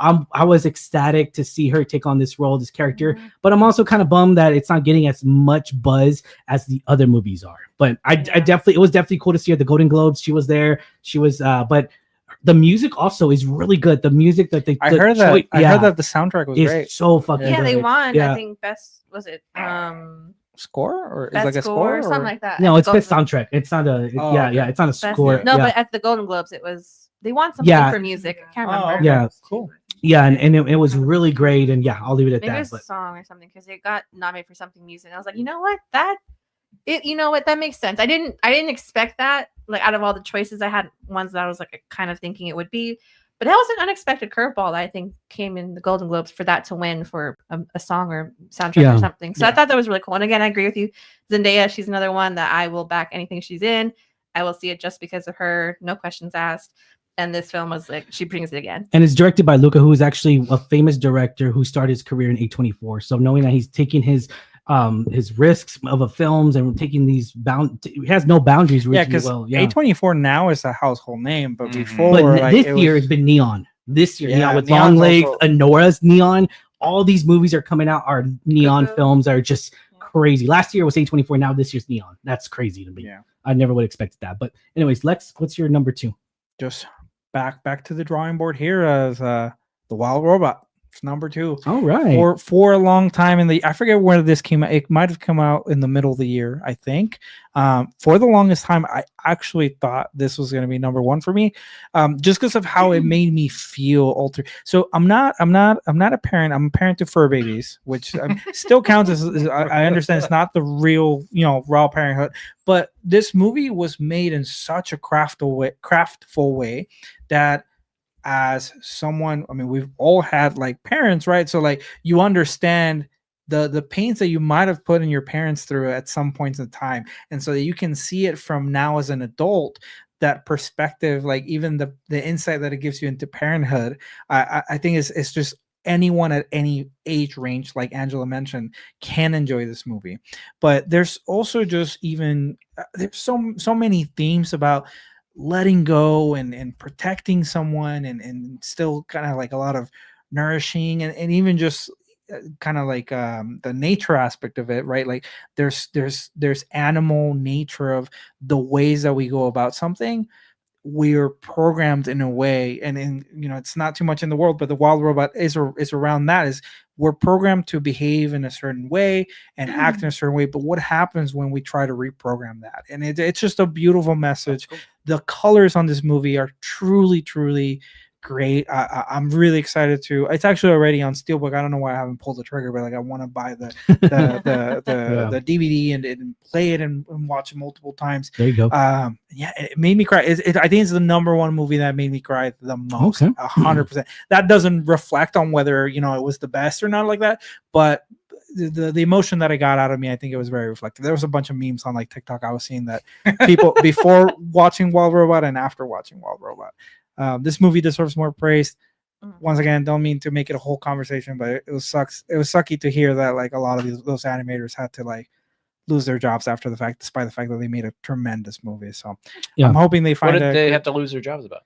I was ecstatic to see her take on this role, this character, but I'm also kind of bummed that it's not getting as much buzz as the other movies are. But it was definitely cool to see her at the Golden Globes. She was there. She was, but the music also is really good. The music that I heard that the soundtrack was great. So fucking good. Yeah, they won. Yeah. I think best was it score or best is like a score or something like that. No, it's best soundtrack. It's not a it's not a score. No, but at the Golden Globes it was they won something for music. I can't remember. Yeah, cool. Yeah, and it was really great, and yeah, I'll leave it at Maybe that. It was a song or something because it got nominated for something music. And I was like, you know what, that makes sense. I didn't expect that. Like out of all the choices, I had ones that I was like kind of thinking it would be, but that was an unexpected curveball that I think came in the Golden Globes for that to win for a song or soundtrack or something. So I thought that was really cool. And again, I agree with you, Zendaya. She's another one that I will back anything she's in. I will see it just because of her. No questions asked. And this film was like, she brings it again. And it's directed by Luca, who is actually a famous director who started his career in A24. So knowing that he's taking his risks of films and taking these he has no boundaries. Yeah, because A24 now is a household name, but before, this year it's been Neon. This year, Neon with Long Legs, Anora's Neon. All these movies are coming out. Are Neon films are just crazy. Last year was A24. Now this year's Neon. That's crazy to me. Yeah, I never would have expected that. But anyways, Lex, what's your number 2? Just back to the drawing board here as The Wild Robot. It's number 2. All right. For a long time I forget where this came out. It might have come out in the middle of the year, I think. For the longest time, I actually thought this was going to be number 1 for me, just because of how it made me feel altered. So I'm not a parent. I'm a parent to fur babies, which still counts as I understand it's not the real raw parenthood, but this movie was made in such a craftful way that as someone, I mean, we've all had like parents, right? So like you understand the pains that you might have put in your parents through at some points in time, and so that you can see it from now as an adult, that perspective, like even the insight that it gives you into parenthood. I think it's just anyone at any age range, like Angela mentioned, can enjoy this movie. But there's also just even there's so many themes about letting go and protecting someone, and still kind of like a lot of nourishing, and even just kind of like the nature aspect of it, right? Like there's animal nature of the ways that we go about something. We are programmed in a way, and it's not too much in the world, but the wild robot is around that. Is we're programmed to behave in a certain way and act in a certain way, but what happens when we try to reprogram that? And it's just a beautiful message. Cool. The colors on this movie are truly great. I'm really excited to. It's actually already on Steelbook. I don't know why I haven't pulled the trigger, but like I want to buy the the DVD and play it and watch it multiple times. There you go. Yeah, it made me cry. I think it's the number one movie that made me cry the most. Okay. 100%. That doesn't reflect on whether it was the best or not like that, but the emotion that I got out of me, I think it was very reflective. There was a bunch of memes on like TikTok. I was seeing that people before watching Wild Robot and after watching Wild Robot. This movie deserves more praise. Once again, don't mean to make it a whole conversation, but it was sucky to hear that like a lot of those animators had to like lose their jobs after the fact, despite the fact that they made a tremendous movie. So I'm hoping they find. What did they have to lose their jobs about?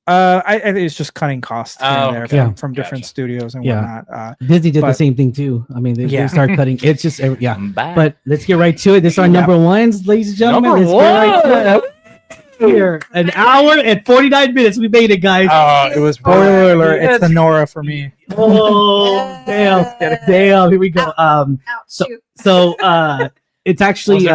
I think it's just cutting costs from different studios and whatnot. Disney did the same thing too. I mean, they start cutting. It's just But let's get right to it. This is our number ones, ladies and gentlemen. Number one. Here, an hour and 49 minutes. We made it, guys. It was spoiler alert. It's the Nora for me. Oh, damn. Here we go. So it's actually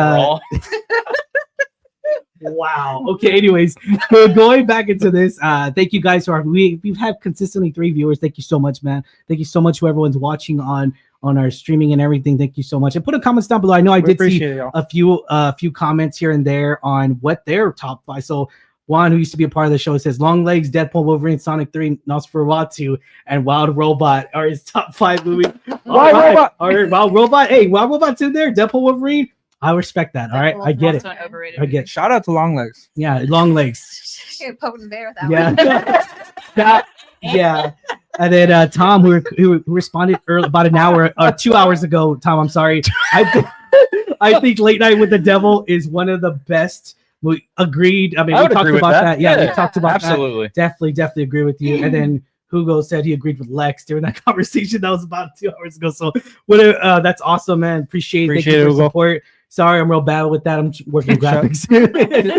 wow. Okay. Anyways, we're going back into this. Thank you guys we've had consistently 3 viewers. Thank you so much, man. Thank you so much to everyone's watching on our streaming and everything. Thank you so much. And put a comments down below. I know I did see a few comments here and there on what their top 5. So Juan, who used to be a part of the show, says Long Legs, Deadpool, Wolverine, Sonic 3, Nosferatu, and Wild Robot are his top 5 movies. Wild Robot. Hey, Wild Robot's in there. Deadpool, Wolverine. I respect that. All right, I get it. I get it. Shout out to Long Legs. Yeah, Long Legs. You're poking the bear with that one. Yeah. And then Tom, who responded early, about an hour or 2 hours ago. Tom, I'm sorry. I think Late Night with the Devil is one of the best. We agreed. I mean, we talked about that. Yeah, we talked about absolutely. That. Definitely agree with you. And then Hugo said he agreed with Lex during that conversation. That was about 2 hours ago. So that's awesome, man. Appreciate it, for support. Sorry, I'm real bad with that. I'm working graphics.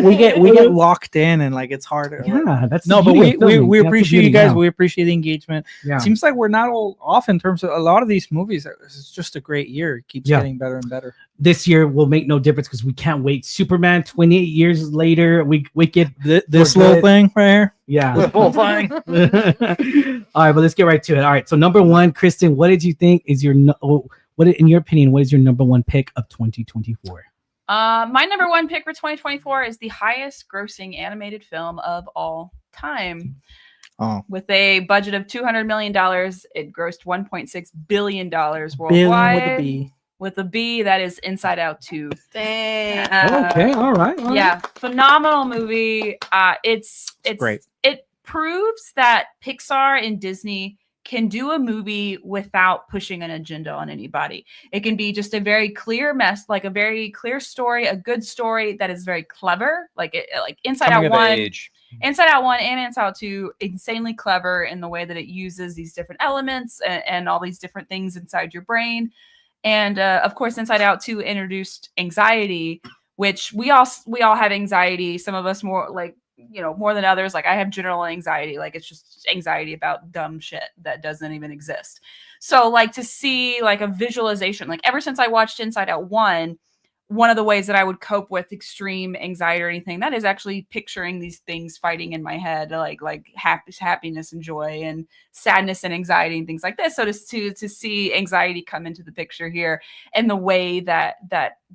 we get locked in and like it's harder. Yeah, that's but we appreciate you guys. We appreciate the engagement. Yeah. It seems like we're not all off in terms of a lot of these movies. It's just a great year. It keeps getting better and better. This year will make no difference because we can't wait. Superman, 28 years later, we get this little thing right here. Yeah, the whole thing. All right, but let's get right to it. All right, so number 1, Kristen, what did you think is your in your opinion, what is your number 1 pick of 2024? My number 1 pick for 2024 is the highest grossing animated film of all time. With a budget of $200 million, it grossed $1.6 billion worldwide. With a B, that is Inside Out 2. Dang. Okay, all right. Yeah, phenomenal movie. It's great. It proves that Pixar and Disney can do a movie without pushing an agenda on anybody. It can be just a very clear like a very clear story, a good story that is very clever. Like Inside Out 1 and Inside Out 2, insanely clever in the way that it uses these different elements and all these different things inside your brain. And of course, Inside Out 2 introduced anxiety, which we all have anxiety. Some of us more more than others. Like I have general anxiety. Like it's just anxiety about dumb shit that doesn't even exist. So like to see like a visualization, like ever since I watched Inside Out 1, one of the ways that I would cope with extreme anxiety or anything, that is actually picturing these things fighting in my head, like happiness and joy and sadness and anxiety and things like this. So to see anxiety come into the picture here and the way that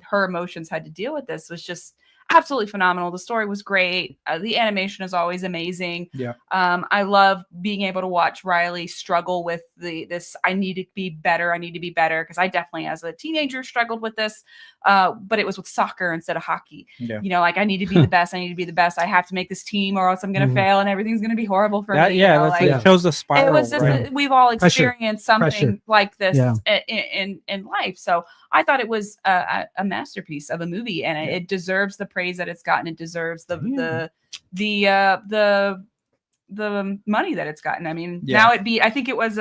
her emotions had to deal with this was just, absolutely phenomenal. The story was great. The animation is always amazing. Yeah. I love being able to watch Riley struggle with this. I need to be better. I need to be better, because I definitely, as a teenager, struggled with this. But it was with soccer instead of hockey. Yeah. You know, like I need to be the best. I need to be the best. I have to make this team, or else I'm going to fail, and everything's going to be horrible for me. Yeah, you know, that's like, it shows the spiral. it was just we've all experienced something Pressure. like this Yeah. in life. So I thought it was a masterpiece of a movie, and it deserves the praise that it's gotten. It deserves the money that it's gotten. I mean, now I think it was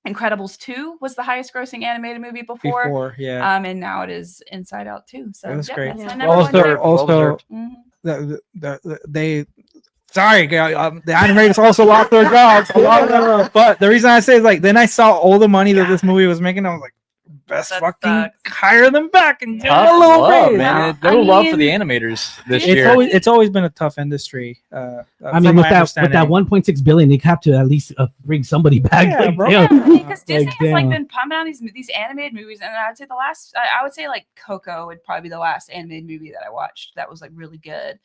Incredibles 2 was the highest grossing animated movie before. And now it is Inside Out 2. So that's great. That's my number one favorite. Also, Mhm. they. Sorry, the animators also lost their jobs. But the reason I say is like, then I saw all the money that this movie was making. I was like, best That fucking sucks. hire them back and give them Tough a little love, raise. man. I No love for mean, the animators this year. It's always been a tough industry. I from mean, my with that understanding. 1.6 billion, they have to at least bring somebody back. Yeah, bro. Yeah, because Disney Like, has like damn. been pumping out these animated movies, and I would say I would say like Coco would probably be the last animated movie that I watched that was like really good.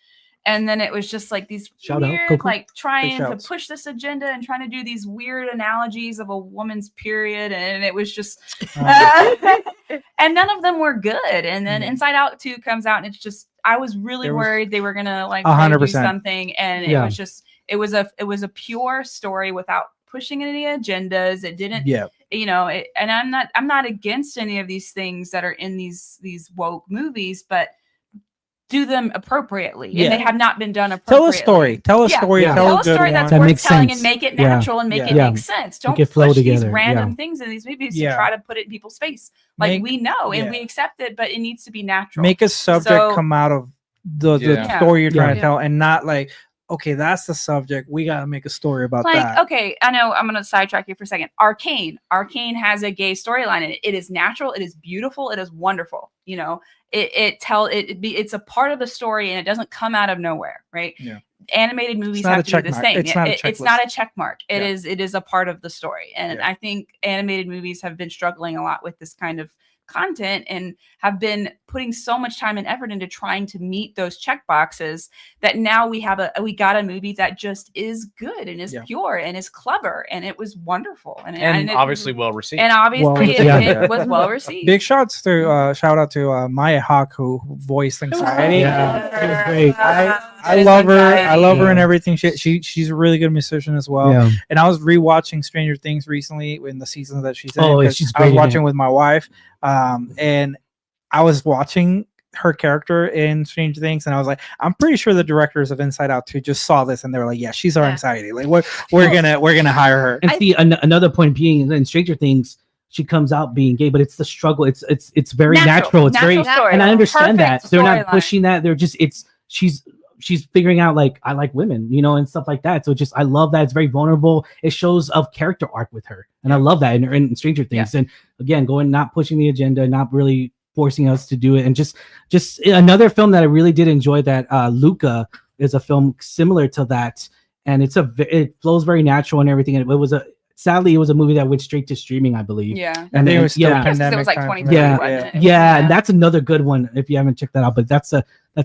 And then it was just like these Shout out, weird, Coco. like trying to shouts. push this agenda and trying to do these weird analogies of a woman's period, and it was just, and none of them were good. And then Inside Out 2 comes out, and it's just, I was really worried they were gonna like try to do 100%. something, and it was just, it was a pure story without pushing any agendas. It didn't, you know, and I'm not against any of these things that are in these woke movies, but do them appropriately, and they have not been done appropriately. Tell a story. Tell a story. Yeah. Tell a story one. that's That worth makes telling sense. and make it Yeah. natural and make it Yeah. make sense. Don't it flow push these together. random Yeah. things in these movies Yeah. to try to put it in people's face. Like Make- we know and yeah. we accept it, but it needs to be natural. Make a subject So- come out of the Yeah. story you're trying to Yeah. tell, and not like, okay, that's the subject. We gotta make a story about like, that. okay, I know I'm gonna sidetrack you for a second. Arcane has a gay storyline in it. It is natural, it is beautiful, it is wonderful. You know, it's a part of the story, and it doesn't come out of nowhere, right? Yeah. Animated movies not have a to do check this mark. thing. It's not a It's not a checklist. check mark. It is a part of the story, and Yeah. I think animated movies have been struggling a lot with this kind of content and have been putting so much time and effort into trying to meet those check boxes that now we got a movie that just is good and is pure and is clever, and it was wonderful and it, obviously well received. and obviously it was well received. Big shout out to Maya Hawk, who voiced anxiety. Yeah, it was great. I love her. I love her and everything. She's a really good musician as well. Yeah. And I was rewatching Stranger Things recently in the seasons that she's in. Oh, 'cause she's I was great in watching it. with my wife, and I was watching her character in Stranger Things, and I was like, I'm pretty sure the directors of Inside Out 2 just saw this, and they were like, yeah, she's our anxiety. Like we're gonna hire her. And see, another point being in Stranger Things, she comes out being gay, but it's the struggle. It's very natural. It's very, story. and I understand Perfect that they're not storyline. pushing that. They're just she's figuring out like I like women, you know, and stuff like that. So just I love that. It's very vulnerable. It shows of character arc with her, and I love that in Stranger Things. And again, not pushing the agenda, not really forcing us to do it, and just another film that I really did enjoy. That Luca is a film similar to that, and it flows very natural and everything. And sadly, it was a movie that went straight to streaming, I believe. Yeah. And it was still Because it pandemic was like time. 2020, wasn't it? Yeah, and that's another good one if you haven't checked that out. But that's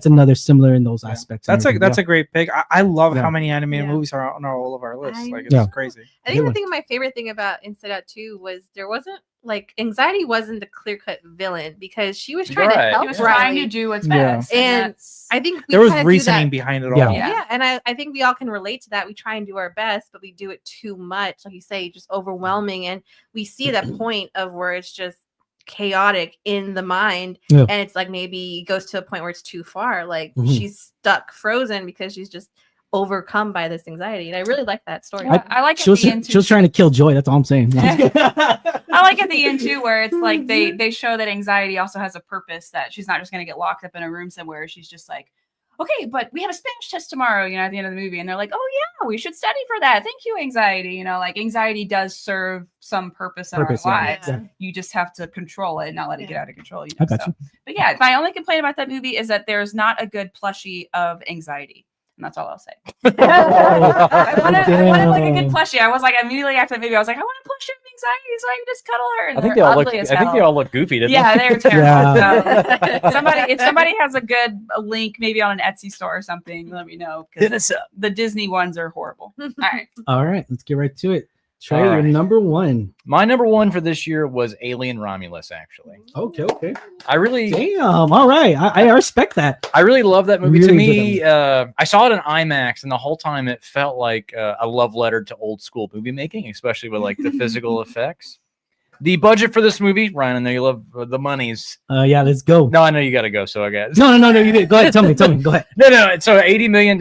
another similar in those aspects. That's a great pick. I love Yeah. how many animated Yeah. movies are on all of our lists. Like it's Yeah. crazy. I think my favorite thing about Inside Out 2 was there wasn't like anxiety wasn't the clear-cut villain because she was trying to Right. help He was trying to Riley. do what's Yeah. best. And that's- I think we There was kinda do reasoning that. behind it all. Yeah. Yeah, and I think we all can relate to that. We try and do our best, but we do it too much, like you say, just overwhelming. And we see that point of where it's just chaotic in the mind, Yeah. and it's like maybe it goes to a point where it's too far. Like Mhm. she's stuck, frozen because she's just overcome by this anxiety. And I really like that story. I like She at was, the end she was trying to kill Joy. That's all I'm saying. I like at the end too, where it's like they show that anxiety also has a purpose, that she's not just going to get locked up in a room somewhere. She's just like, okay, but we have a Spanish test tomorrow, you know, at the end of the movie. And they're like, oh yeah, we should study for that. Thank you, anxiety. You know, like anxiety does serve some purpose in our lives. Yeah. You just have to control it and not let it get out of control. You I know? got you. But yeah, my only complaint about that movie is that there's not a good plushie of anxiety. And that's all I'll say. I wanted like a good plushie. I was like, immediately after the movie, I was like, I want a plushie of so I can just cuddle her. And I think they're they all look. ugly as I think they hell. all look goofy. Didn't Yeah, they? they're terrible. Yeah. If somebody has a good link, maybe on an Etsy store or something, let me know. 'Cause Hit us up. the Disney ones are horrible. All right. All right, let's get right to it. Trey, All your right. number one. My number one for this year was Alien Romulus. Actually, Okay. I really, Damn. All right, I respect that. I really love that movie. Really To enjoyed me, I saw it in IMAX, and the whole time it felt like a love letter to old school movie making, especially with like the physical effects. The budget for this movie, Ryan, I know you love the monies. Yeah, let's go. No, I know you got to go, so I guess. No, you did. Go ahead. Tell me. Go ahead. No. So $80 million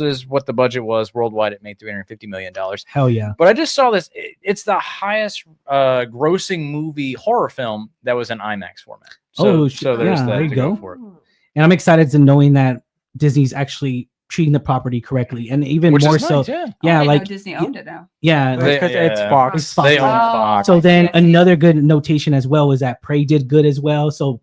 is what the budget was. Worldwide, it made $350 million. Hell yeah. But I just saw this. It's the highest grossing movie horror film that was in IMAX format. So there's that. There you to go. for it. And I'm excited to knowing that Disney's actually treating the property correctly, and even Which more is so. nice, yeah. Yeah, I didn't like know Disney owned it now. yeah. That's 'cause it's Fox. It's Fox. They own Oh. Fox. So then I see. another good notation as well was that Prey did good as well. So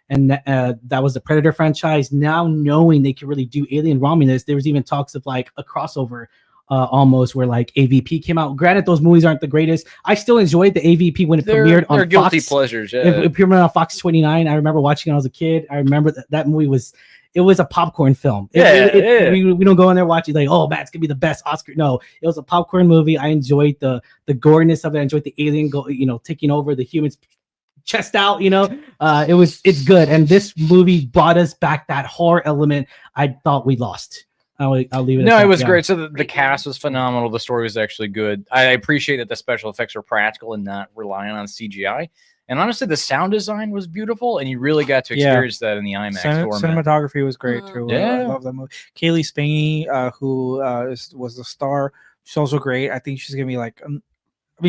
that was the Predator franchise. Now knowing they can really do Alien Romulus, there was even talks of like a crossover almost where like AVP came out. Granted, those movies aren't the greatest. I still enjoyed the AVP when it premiered on They're guilty Fox. pleasures. Yeah. It premiered on Fox 29. I remember watching it when I was a kid. I remember that movie was. It was a popcorn film. Yeah. We don't go in there watching like, oh man, it's gonna be the best Oscar. No, it was a popcorn movie. I enjoyed the goriness of it. I enjoyed the alien taking over the humans chest out. It's good. And this movie brought us back that horror element I thought we lost. I'll leave it. No, at it that. was Yeah. great. So the cast was phenomenal. The story was actually good. I appreciate that the special effects are practical and not relying on CGI. And honestly, the sound design was beautiful, and you really got to experience that in the IMAX format. Cinematography was great too. Yeah. I love that movie. Kaylee Spaney, who was the star, she's also great. I think she's gonna be like,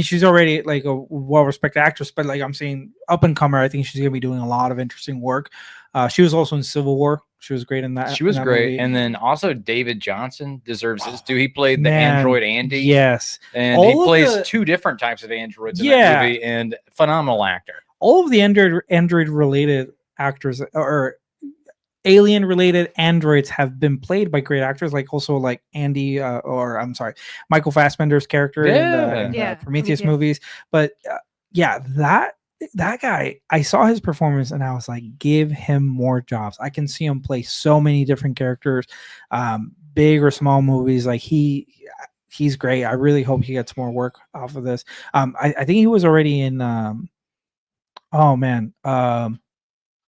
she's already like a well-respected actress, but like I'm saying, up and comer. I think she's gonna be doing a lot of interesting work. She was also in Civil War. She was great in that. She was in that great. movie. And then also David Johnson deserves his due. He played the Man, android Andy. Yes. And All he of plays the- two different types of androids in Yeah. that movie, and phenomenal actor. All of the android related actors or alien related androids have been played by great actors, like also like Andy Michael Fassbender's character in the Yeah, Prometheus Prometheus. movies. But that guy, I saw his performance and I was like, give him more jobs. I can see him play so many different characters, big or small movies. Like he's great. I really hope he gets more work off of this. I think he was already in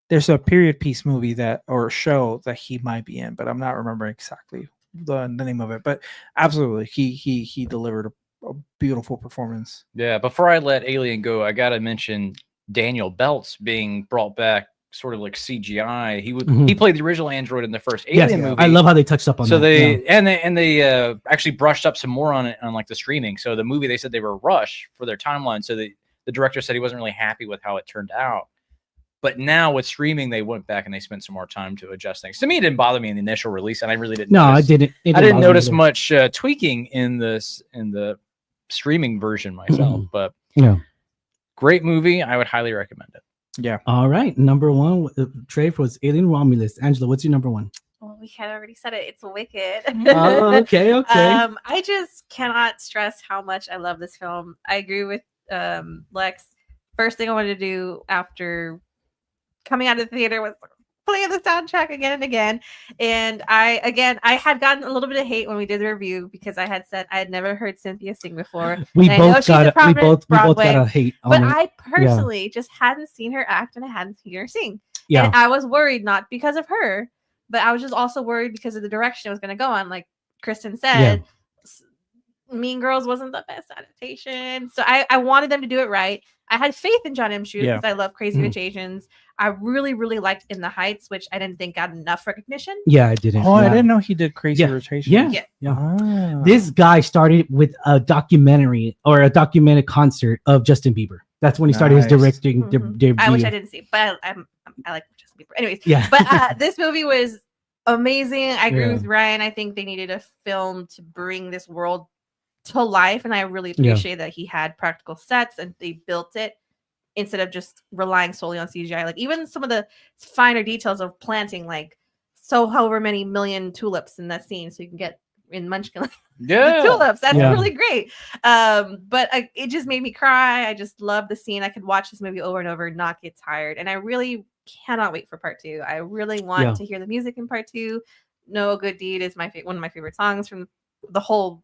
there's a period piece movie or show that he might be in, but I'm not remembering exactly the name of it. But absolutely, he delivered a beautiful performance. Yeah, before I let Alien go, I gotta mention Daniel Beltz being brought back, sort of like CGI. He played the original android in the first Alien movie. I love how they touched up on so that. they actually brushed up some more on it on like the streaming. So the movie, they said they were rushed for their timeline. So the director said he wasn't really happy with how it turned out. But now with streaming, they went back and they spent some more time to adjust things. To me, it didn't bother me in the initial release, and I really didn't. I didn't. I didn't notice either. much tweaking in the streaming version myself. But great movie. I would highly recommend it. Yeah. All right, number one, Trey was Alien Romulus. Angela, what's your number one? Well, we had already said it. It's Wicked. Oh, okay. I just cannot stress how much I love this film. I agree with Lex. First thing I wanted to do after coming out of the theater was play the soundtrack again and again. And I had gotten a little bit of hate when we did the review because I had said I had never heard Cynthia sing before. We And I know both she's a got we prominent both got Broadway, a hate on But it. I personally just hadn't seen her act and I hadn't seen her sing. Yeah. And I was worried not because of her, but I was just also worried because of the direction it was going to go on. Like Kristen said, Mean Girls wasn't the best adaptation. So I wanted them to do it right. I had faith in John M. Chu because I love Crazy Rich Asians. I really, really liked In the Heights, which I didn't think got enough recognition. Yeah, I didn't. Oh, I didn't know he did Crazy Rotation. Yeah. Ah. This guy started with a documentary or a documented concert of Justin Bieber. That's when he started his directing debut. Which I didn't see, but I like Justin Bieber. Anyways, Yeah. But this movie was amazing. I agree Yeah. with Ryan. I think they needed a film to bring this world to life, and I really Yeah. appreciate that he had practical sets and they built it instead of just relying solely on CGI. Like even some of the finer details of planting, like however many million tulips in that scene, so you can get in Munchkin. Yeah. The tulips. That's Yeah. really great. But it just made me cry. I just love the scene. I could watch this movie over and over and not get tired. And I really cannot wait for part 2. I really want to hear the music in part 2. No Good Deed is one of my favorite songs from the whole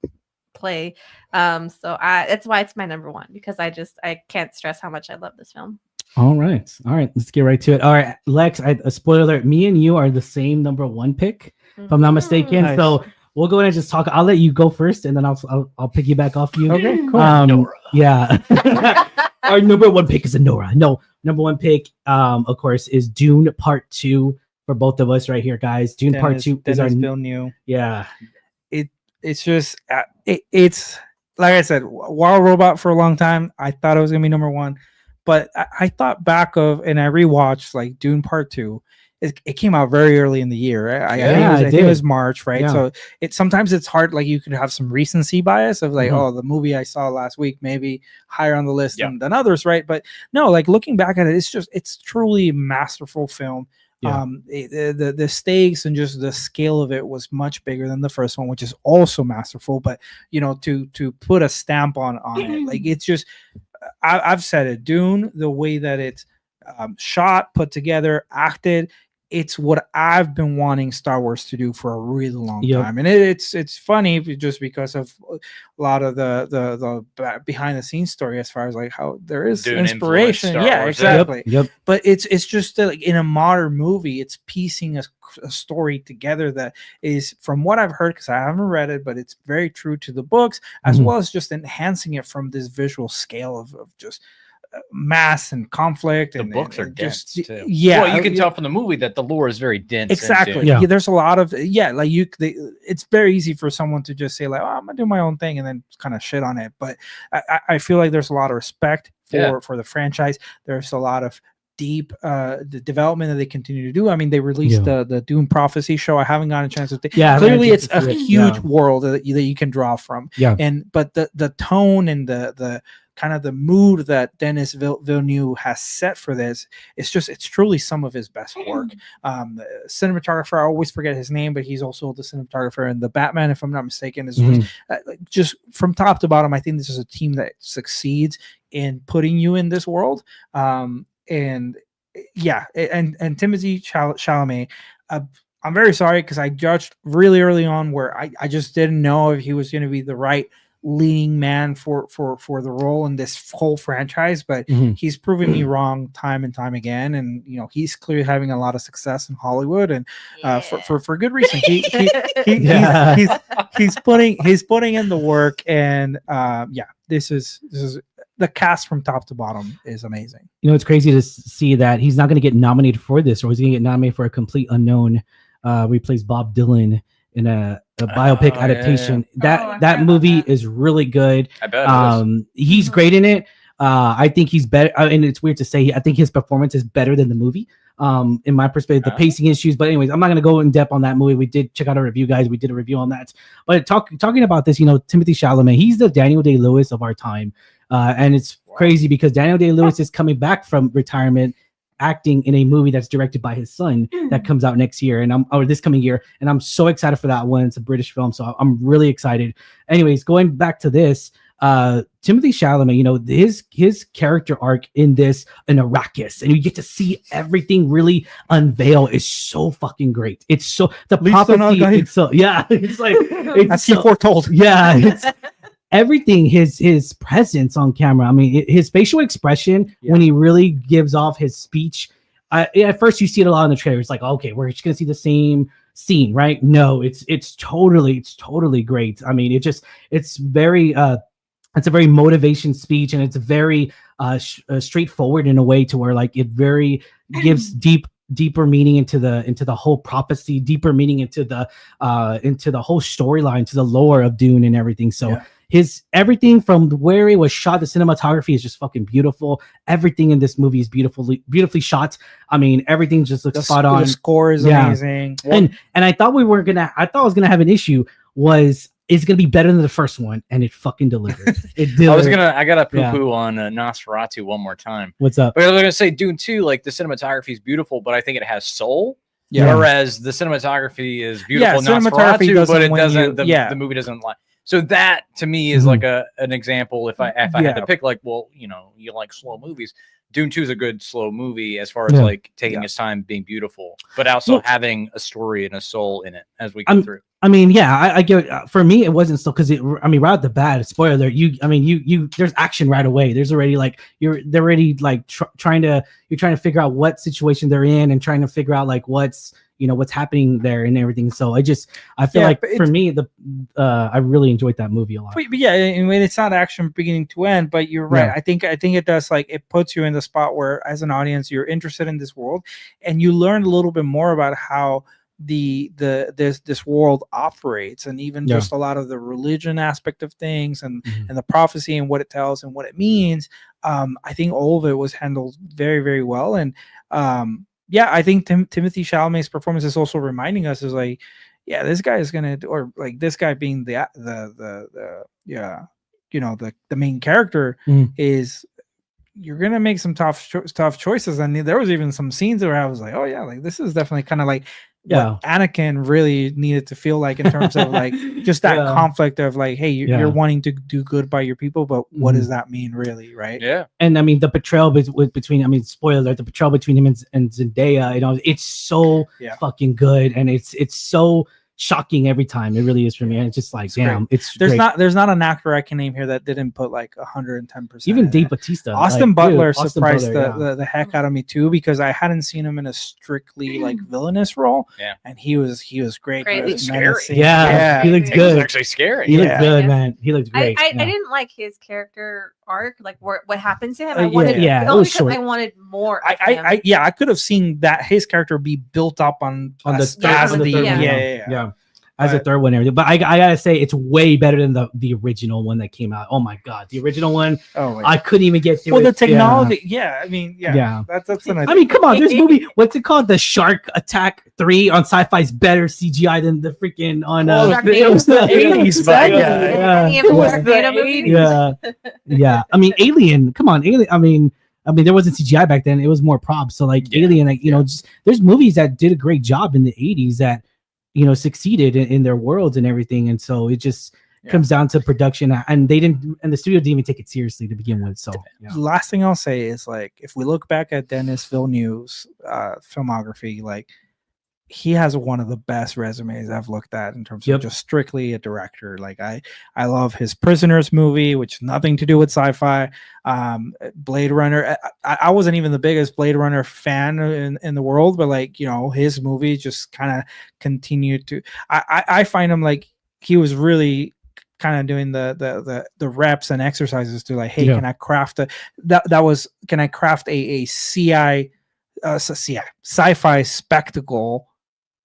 play. So that's why it's my number 1, because I can't stress how much I love this film. All right, let's get right to it. All right, Lex, a spoiler alert, me and you are the same number 1 pick, if I'm not mistaken. Nice. So we'll go ahead and just talk. I'll let you go first, and then I'll piggyback off you. Okay, cool. Nora. Yeah. Our number 1 pick is a Nora. No, number 1 pick, of course, is Dune Part 2 for both of us right here, guys. Dune Part 2 is our Villeneuve. Yeah. It's just it's like I said, Wild Robot for a long time. I thought it was gonna be number 1, but I thought back of, and I rewatched like Dune Part 2. It came out very early in the year. Right? I think it was March, right? Yeah. So sometimes it's hard. Like you could have some recency bias of like, oh, the movie I saw last week maybe higher on the list than others, right? But no, like looking back at it, it's truly a masterful film. Yeah. The stakes and just the scale of it was much bigger than the first one, which is also masterful. But to put a stamp on it, like it's just, I've said it, Dune, the way that it's shot, put together, acted, it's what I've been wanting Star Wars to do for a really long time. And it's funny just because of a lot of the behind the scenes story, as far as like how there is Dune inspiration. Yeah, exactly. Yep. But it's just like in a modern movie, it's piecing a story together that is, from what I've heard, because I haven't read it, but it's very true to the books, as well as just enhancing it from this visual scale of just mass and conflict. The and books are just dense too. Yeah, well, you can tell from the movie that the lore is very dense. Exactly. Yeah. There's a lot of like it's very easy for someone to just say like, oh, I'm gonna do my own thing and then kind of shit on it. But I feel like there's a lot of respect for the franchise. There's a lot of deep the development that they continue to do. I mean, they released the Dune Prophecy show. I haven't gotten a chance to clearly it's a huge world that you can draw from. But the tone and the kind of the mood that Denis Villeneuve has set for this, it's truly some of his best work. The cinematographer, I always forget his name, but he's also the cinematographer in the Batman, if I'm not mistaken. Is just from top to bottom, I think this is a team that succeeds in putting you in this world. And Timothée Chalamet, I'm very sorry because I judged really early on where I just didn't know if he was going to be the right leading man for the role in this whole franchise, but he's proven me wrong time and time again. And he's clearly having a lot of success in Hollywood, and for good reason. He's putting in the work, and this is the cast from top to bottom is amazing. It's crazy to see that he's not going to get nominated for this, or he's going to get nominated for a complete unknown. We plays Bob Dylan in a biopic adaptation. That movie is really good. I bet he's great in it. I think he's better, and it's weird to say, I think his performance is better than the movie. In my perspective, the pacing issues. But anyways, I'm not going to go in depth on that movie. We did check out a review, guys. We did a review on that. But talking about this, Timothée Chalamet, he's the Daniel Day-Lewis of our time. And it's crazy because Daniel Day-Lewis is coming back from retirement, acting in a movie that's directed by his son that comes out next year, this coming year, and I'm so excited for that one. It's a British film, so I'm really excited. Anyways, going back to this, Timothée Chalamet, his character arc in this, in Arrakis, and you get to see everything really unveil, is so fucking great. It's so the prophecy. It's so it's like it's he foretold. It's everything, his presence on camera. I mean, his facial expression when he really gives off his speech. At first, you see it a lot in the trailer. It's like, okay, we're just gonna see the same scene, right? No, it's totally great. I mean, it's very it's a very motivation speech, and it's very straightforward in a way to where like it very gives deeper meaning into the whole prophecy, deeper meaning into the whole storyline, to the lore of Dune and everything. So his everything from where it was shot, the cinematography is just fucking beautiful. Everything in this movie is beautifully shot. I mean, everything just looks spot on. The score is amazing. And I thought I was gonna have an issue. It's gonna be better than the first one, and it fucking delivered. I gotta poo-poo on Nosferatu one more time. What's up? But I was gonna say Dune 2, like the cinematography is beautiful, but I think it has soul. Yeah. Whereas the cinematography is beautiful, cinematography Nosferatu, but it win doesn't. you. The movie doesn't like. So that to me is like an example. If I had to pick, like, well, you know, you like slow movies. Dune 2 is a good slow movie as far as like taking its time, being beautiful, but also having a story and a soul in it as we go through. I mean, yeah, I get it. For me, it wasn't so because I mean, right at the bat, spoiler alert, you there's action right away. There's already like they're already like trying to figure out what situation they're in and trying to figure out like what's happening there and everything. So I feel like for me, I really enjoyed that movie a lot. But yeah, I mean, it's not action beginning to end, but you're right. Yeah. I think it does, like, it puts you in the spot where as an audience you're interested in this world and you learn a little bit more about how this world operates, and even just a lot of the religion aspect of things and the prophecy and what it tells and what it means. I think all of it was handled very, very well. And I think Timothy Chalamet's performance is also reminding us, is like, yeah, this guy is gonna, or like this guy being the main character is, you're gonna make some tough choices. And there was even some scenes where I was like, oh yeah, like this is definitely kind of like what Anakin really needed to feel like, in terms of like just that conflict of like, hey, you're wanting to do good by your people, but what does that mean really, right? Yeah. And I mean, the betrayal between, I mean, spoiler alert, the betrayal between him and Zendaya, you know, it's so fucking good, and it's so shocking every time. It really is for me. And it's just like, damn, there's not an actor I can name here that didn't put like 110%. Even Dave Bautista, Austin Butler surprised the heck out of me too, because I hadn't seen him in a strictly like villainous role. Yeah, and he was great. He was scary. Yeah, he looked good. He was actually scary. He looked good, man. He looked great. I didn't like his character arc, like what happened to him. It was short. I wanted more. I could have seen that his character be built up on the third one. As a third one, everything. But I gotta say, it's way better than the original one that came out. Oh my god, the original one! I couldn't even get through. Well, the technology, I mean, that's an idea. I mean, come on, there's a movie. What's it called? The Shark Attack 3 on Sci-Fi is better CGI than the freaking on. It was the 80s, yeah. I mean, Alien. Come on, Alien. I mean, there wasn't CGI back then. It was more props. So like Alien, like just there's movies that did a great job in the 80s that succeeded in their worlds and everything. And so it just comes down to production, and the studio didn't even take it seriously to begin with. So the last thing I'll say is, like, if we look back at Denis Villeneuve's filmography, like, he has one of the best resumes I've looked at in terms of just strictly a director. Like, I love his Prisoners movie, which has nothing to do with sci-fi. Blade Runner. I wasn't even the biggest Blade Runner fan in the world, but like, his movie just kind of continued to. I find him, like, he was really kind of doing the reps and exercises to, like, hey, can I craft a sci-fi spectacle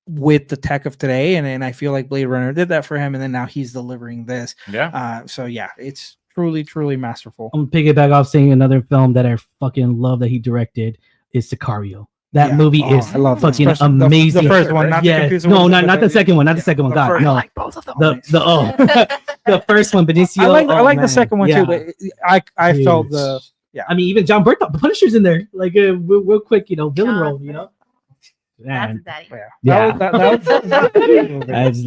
with the tech of today, and I feel like Blade Runner did that for him, and then now he's delivering this. It's truly masterful. I'm piggyback off saying another film that I fucking love that he directed is Sicario. That movie is fucking amazing. The first one, not the second one, not the second one. God, no, I like both of them. The first one, Benicio. I like the second one too, but I felt the. Yeah, I mean, even John Bertha, the Punisher's in there, like real quick, villain role, That's daddy.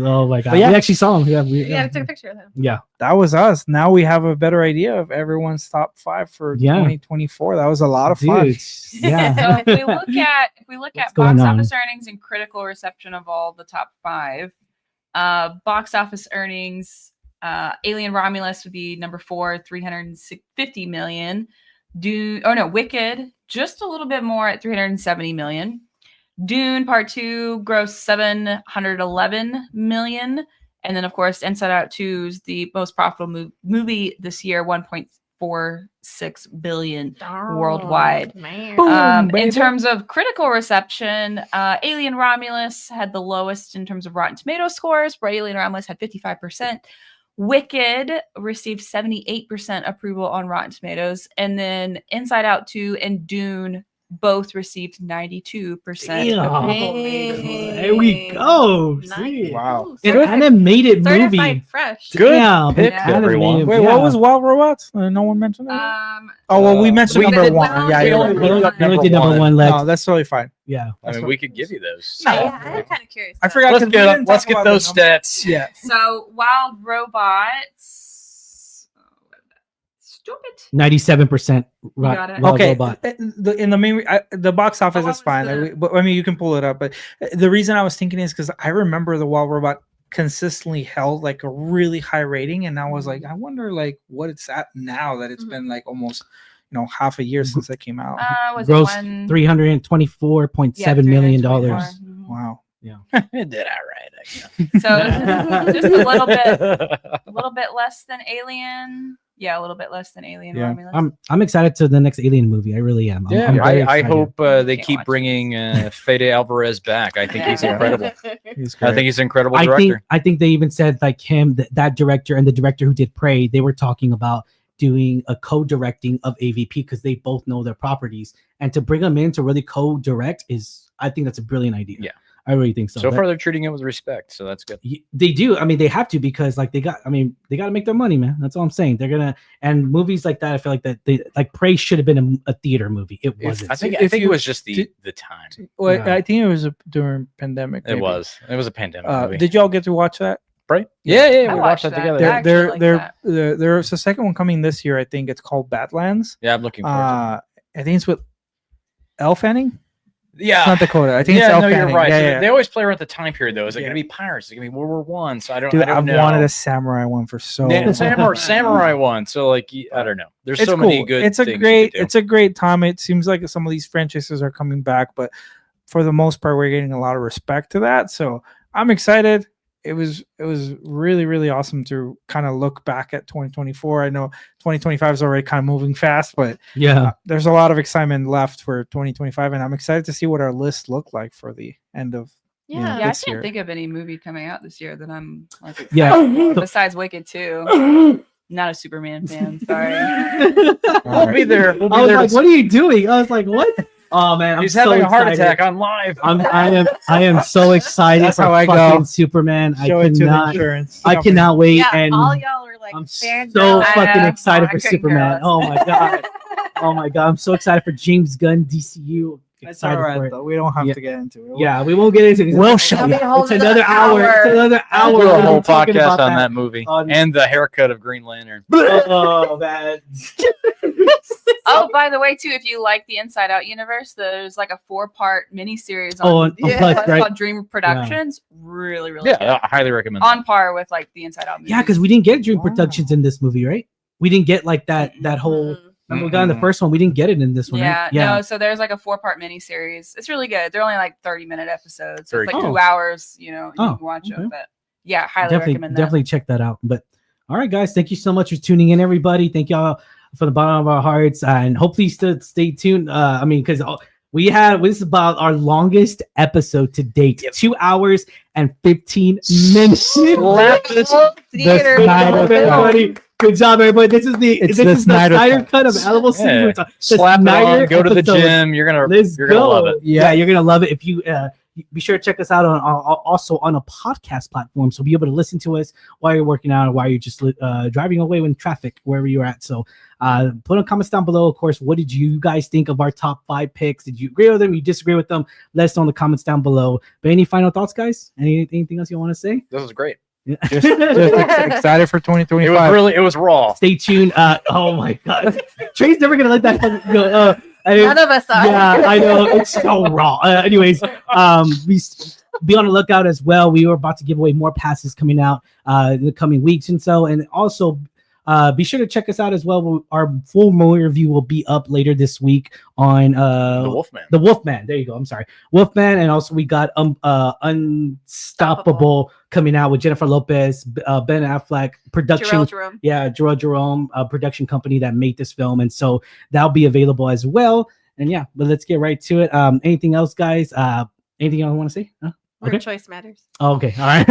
Oh my god, we actually saw him. We took a picture of him. Yeah, that was us. Now we have a better idea of everyone's top 5 for 2024. That was a lot of fun. Yeah. So if we look at box office earnings and critical reception of all the top 5, box office earnings, Alien Romulus would be number 4, 350 million. Wicked, just a little bit more at 370 million. Dune Part 2 grossed 711 million. And then, of course, Inside Out 2 is the most profitable movie this year, 1.46 billion worldwide. Boom, in terms of critical reception, Alien Romulus had the lowest in terms of Rotten Tomatoes scores, where Alien Romulus had 55%. Wicked received 78% approval on Rotten Tomatoes. And then Inside Out 2 and Dune both received 92% Damn. approval rating. There we go. Nice. See? Wow. An animated movie. Certified fresh. Good Damn, pick, an everyone. animated- Wait, yeah. what was Wild Robots? No one mentioned it. Oh well, we mentioned we number did- one. Yeah, we you're only- right. We only Number did number one. one left. No, that's totally fine. Yeah. I mean, we could give you those. I'm kind of curious. I forgot. Let's 'cause we didn't get let's talk get about the those number- stats. Yeah. So Wild Robots. Stupid. 97%. got it. Wild Okay. Robot. In the main, the box office what is was fine. the- But I mean, you can pull it up. But the reason I was thinking is because I remember the Wild Robot consistently held like a really high rating, and I was like, I wonder like what it's at now that it's been like almost half a year since it came out. Was Gross it one? $324.7 million. $324. Wow. It did all right, I guess. So just a little bit less than Alien. Yeah, a little bit less than Alien. Yeah. Romulus. I'm excited to the next Alien movie. I really am. I'm very I excited. hope they Can't keep watch bringing Fede Alvarez back. I think he's Yeah. incredible. He's I think he's an incredible I director. think they even said like him, that director and the director who did Prey, they were talking about doing a co-directing of AVP because they both know their properties, and to bring them in to really co-direct I think that's a brilliant idea. Yeah. I really think so. So But far, they're treating it with respect, so that's good. they do. I mean, they have to because like they got to make their money, man. That's all I'm saying. They're gonna, and movies like that, I feel like that they like Prey should have been a theater movie. It wasn't. I think If it you- was just the time. Well, Yeah. I think it was during pandemic. It maybe. was a pandemic movie. Did y'all get to watch that? Right? Yeah, I we watched watched that that. together. I actually like that. There's a second one coming this year. I think it's called Badlands. Yeah, I'm looking forward to it. I think it's with Elle Fanning. Yeah. It's not Dakota. I think it's Yeah, Elle no, you're Fanning. right. Yeah, So yeah. they always play around the time period, though. Is it Yeah. going to be pirates? Is it going to be World War One? So I don't. Dude, I don't I've know. wanted a samurai one for so Yeah, long. samurai one. So like, I don't know. There's It's so cool. many good. It's a things you great. could do. It's a great time. It seems like some of these franchises are coming back, but for the most part, we're getting a lot of respect to that. So I'm excited. It was really, really awesome to kind of look back at 2024. I know 2025 is already kind of moving fast, but yeah. there's a lot of excitement left for 2025, and I'm excited to see what our list look like for the end of. Yeah. Yeah, I this can't year. think of any movie coming out this year that I'm like Yeah. excited for, besides Wicked 2. Not a Superman fan, sorry. We'll be there. We'll be I was there. like, what are you doing? I was like, what? Oh man, He's I'm so having a heart excited. attack on live. I am so excited That's for how I fucking go. Superman. Show it to the cannot insurance. I company. cannot wait, Yeah, and all y'all are like I'm fangirls. so I fucking know. excited I for couldn't Superman. care Oh my god. Oh my god, I'm so excited for James Gunn DCU. That's Excited all right, for it. though. We don't have Yeah. to get into it. Yeah, we won't get into it. We'll It's show you. It's another hour. It's another hour. We'll do a We're whole talking podcast about on that movie on- and the haircut of Green Lantern. Oh man. Oh, by the way, too, if you like the Inside Out universe, there's like a 4-part miniseries Oh, on on Yeah. Plus, it's right? called Dream Productions. Really, really Yeah, good. I highly recommend. On par with like the Inside Out movies. Yeah, because we didn't get Dream Wow. Productions in this movie, right? We didn't get like that whole. Mhm. Remember we got in the first one. We didn't get it in this one. Yeah, right? Yeah. no, so there's like a 4-part miniseries. It's really good. They're only like 30-minute episodes. So Very it's like cool. 2 hours, you know, you Oh, can watch okay. them. But yeah, highly definitely recommend that. definitely check that out. But all right, guys, thank you so much for tuning in, everybody. Thank y'all from the bottom of our hearts, and hopefully stay tuned. I mean, because this is about our longest episode to date. Yep. 2 hours and 15 minutes. Slap this. Theater. Good job, Snyder everybody. Good job, everybody. This is the Snyder Snyder cut. cut of Alamo City Yeah. Movie Talk. The Slap it Snyder on. Go to the episode. gym. You're gonna Let's you're gonna go. love it. Yeah, you're gonna love it. If you be sure to check us out on also on a podcast platform, so be able to listen to us while you're working out or while you're just driving away in traffic, wherever you're at. So put in comments down below. Of course, what did you guys think of our top 5 picks? Did you agree with them? You disagree with them? Let us know in the comments down below. But any final thoughts, guys? Anything else you want to say? This was great. Yeah. Just excited for It was 2025. it was raw. Stay tuned. Oh my god, Trey's never gonna let that fucking go. None of us are. Yeah, I know it's so raw. Anyways, be on the lookout as well. We were about to give away more passes coming out in the coming weeks and so, and also be sure to check us out as well. Our full movie review will be up later this week on The Wolfman. The Wolfman. There you go. I'm sorry, Wolfman, and also we got Unstoppable coming out with Jennifer Lopez, Ben Affleck production. Jerome. Yeah, Jerome, production company that made this film, and so that'll be available as well. And yeah, but let's get right to it. Anything else, guys? Anything else I want to say? Huh? Your Okay. choice matters. Oh, okay. All right.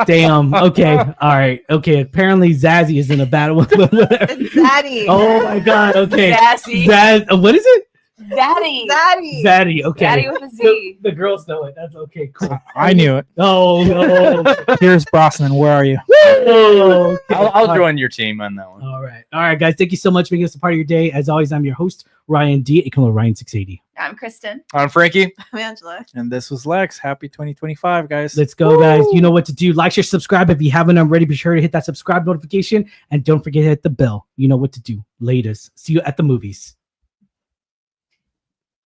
Damn. Okay. All right. Okay. Apparently, Zazzy is in a battle with. Zaddy. Oh my God. Okay. Sassy. What is it? Zaddy. Zaddy. Okay. Zaddy with a Z. The girls know it. That's okay. Cool. I knew it. Oh no. Here's Brosnan. Where are you? Oh, okay. I'll join your team on that one. All right, guys. Thank you so much for making us a part of your day. As always, I'm your host, Ryan D. You can call Ryan 680. I'm Kristen. I'm Frankie. I'm Angela. And this was Lex. Happy 2025, guys. Let's go, guys. You know what to do. Like, share, subscribe. If you haven't already, be sure to hit that subscribe notification and don't forget to hit the bell. You know what to do. Latest. See you at the movies.